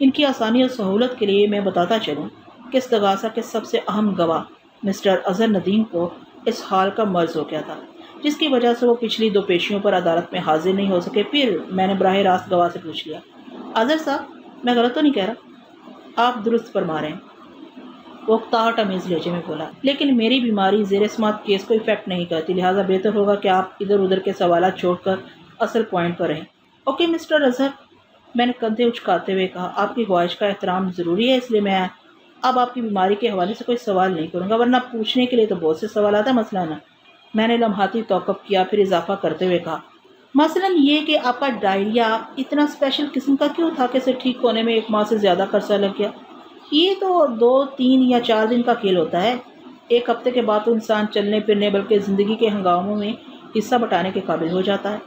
ان کی آسانی اور سہولت کے لیے میں بتاتا چلوں کہ استغاثہ کے سب سے اہم گواہ مسٹر اظہر ندیم کو اس حال کا مرض ہو گیا تھا، جس کی وجہ سے وہ پچھلی 2 پیشیوں پر عدالت میں حاضر نہیں ہو سکے۔ پھر میں نے براہ راست گواہ سے پوچھ لیا، اظہر صاحب میں غلط تو نہیں کہہ رہا؟ آپ درست فرما رہے ہیں، وہ اکتاہٹ امیز لہجے میں بولا، لیکن میری بیماری زیر سماعت کیس کو افیکٹ نہیں کرتی، لہٰذا بہتر ہوگا کہ آپ ادھر ادھر کے سوالات چھوڑ کر اصل پوائنٹ پر رہیں۔ اوکے مسٹر اظہر، میں نے کندھے اچکاتے ہوئے کہا، آپ کی خواہش کا احترام ضروری ہے، اس لیے میں اب آپ کی بیماری کے حوالے سے کوئی سوال نہیں کروں گا، ورنہ پوچھنے کے لیے تو بہت سے سوالات ہیں۔ مثلاً میں نے لمحاتی توقف کیا، پھر اضافہ کرتے ہوئے کہا، مثلاً یہ کہ آپ کا ڈائریا اتنا اسپیشل قسم کا کیوں تھا کہ اسے ٹھیک ہونے میں 1 ماہ سے زیادہ عرصہ لگ گیا؟ یہ تو 2، 3 یا 4 دن کا کھیل ہوتا ہے، 1 ہفتے کے بعد تو انسان چلنے پھرنے بلکہ زندگی کے ہنگاموں میں حصہ بٹانے کے قابل ہو جاتا ہے۔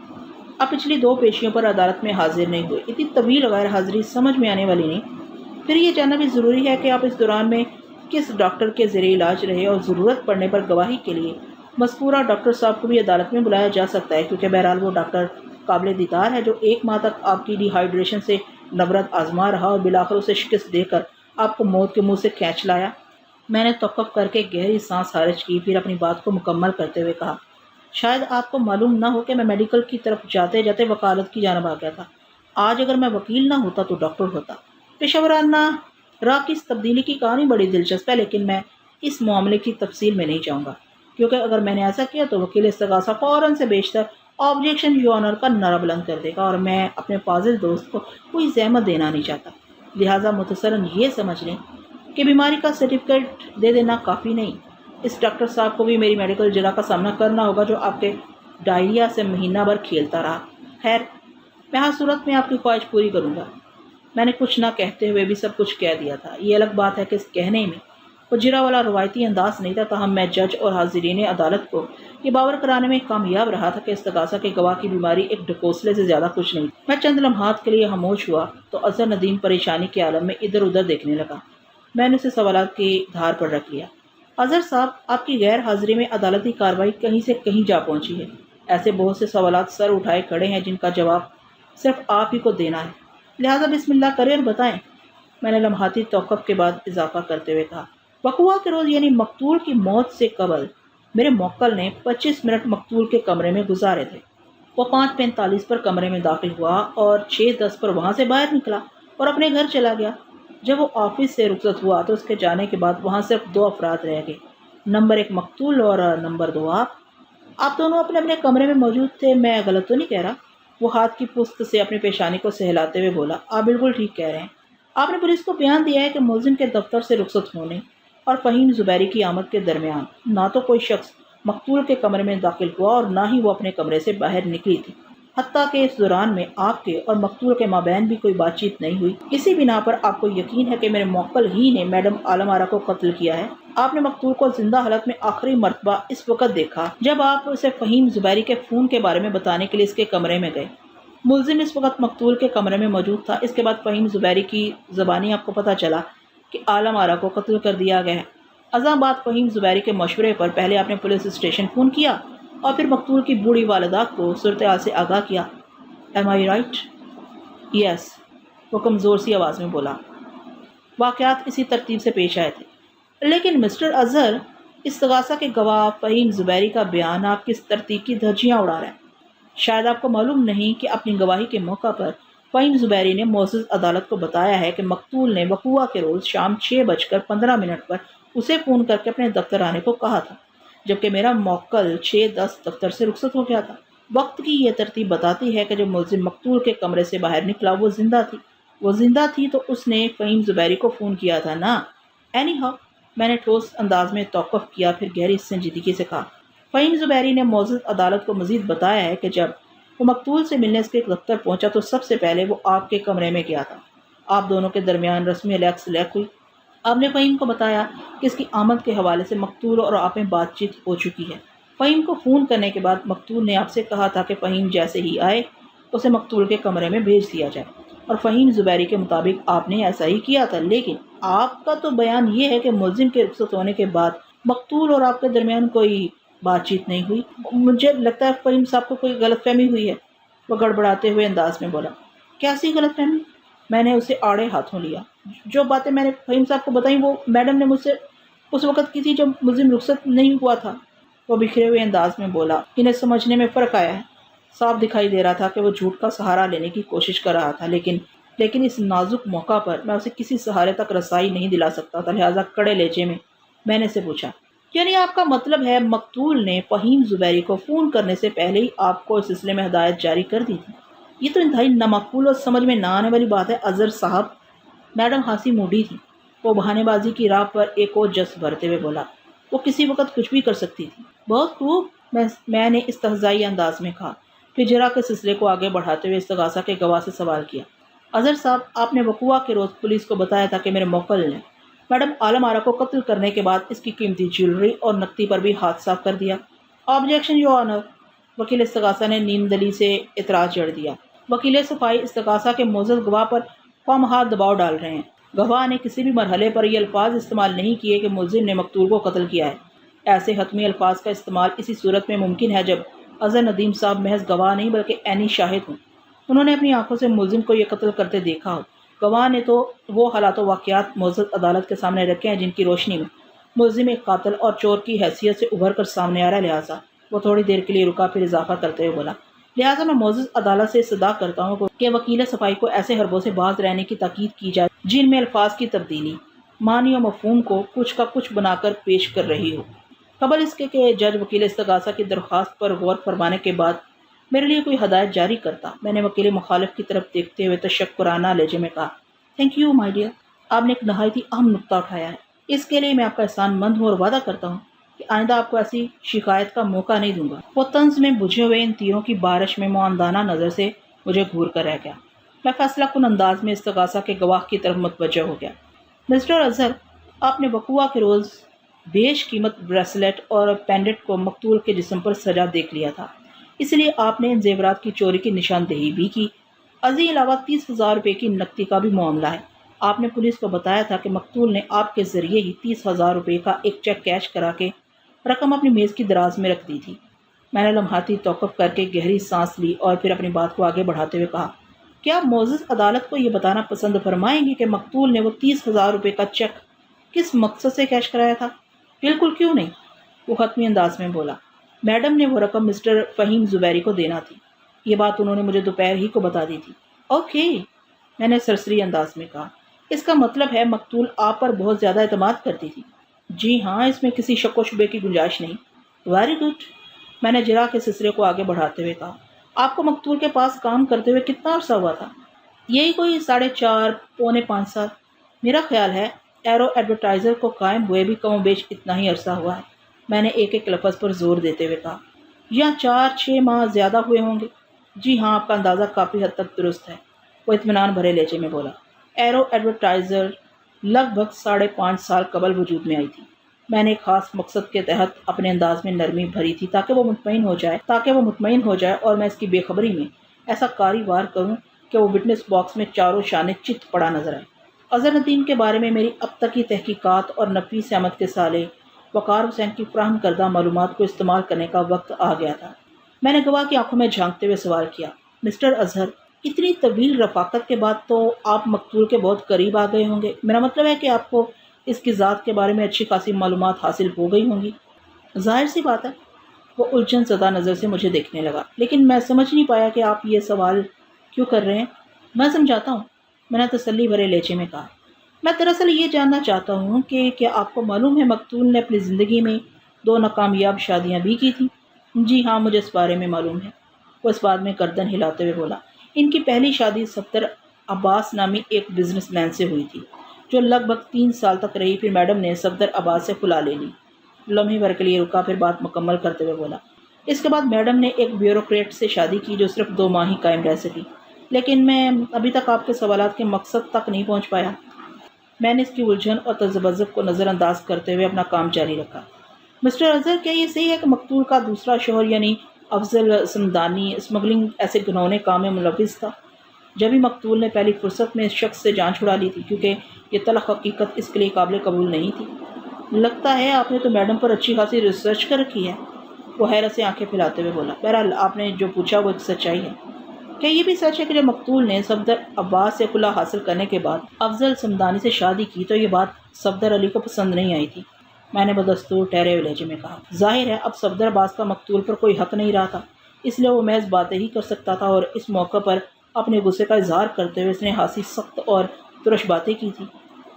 آپ پچھلی 2 پیشیوں پر عدالت میں حاضر نہیں ہوئے، اتنی طویل غیر حاضری سمجھ میں آنے والی نہیں۔ پھر یہ جاننا بھی ضروری ہے کہ آپ اس دوران میں کس ڈاکٹر کے زیر علاج رہے، اور ضرورت پڑنے پر گواہی کے لیے مذکورہ ڈاکٹر صاحب کو بھی عدالت میں بلایا جا سکتا ہے، کیونکہ بہرحال وہ ڈاکٹر قابل دیدار ہے جو 1 ماہ تک آپ کی ڈی ہائیڈریشن سے نبرد آزما رہا اور بالآخر اسے شکست دے کر آپ کو موت کے منہ سے کھینچ لایا۔ میں نے توقف کر کے گہری سانس خارج کی، پھر اپنی بات کو مکمل کرتے ہوئے کہا، شاید آپ کو معلوم نہ ہو کہ میں میڈیکل کی طرف جاتے جاتے وکالت کی جانب آ گیا تھا۔ آج اگر میں وکیل نہ ہوتا تو ڈاکٹر ہوتا۔ پیشہ ورانہ راہ کی اس تبدیلی کی کہانی بڑی دلچسپ ہے، لیکن میں اس معاملے کی تفصیل میں نہیں جاؤں گا، کیونکہ اگر میں نے ایسا کیا تو وکیل استغاثہ فوراً سے بیشتر آبجیکشن یور آنر کا نعرہ بلند کر دے گا، اور میں اپنے فاضل دوست کو کوئی زحمت دینا نہیں چاہتا۔ لہٰذا مختصراً یہ سمجھ لیں کہ بیماری کا سرٹیفکیٹ دے دینا کافی نہیں، اس ڈاکٹر صاحب کو بھی میری میڈیکل جرح کا سامنا کرنا ہوگا جو آپ کے ڈائریا سے مہینہ بھر کھیلتا رہا۔ خیر، میں ہر صورت میں آپ کی خواہش پوری کروں گا۔ میں نے کچھ نہ کہتے ہوئے بھی سب کچھ کہہ دیا تھا۔ یہ الگ بات ہے کہ اس کہنے میں وہ جرح والا روایتی انداز نہیں تھا، تاہم میں جج اور حاضرین عدالت کو یہ باور کرانے میں کامیاب رہا تھا کہ استغاثہ کے گواہ کی بیماری ایک ڈھکوسلے سے زیادہ کچھ نہیں۔ میں چند لمحات کے لیے خاموش ہوا تو اظہر ندیم پریشانی کے عالم میں ادھر ادھر دیکھنے لگا۔ میں نے اسے سوالات کی دھار پر رکھ لیا۔ اظہر صاحب، آپ کی غیر حاضری میں عدالتی کارروائی کہیں سے کہیں جا پہنچی ہے۔ ایسے بہت سے سوالات سر اٹھائے کھڑے ہیں جن کا جواب صرف آپ ہی کو دینا ہے، لہٰذا بسم اللہ کریں اور بتائیں۔ میں نے لمحاتی توقف کے بعد اضافہ کرتے ہوئے کہا، وقوعہ کے روز یعنی مقتول کی موت سے قبل میرے موکل نے 25 منٹ مقتول کے کمرے میں گزارے تھے۔ وہ 5:45 پر کمرے میں داخل ہوا اور 6:10 پر وہاں سے باہر نکلا اور اپنے گھر چلا گیا۔ جب وہ آفس سے رخصت ہوا تو اس کے جانے کے بعد وہاں صرف 2 افراد رہ گئے، نمبر 1 مقتول اور نمبر 2 آپ دونوں اپنے اپنے کمرے میں موجود تھے، میں غلط تو نہیں کہہ رہا؟ وہ ہاتھ کی پشت سے اپنی پیشانی کو سہلاتے ہوئے بولا، آپ بالکل ٹھیک کہہ رہے ہیں۔ آپ نے پولیس کو بیان دیا ہے کہ ملزم کے دفتر سے رخصت ہونے اور فہیم زبیری کی آمد کے درمیان نہ تو کوئی شخص مقتول کے کمرے میں داخل ہوا اور نہ ہی وہ اپنے کمرے سے باہر نکلی تھی، حتیٰ کہ اس دوران میں آپ کے اور مقتول کے مابین بھی کوئی بات چیت نہیں ہوئی۔ اسی بنا پر آپ کو یقین ہے کہ میرے موکل ہی نے میڈم عالم آرا کو قتل کیا ہے۔ آپ نے مقتول کو زندہ حالت میں آخری مرتبہ اس وقت دیکھا جب آپ اسے فہیم زبیری کے فون کے بارے میں بتانے کے لیے اس کے کمرے میں گئے۔ ملزم اس وقت مقتول کے کمرے میں موجود تھا۔ اس کے بعد فہیم زبیری کی زبانی آپ کو پتہ چلا کہ عالم آرا کو قتل کر دیا گیا ہے۔ ازاں بعد فہیم زبیری کے مشورے پر پہلے آپ نے پولیس اسٹیشن فون کیا اور پھر مقتول کی بوڑھی والدہ کو صورتحال سے آگاہ کیا۔ ایم آئی رائٹ؟ یس، وہ کمزور سی آواز میں بولا۔ واقعات اسی ترتیب سے پیش آئے تھے، لیکن مسٹر اظہر، استغاثہ کے گواہ فہیم زبیری کا بیان آپ کس ترتیب کی دھجیاں اڑا رہا ہے؟ شاید آپ کو معلوم نہیں کہ اپنی گواہی کے موقع پر فہیم زبیری نے معزز عدالت کو بتایا ہے کہ مقتول نے وقوعہ کے روز شام 6:15 پر اسے فون کر کے اپنے دفتر آنے کو کہا تھا، جبکہ میرا موکل 6:10 دفتر سے رخصت ہو گیا تھا۔ وقت کی یہ ترتیب بتاتی ہے کہ جب ملزم مقتول کے کمرے سے باہر نکلا وہ زندہ تھی تو اس نے فہیم زبیری کو فون کیا تھا نا؟ اینی ہاؤ، میں نے ٹھوس انداز میں توقف کیا، پھر گہری سنجیدگی سے کہا۔ فہیم زبیری نے معزز عدالت کو مزید بتایا ہے کہ جب وہ مقتول سے ملنے اس کے دفتر پہنچا تو سب سے پہلے وہ آپ کے کمرے میں گیا تھا۔ آپ دونوں کے درمیان رسمی لیک سلیک ہوئی۔ آپ نے فہیم کو بتایا کہ اس کی آمد کے حوالے سے مقتول اور آپ میں بات چیت ہو چکی ہے۔ فہیم کو فون کرنے کے بعد مقتول نے آپ سے کہا تھا کہ فہیم جیسے ہی آئے اسے مقتول کے کمرے میں بھیج دیا جائے، اور فہیم زبیری کے مطابق آپ نے ایسا ہی کیا تھا، لیکن آپ کا تو بیان یہ ہے کہ ملزم کے رخصت ہونے کے بعد مقتول اور آپ کے درمیان کوئی بات چیت نہیں ہوئی۔ مجھے لگتا ہے فہیم صاحب کو کوئی غلط فہمی ہوئی ہے، وہ گڑبڑاتے ہوئے انداز میں بولا۔ کیسی غلط فہمی؟ میں نے اسے آڑے ہاتھوں لیا۔ جو باتیں میں نے فہیم صاحب کو بتائیں وہ میڈم نے مجھ سے اس وقت کی تھی جب ملزم رخصت نہیں ہوا تھا، وہ بکھرے ہوئے انداز میں بولا۔ انہیں سمجھنے میں فرق آیا ہے۔ صاف دکھائی دے رہا تھا کہ وہ جھوٹ کا سہارا لینے کی کوشش کر رہا تھا، لیکن اس نازک موقع پر میں اسے کسی سہارے تک رسائی نہیں دلا سکتا تھا، لہٰذا کڑے لہجے میں نے اسے پوچھا، یعنی آپ کا مطلب ہے مقتول نے فہیم زبیری کو فون کرنے سے پہلے ہی آپ کو اس سلسلے میں ہدایت جاری کر دی تھی؟ یہ تو انتہائی نامعقول اور سمجھ میں نہ آنے والی بات ہے اظہر صاحب۔ میڈم ہنسی موڑی تھی۔ وہ بہانے بازی کی راہ پر ایک اور جس بھرتے ہوئے بولا، وہ کسی وقت کچھ بھی کر سکتی تھی۔ بہت خوب، میں نے استہزائی انداز میں کہا، پھر جرا کے سلسلے کو آگے بڑھاتے ہوئے استغاثہ کے گواہ سے سوال کیا، اظہر صاحب آپ نے وقوع کے روز پولیس کو بتایا تھا کہ میرے موکل نے میڈم عالم آرا کو قتل کرنے کے بعد اس کی قیمتی جیولری اور نقدی پر بھی ہاتھ صاف کر دیا؟ آبجیکشن یور آنر، وکیل استغاثہ نے نیم دلی سے اعتراض جڑ دیا۔ وکیل صفائی استغاثہ کے معزز گواہ پر خواہ ہاتھ دباؤ ڈال رہے ہیں۔ گواہ نے کسی بھی مرحلے پر یہ الفاظ استعمال نہیں کیے کہ ملزم نے مقتول کو قتل کیا ہے۔ ایسے حتمی الفاظ کا استعمال اسی صورت میں ممکن ہے جب اظہر ندیم صاحب محض گواہ نہیں بلکہ عینی شاہد ہوں، انہوں نے اپنی آنکھوں سے ملزم کو یہ قتل کرتے دیکھا ہو۔ گواہ نے تو وہ حالات و واقعات معزز عدالت کے سامنے رکھے ہیں جن کی روشنی میں ملزم ایک قاتل اور چور کی حیثیت سے ابھر کر سامنے آ رہا ہے، لہٰذا وہ تھوڑی دیر کے لیے رکا، پھر اضافہ کرتے ہوئے بولا، لہٰذا میں معزز عدالت سے استدعا کرتا ہوں کہ وکیل صفائی کو ایسے حربوں سے باز رہنے کی تاکید کی جائے جن میں الفاظ کی تبدیلی معنی و مفہوم کو کچھ کا کچھ بنا کر پیش کر رہی ہو، قبل اس کے کہ جج وکیل استغاثہ کی درخواست پر غور فرمانے کے بعد میرے لیے کوئی ہدایت جاری کرتا۔ میں نے وکیل مخالف کی طرف دیکھتے ہوئے تشکرانہ لہجے میں کہا، تھینک یو مائی ڈیئر، آپ نے ایک نہایت ہی اہم نقطہ اٹھایا ہے، اس کے لیے میں آپ کا احسان مند ہوں اور وعدہ کرتا ہوں کہ آئندہ آپ کو ایسی شکایت کا موقع نہیں دوں گا۔ وہ طنز میں بجھے ہوئے ان تیروں کی بارش میں معاندانہ نظر سے مجھے گھور کر رہ گیا۔ میں فیصلہ کن انداز میں استغاثہ کے گواہ کی طرف متوجہ ہو گیا۔ مسٹر اظہر، آپ نے وقوع کے روز بیش قیمت بریسلیٹ اور پینڈنٹ کو مقتول کے جسم پر سجا دیکھ لیا تھا، اس لیے آپ نے ان زیورات کی چوری کی نشاندہی بھی کی۔ ازیں علاوہ 30,000 روپے کی نقدی کا بھی معاملہ ہے۔ آپ نے پولیس کو بتایا تھا کہ مقتول نے آپ کے ذریعے ہی 30,000 روپے کا ایک چیک کیش کرا کے رقم اپنی میز کی دراز میں رکھ دی تھی۔ میں نے لمحاتی توقف کر کے گہری سانس لی اور پھر اپنی بات کو آگے بڑھاتے ہوئے کہا، کیا آپ معزز عدالت کو یہ بتانا پسند فرمائیں گے کہ مقتول نے وہ 30,000 روپے کا چیک کس مقصد سے کیش کرایا تھا؟ بالکل، کیوں نہیں، وہ حتمی انداز میں بولا۔ میڈم نے وہ رقم مسٹر فہیم زبیری کو دینا تھی، یہ بات انہوں نے مجھے دوپہر ہی کو بتا دی تھی۔ اوکے، میں نے سرسری انداز میں کہا، اس کا مطلب ہے مقتول آپ پر بہت زیادہ اعتماد کرتی تھی؟ جی ہاں، اس میں کسی شک و شبے کی گنجائش نہیں۔ ویری گڈ، میں نے جرا کے سلسلے کو آگے بڑھاتے ہوئے کہا، آپ کو مقتول کے پاس کام کرتے ہوئے کتنا عرصہ ہوا تھا؟ یہی کوئی 4.5 پونے 5 سال۔ میرا خیال ہے ایرو ایڈورٹائزر کو قائم ہوئے بھی کم و بیش اتنا ہی عرصہ ہوا ہے، میں نے ایک ایک لفظ پر زور دیتے ہوئے کہا۔ یا 4-6 ماہ زیادہ ہوئے ہوں گے؟ جی ہاں، آپ کا اندازہ کافی حد تک درست ہے، وہ اطمینان بھرے لہجے میں بولا۔ ایرو ایڈورٹائزر لگ بھگ 5.5 سال قبل وجود میں آئی تھی۔ میں نے ایک خاص مقصد کے تحت اپنے انداز میں نرمی بھری تھی تاکہ وہ مطمئن ہو جائے اور میں اس کی بے خبری میں ایسا کاری وار کروں کہ وہ وٹنس باکس میں چاروں شانے چت پڑا نظر آئے۔ اظہر ندیم کے بارے میں میری اب تک کی تحقیقات اور نفیس احمد کے سالے وقار حسین کی فراہم کردہ معلومات کو استعمال کرنے کا وقت آ گیا تھا۔ میں نے گواہ کی آنکھوں میں جھانکتے ہوئے سوال کیا، مسٹر اظہر، اتنی طویل رفاقت کے بعد تو آپ مقتول کے بہت قریب آ گئے ہوں گے، میرا مطلب ہے کہ آپ کو اس کی ذات کے بارے میں اچھی خاصی معلومات حاصل ہو گئی ہوں گی۔ ظاہر سی بات ہے، وہ الجھن زدہ نظر سے مجھے دیکھنے لگا، لیکن میں سمجھ نہیں پایا کہ آپ یہ سوال کیوں کر رہے ہیں۔ میں سمجھاتا ہوں، میں نے تسلی بھرے لہجے میں کہا۔ میں دراصل یہ جاننا چاہتا ہوں کہ کیا آپ کو معلوم ہے مقتول نے اپنی زندگی میں 2 ناکامیاب شادیاں بھی کی تھیں؟ جی ہاں، مجھے اس بارے میں معلوم ہے۔ وہ اس بات میں گردن ہلاتے ہوئے بولا، ان کی پہلی شادی صفدر عباس نامی ایک بزنس مین سے ہوئی تھی جو لگ بھگ 3 سال تک رہی، پھر میڈم نے صفدر عباس سے کھلا لے لی۔ لمحے بھر کے لیے رکا، پھر بات مکمل کرتے ہوئے بولا، اس کے بعد میڈم نے ایک بیوروکریٹ سے شادی کی جو صرف 2 ماہ ہی قائم رہ سکی، لیکن میں ابھی تک آپ کے سوالات کے مقصد تک نہیں پہنچ پایا۔ میں نے اس کی الجھن اور تذبذب کو نظر انداز کرتے ہوئے اپنا کام جاری رکھا۔ مسٹر اظہر، کیا یہ صحیح ہے کہ مقتول کا دوسرا شوہر یعنی افضل سمدانی اسمگلنگ ایسے گنونے کام میں ملوث تھا؟ جبھی مقتول نے پہلی فرصت میں اس شخص سے جان چھڑا لی تھی، کیونکہ یہ تلخ حقیقت اس کے لیے قابل قبول نہیں تھی۔ لگتا ہے آپ نے تو میڈم پر اچھی خاصی ریسرچ کر رکھی ہے، وہ حیرت سے آنکھیں پھیلاتے ہوئے بولا۔ بہرحال آپ نے جو پوچھا وہ ایک سچائی ہے۔ کیا یہ بھی سچ ہے کہ جب مقتول نے صفدر عباس سے خلا حاصل کرنے کے بعد افضل سمدانی سے شادی کی تو یہ بات صفدر علی کو پسند نہیں آئی تھی؟ میں نے بدستور ٹھہرے ہوئے لہجے میں کہا۔ ظاہر ہے اب صفدر عباس کا مقتول پر کوئی حق نہیں رہا تھا، اس لیے وہ محض باتیں ہی کر سکتا تھا، اور اس موقع پر اپنے غصے کا اظہار کرتے ہوئے اس نے خاصی سخت اور ترش باتیں کی تھی۔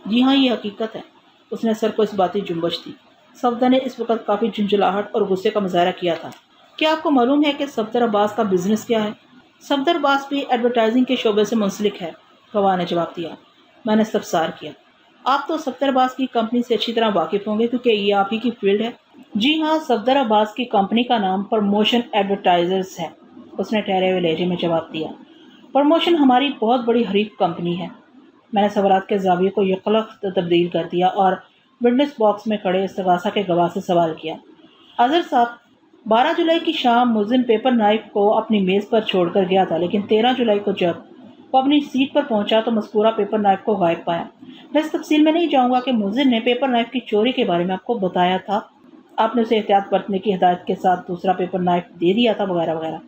جی ہاں، یہ حقیقت ہے۔ اس نے سر کو اس باتی جنبش دی۔ صفدر نے اس وقت کافی جھنجھلاہٹ اور غصے کا مظاہرہ کیا تھا۔ کیا آپ کو معلوم ہے کہ صفدر عباس کا بزنس کیا ہے؟ صفدر عباس بھی ایڈورٹائزنگ کے شعبے سے منسلک ہے، گواہ نے جواب دیا۔ میں نے استفسار کیا، آپ تو صفدر عباس کی کمپنی سے اچھی طرح واقف ہوں گے کیونکہ یہ آپ ہی کی فیلڈ ہے۔ جی ہاں، صفدر عباس کی کمپنی کا نام پروموشن ایڈورٹائزرز ہے، اس نے ٹھہرے ہوئے لہجے میں جواب دیا۔ پروموشن ہماری بہت بڑی حریف کمپنی ہے۔ میں نے سوالات کے زاویے کو یکلخ تبدیل کر دیا اور وٹنس باکس میں کھڑے استغاثہ کے گواہ سے سوال کیا، اظہر صاحب، 12 جولائی کی شام ملزم پیپر نائف کو اپنی میز پر چھوڑ کر گیا تھا، لیکن 13 جولائی کو جب وہ اپنی سیٹ پر پہنچا تو مذکورہ پیپر نائف کو غائب پایا۔ میں اس تفصیل میں نہیں جاؤں گا کہ ملزم نے پیپر نائف کی چوری کے بارے میں آپ کو بتایا تھا، آپ نے اسے احتیاط برتنے کی ہدایت کے ساتھ دوسرا پیپر نائف دے دیا تھا، وغیرہ وغیرہ۔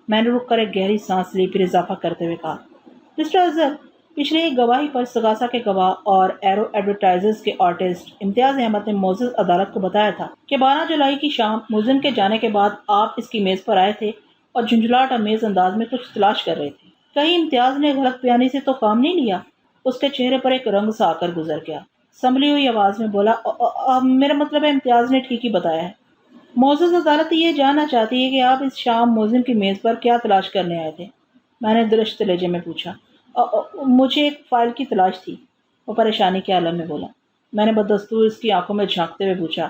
میں نے رک کر ایک گہری سانس لی، پھر اضافہ کرتے ہوئے کہا، مسٹر اظہر، پچھلے ایک گواہی پر استغاثہ کے گواہ اور ایرو ایڈورٹائزرز کے آرٹسٹ امتیاز احمد نے معزز عدالت کو بتایا تھا کہ 12 جولائی کی شام ملزم کے جانے کے بعد آپ اس کی میز پر آئے تھے اور جھنجھلاہٹ امیز انداز میں کچھ تلاش کر رہے تھے۔ کہیں امتیاز نے غلط بیانی سے تو کام نہیں لیا؟ اس کے چہرے پر ایک رنگ سا آ کر گزر گیا۔ سنبھلی ہوئی آواز میں بولا، میرا مطلب ہے امتیاز نے ٹھیک ہی بتایا ہے۔ معزز عدالت یہ جاننا چاہتی ہے کہ آپ اس شام ملزم کی میز پر کیا تلاش کرنے آئے تھے؟ میں نے درشت لہجے میں پوچھا۔ مجھے ایک فائل کی تلاش تھی، وہ پریشانی کے عالم میں بولا۔ میں نے بدستور اس کی آنکھوں میں جھانکتے ہوئے پوچھا،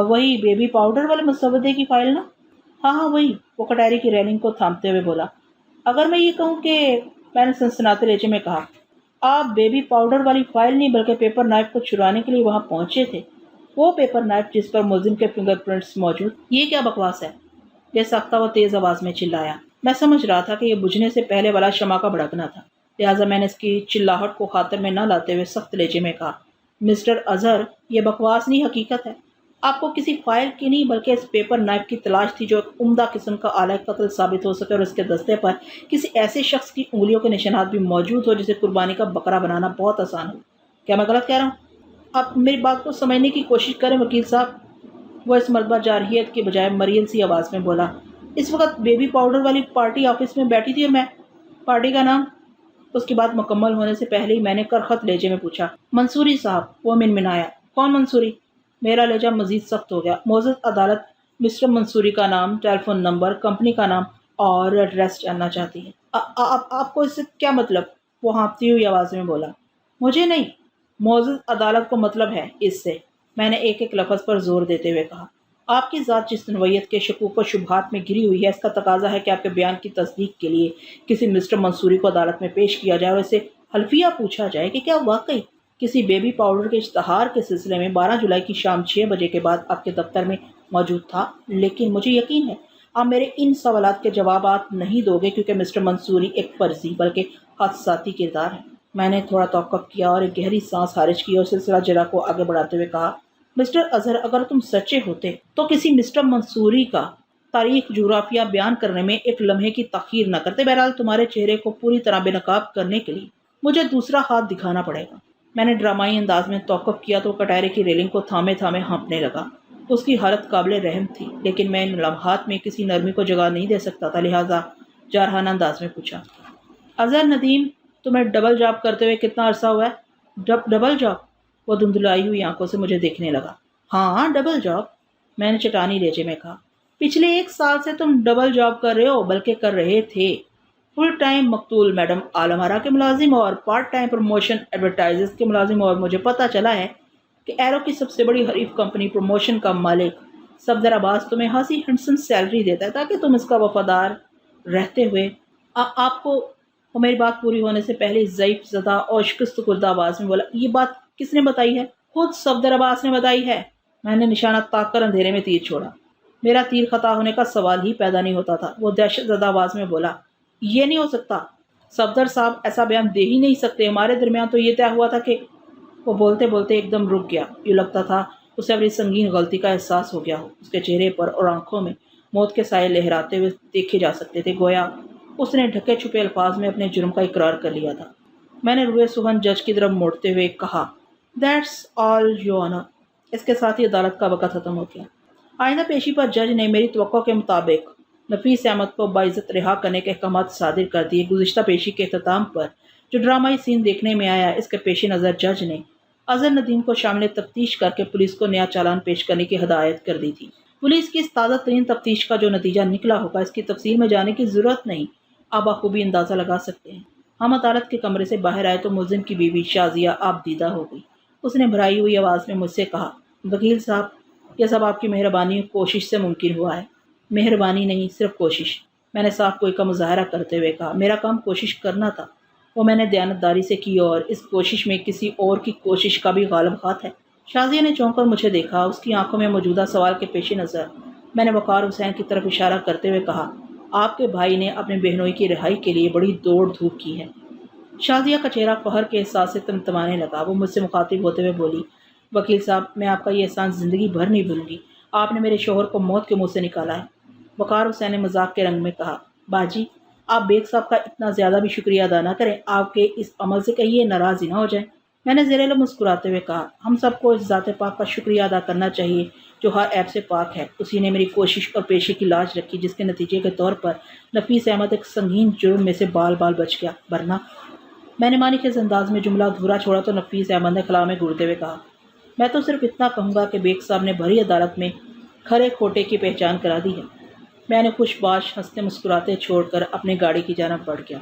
وہی بیبی پاؤڈر والے مسودے کی فائل نا؟ ہاں وہی، وہ کٹہری کی ریلنگ کو تھامتے ہوئے بولا۔ اگر میں یہ کہوں کہ، میں نے سنسناتے لہجے میں کہا، آپ بیبی پاؤڈر والی فائل نہیں بلکہ پیپر نائف کو چرانے کے لیے وہاں پہنچے تھے، وہ پیپر نائف جس پر ملزم کے فنگر پرنٹس موجود، یہ کیا بکواس ہے؟ یہ ساختہ وہ تیز آواز میں چلایا۔ میں سمجھ رہا تھا کہ یہ بجھنے سے پہلے والا شمع کا بھڑکنا تھا، لہٰذا میں نے اس کی چلاہٹ کو خاطر میں نہ لاتے ہوئے سخت لہجے میں کہا، مسٹر اظہر، یہ بکواس نہیں، حقیقت ہے۔ آپ کو کسی فائل کی نہیں بلکہ اس پیپر نائف کی تلاش تھی جو ایک عمدہ قسم کا آلہ قتل ثابت ہو سکے اور اس کے دستے پر کسی ایسے شخص کی انگلیوں کے نشانات بھی موجود ہو جسے قربانی کا بکرا بنانا بہت آسان ہو۔ کیا میں غلط کہہ رہا ہوں؟ آپ میری بات کو سمجھنے کی کوشش کریں وکیل صاحب، وہ اس مرتبہ جارحیت کی بجائے مریل سی آواز میں بولا۔ اس وقت بیبی پاؤڈر والی پارٹی آفس میں بیٹھی تھی اور میں، پارٹی کا نام؟ اس کی بات مکمل ہونے سے پہلے ہی میں نے کرخت لہجے میں پوچھا، منصوری صاحب، وہ منمنایا۔ کون منصوری؟ میرا لہجہ مزید سخت ہو گیا۔ معزز عدالت مسٹر منصوری کا نام، ٹیلی فون نمبر، کمپنی کا نام اور ایڈریس جاننا چاہتی ہے۔ آپ کو اس سے کیا مطلب؟ وہ ہانپتی ہوئی آواز میں بولا۔ مجھے نہیں، معزز عدالت کو مطلب ہے اس سے، میں نے ایک ایک لفظ پر زور دیتے ہوئے کہا۔ آپ کی ذات جس نوعیت کے شکوک و شبہات میں گری ہوئی ہے، اس کا تقاضا ہے کہ آپ کے بیان کی تصدیق کے لیے کسی مسٹر منصوری کو عدالت میں پیش کیا جائے اور اسے حلفیہ پوچھا جائے کہ کیا واقعی کسی بیبی پاؤڈر کے اشتہار کے سلسلے میں 12 جولائی کی شام 6 بجے کے بعد آپ کے دفتر میں موجود تھا۔ لیکن مجھے یقین ہے آپ میرے ان سوالات کے جوابات نہیں دو گے کیونکہ مسٹر منصوری ایک فرضی بلکہ حادثاتی کردار ہے۔ میں نے تھوڑا توقف کیا اور ایک گہری سانس خارج کی اور سلسلہ جرا کو آگے بڑھاتے ہوئے کہا، مسٹر اظہر، اگر تم سچے ہوتے تو کسی مسٹر منصوری کا تاریخ جغرافیہ بیان کرنے میں ایک لمحے کی تاخیر نہ کرتے۔ بہرحال تمہارے چہرے کو پوری طرح بے نقاب کرنے کے لیے مجھے دوسرا ہاتھ دکھانا پڑے گا۔ میں نے ڈرامائی انداز میں توقف کیا تو کٹہرے کی ریلنگ کو تھامے تھامے ہانپنے لگا۔ اس کی حالت قابل رحم تھی، لیکن میں ان لمحات میں کسی نرمی کو جگہ نہیں دے سکتا تھا، لہٰذا جارحانہ انداز میں پوچھا، اظہر ندیم، تمہیں ڈبل جاب کرتے ہوئے کتنا عرصہ ہوا ہے؟ Double job? وہ دھندلائی ہوئی آنکھوں سے مجھے دیکھنے لگا۔ ہاں ڈبل جاب، میں نے چٹانی لہجے میں کہا۔ پچھلے 1 سال سے تم ڈبل جاب کر رہے ہو، بلکہ کر رہے تھے۔ فل ٹائم مقتول میڈم عالمارا کے ملازم اور پارٹ ٹائم پروموشن ایڈورٹائزرز کے ملازم، اور مجھے پتہ چلا ہے کہ ایرو کی سب سے بڑی حریف کمپنی پروموشن کا مالک صفدر عباس تمہیں ہنسی ہنسن سیلری دیتا ہے تاکہ تم اس کا وفادار رہتے ہوئے آپ کو میری بات پوری ہونے سے پہلے ضعیف زدہ اور شکست کردہ آواز میں بولا، یہ بات کس نے بتائی ہے؟ خود صفدر عباس نے بتائی ہے۔ میں نے نشانہ تاک کر اندھیرے میں تیر چھوڑا۔ میرا تیر خطا ہونے کا سوال ہی پیدا نہیں ہوتا تھا۔ وہ دہشت زدہ آواز میں بولا، یہ نہیں ہو سکتا صفدر صاحب، ایسا بیان دے ہی نہیں سکتے، ہمارے درمیان تو یہ طے ہوا تھا کہ… وہ بولتے بولتے ایک دم رک گیا۔ یوں لگتا تھا اسے اپنی سنگین غلطی کا احساس ہو گیا ہو۔ اس کے چہرے پر اور آنکھوں میں موت کے سائے لہراتے ہوئے دیکھے جا سکتے تھے، گویا اس نے ڈھکے چھپے الفاظ میں اپنے جرم کا اقرار کر لیا تھا۔ میں نے روئے سخن جج کی طرف موڑتے ہوئے کہا، دیٹس آل یور آنر۔ اس کے ساتھ ہی عدالت کا وقت ختم ہو گیا۔ آئندہ پیشی پر جج نے میری توقع کے مطابق نفیس احمد کو باعزت رہا کرنے کے احکامات صادر کر دیے۔ گزشتہ پیشی کے اختتام پر جو ڈرامائی سین دیکھنے میں آیا، اس کے پیش نظر جج نے اظہر ندیم کو شامل تفتیش کر کے پولیس کو نیا چالان پیش کرنے کی ہدایت کر دی تھی۔ پولیس کی اس تازہ ترین تفتیش کا جو نتیجہ نکلا ہوگا، اس کی تفصیل میں جانے کی ضرورت نہیں، آپ بخوبی اندازہ لگا سکتے ہیں۔ ہم عدالت کے کمرے سے باہر آئے تو ملزم کی بیوی شازیہ آپ دیدہ ہو گئی۔ اس نے بھرائی ہوئی آواز میں مجھ سے کہا، وکیل صاحب، یہ سب آپ کی مہربانی اور کوشش سے ممکن ہوا ہے۔ مہربانی نہیں، صرف کوشش، میں نے صاف کوئی کا مظاہرہ کرتے ہوئے کہا۔ میرا کام کوشش کرنا تھا، وہ میں نے دیانتداری سے کی، اور اس کوشش میں کسی اور کی کوشش کا بھی غالب ہاتھ ہے۔ شازیہ نے چونک کر مجھے دیکھا۔ اس کی آنکھوں میں موجودہ سوال کے پیش نظر میں نے وقار حسین کی طرف اشارہ کرتے ہوئے کہا، آپ کے بھائی نے اپنے بہنوئی کی رہائی کے لیے بڑی دوڑ دھوپ کی ہے۔ شازیہ کا چہرہ فخر کے احساس سے تمتمانے لگا۔ وہ مجھ سے مخاطب ہوتے ہوئے بولی، وکیل صاحب، میں آپ کا یہ احسان زندگی بھر نہیں بھولوں گی۔ آپ نے میرے شوہر کو موت کے منہ سے نکالا ہے۔ وقار حسین نے مذاق کے رنگ میں کہا، باجی، آپ بیگ صاحب کا اتنا زیادہ بھی شکریہ ادا نہ کریں، آپ کے اس عمل سے کہیں یہ ناراض ہی نہ ہو جائیں۔ میں نے زیر لب مسکراتے ہوئے کہا، ہم سب کو اس ذات پاک کا شکریہ ادا کرنا چاہیے جو ہر عیب سے پاک ہے۔ اسی نے میری کوشش اور پیشے کی لاج رکھی، جس کے نتیجے کے طور پر نفیس احمد ایک سنگین جرم میں سے بال بال بچ گیا، ورنہ… میں نے معنی خیز انداز میں جملہ ادھورا چھوڑا تو نفیس احمد نے خلا میں گھورتے ہوئے کہا، میں تو صرف اتنا کہوں گا کہ بیگ صاحب نے بھری عدالت میں کھرے کھوٹے کی پہچان کرا دی ہے۔ میں نے خوش باش ہنستے مسکراتے چھوڑ کر اپنی گاڑی کی جانب بڑھ گیا۔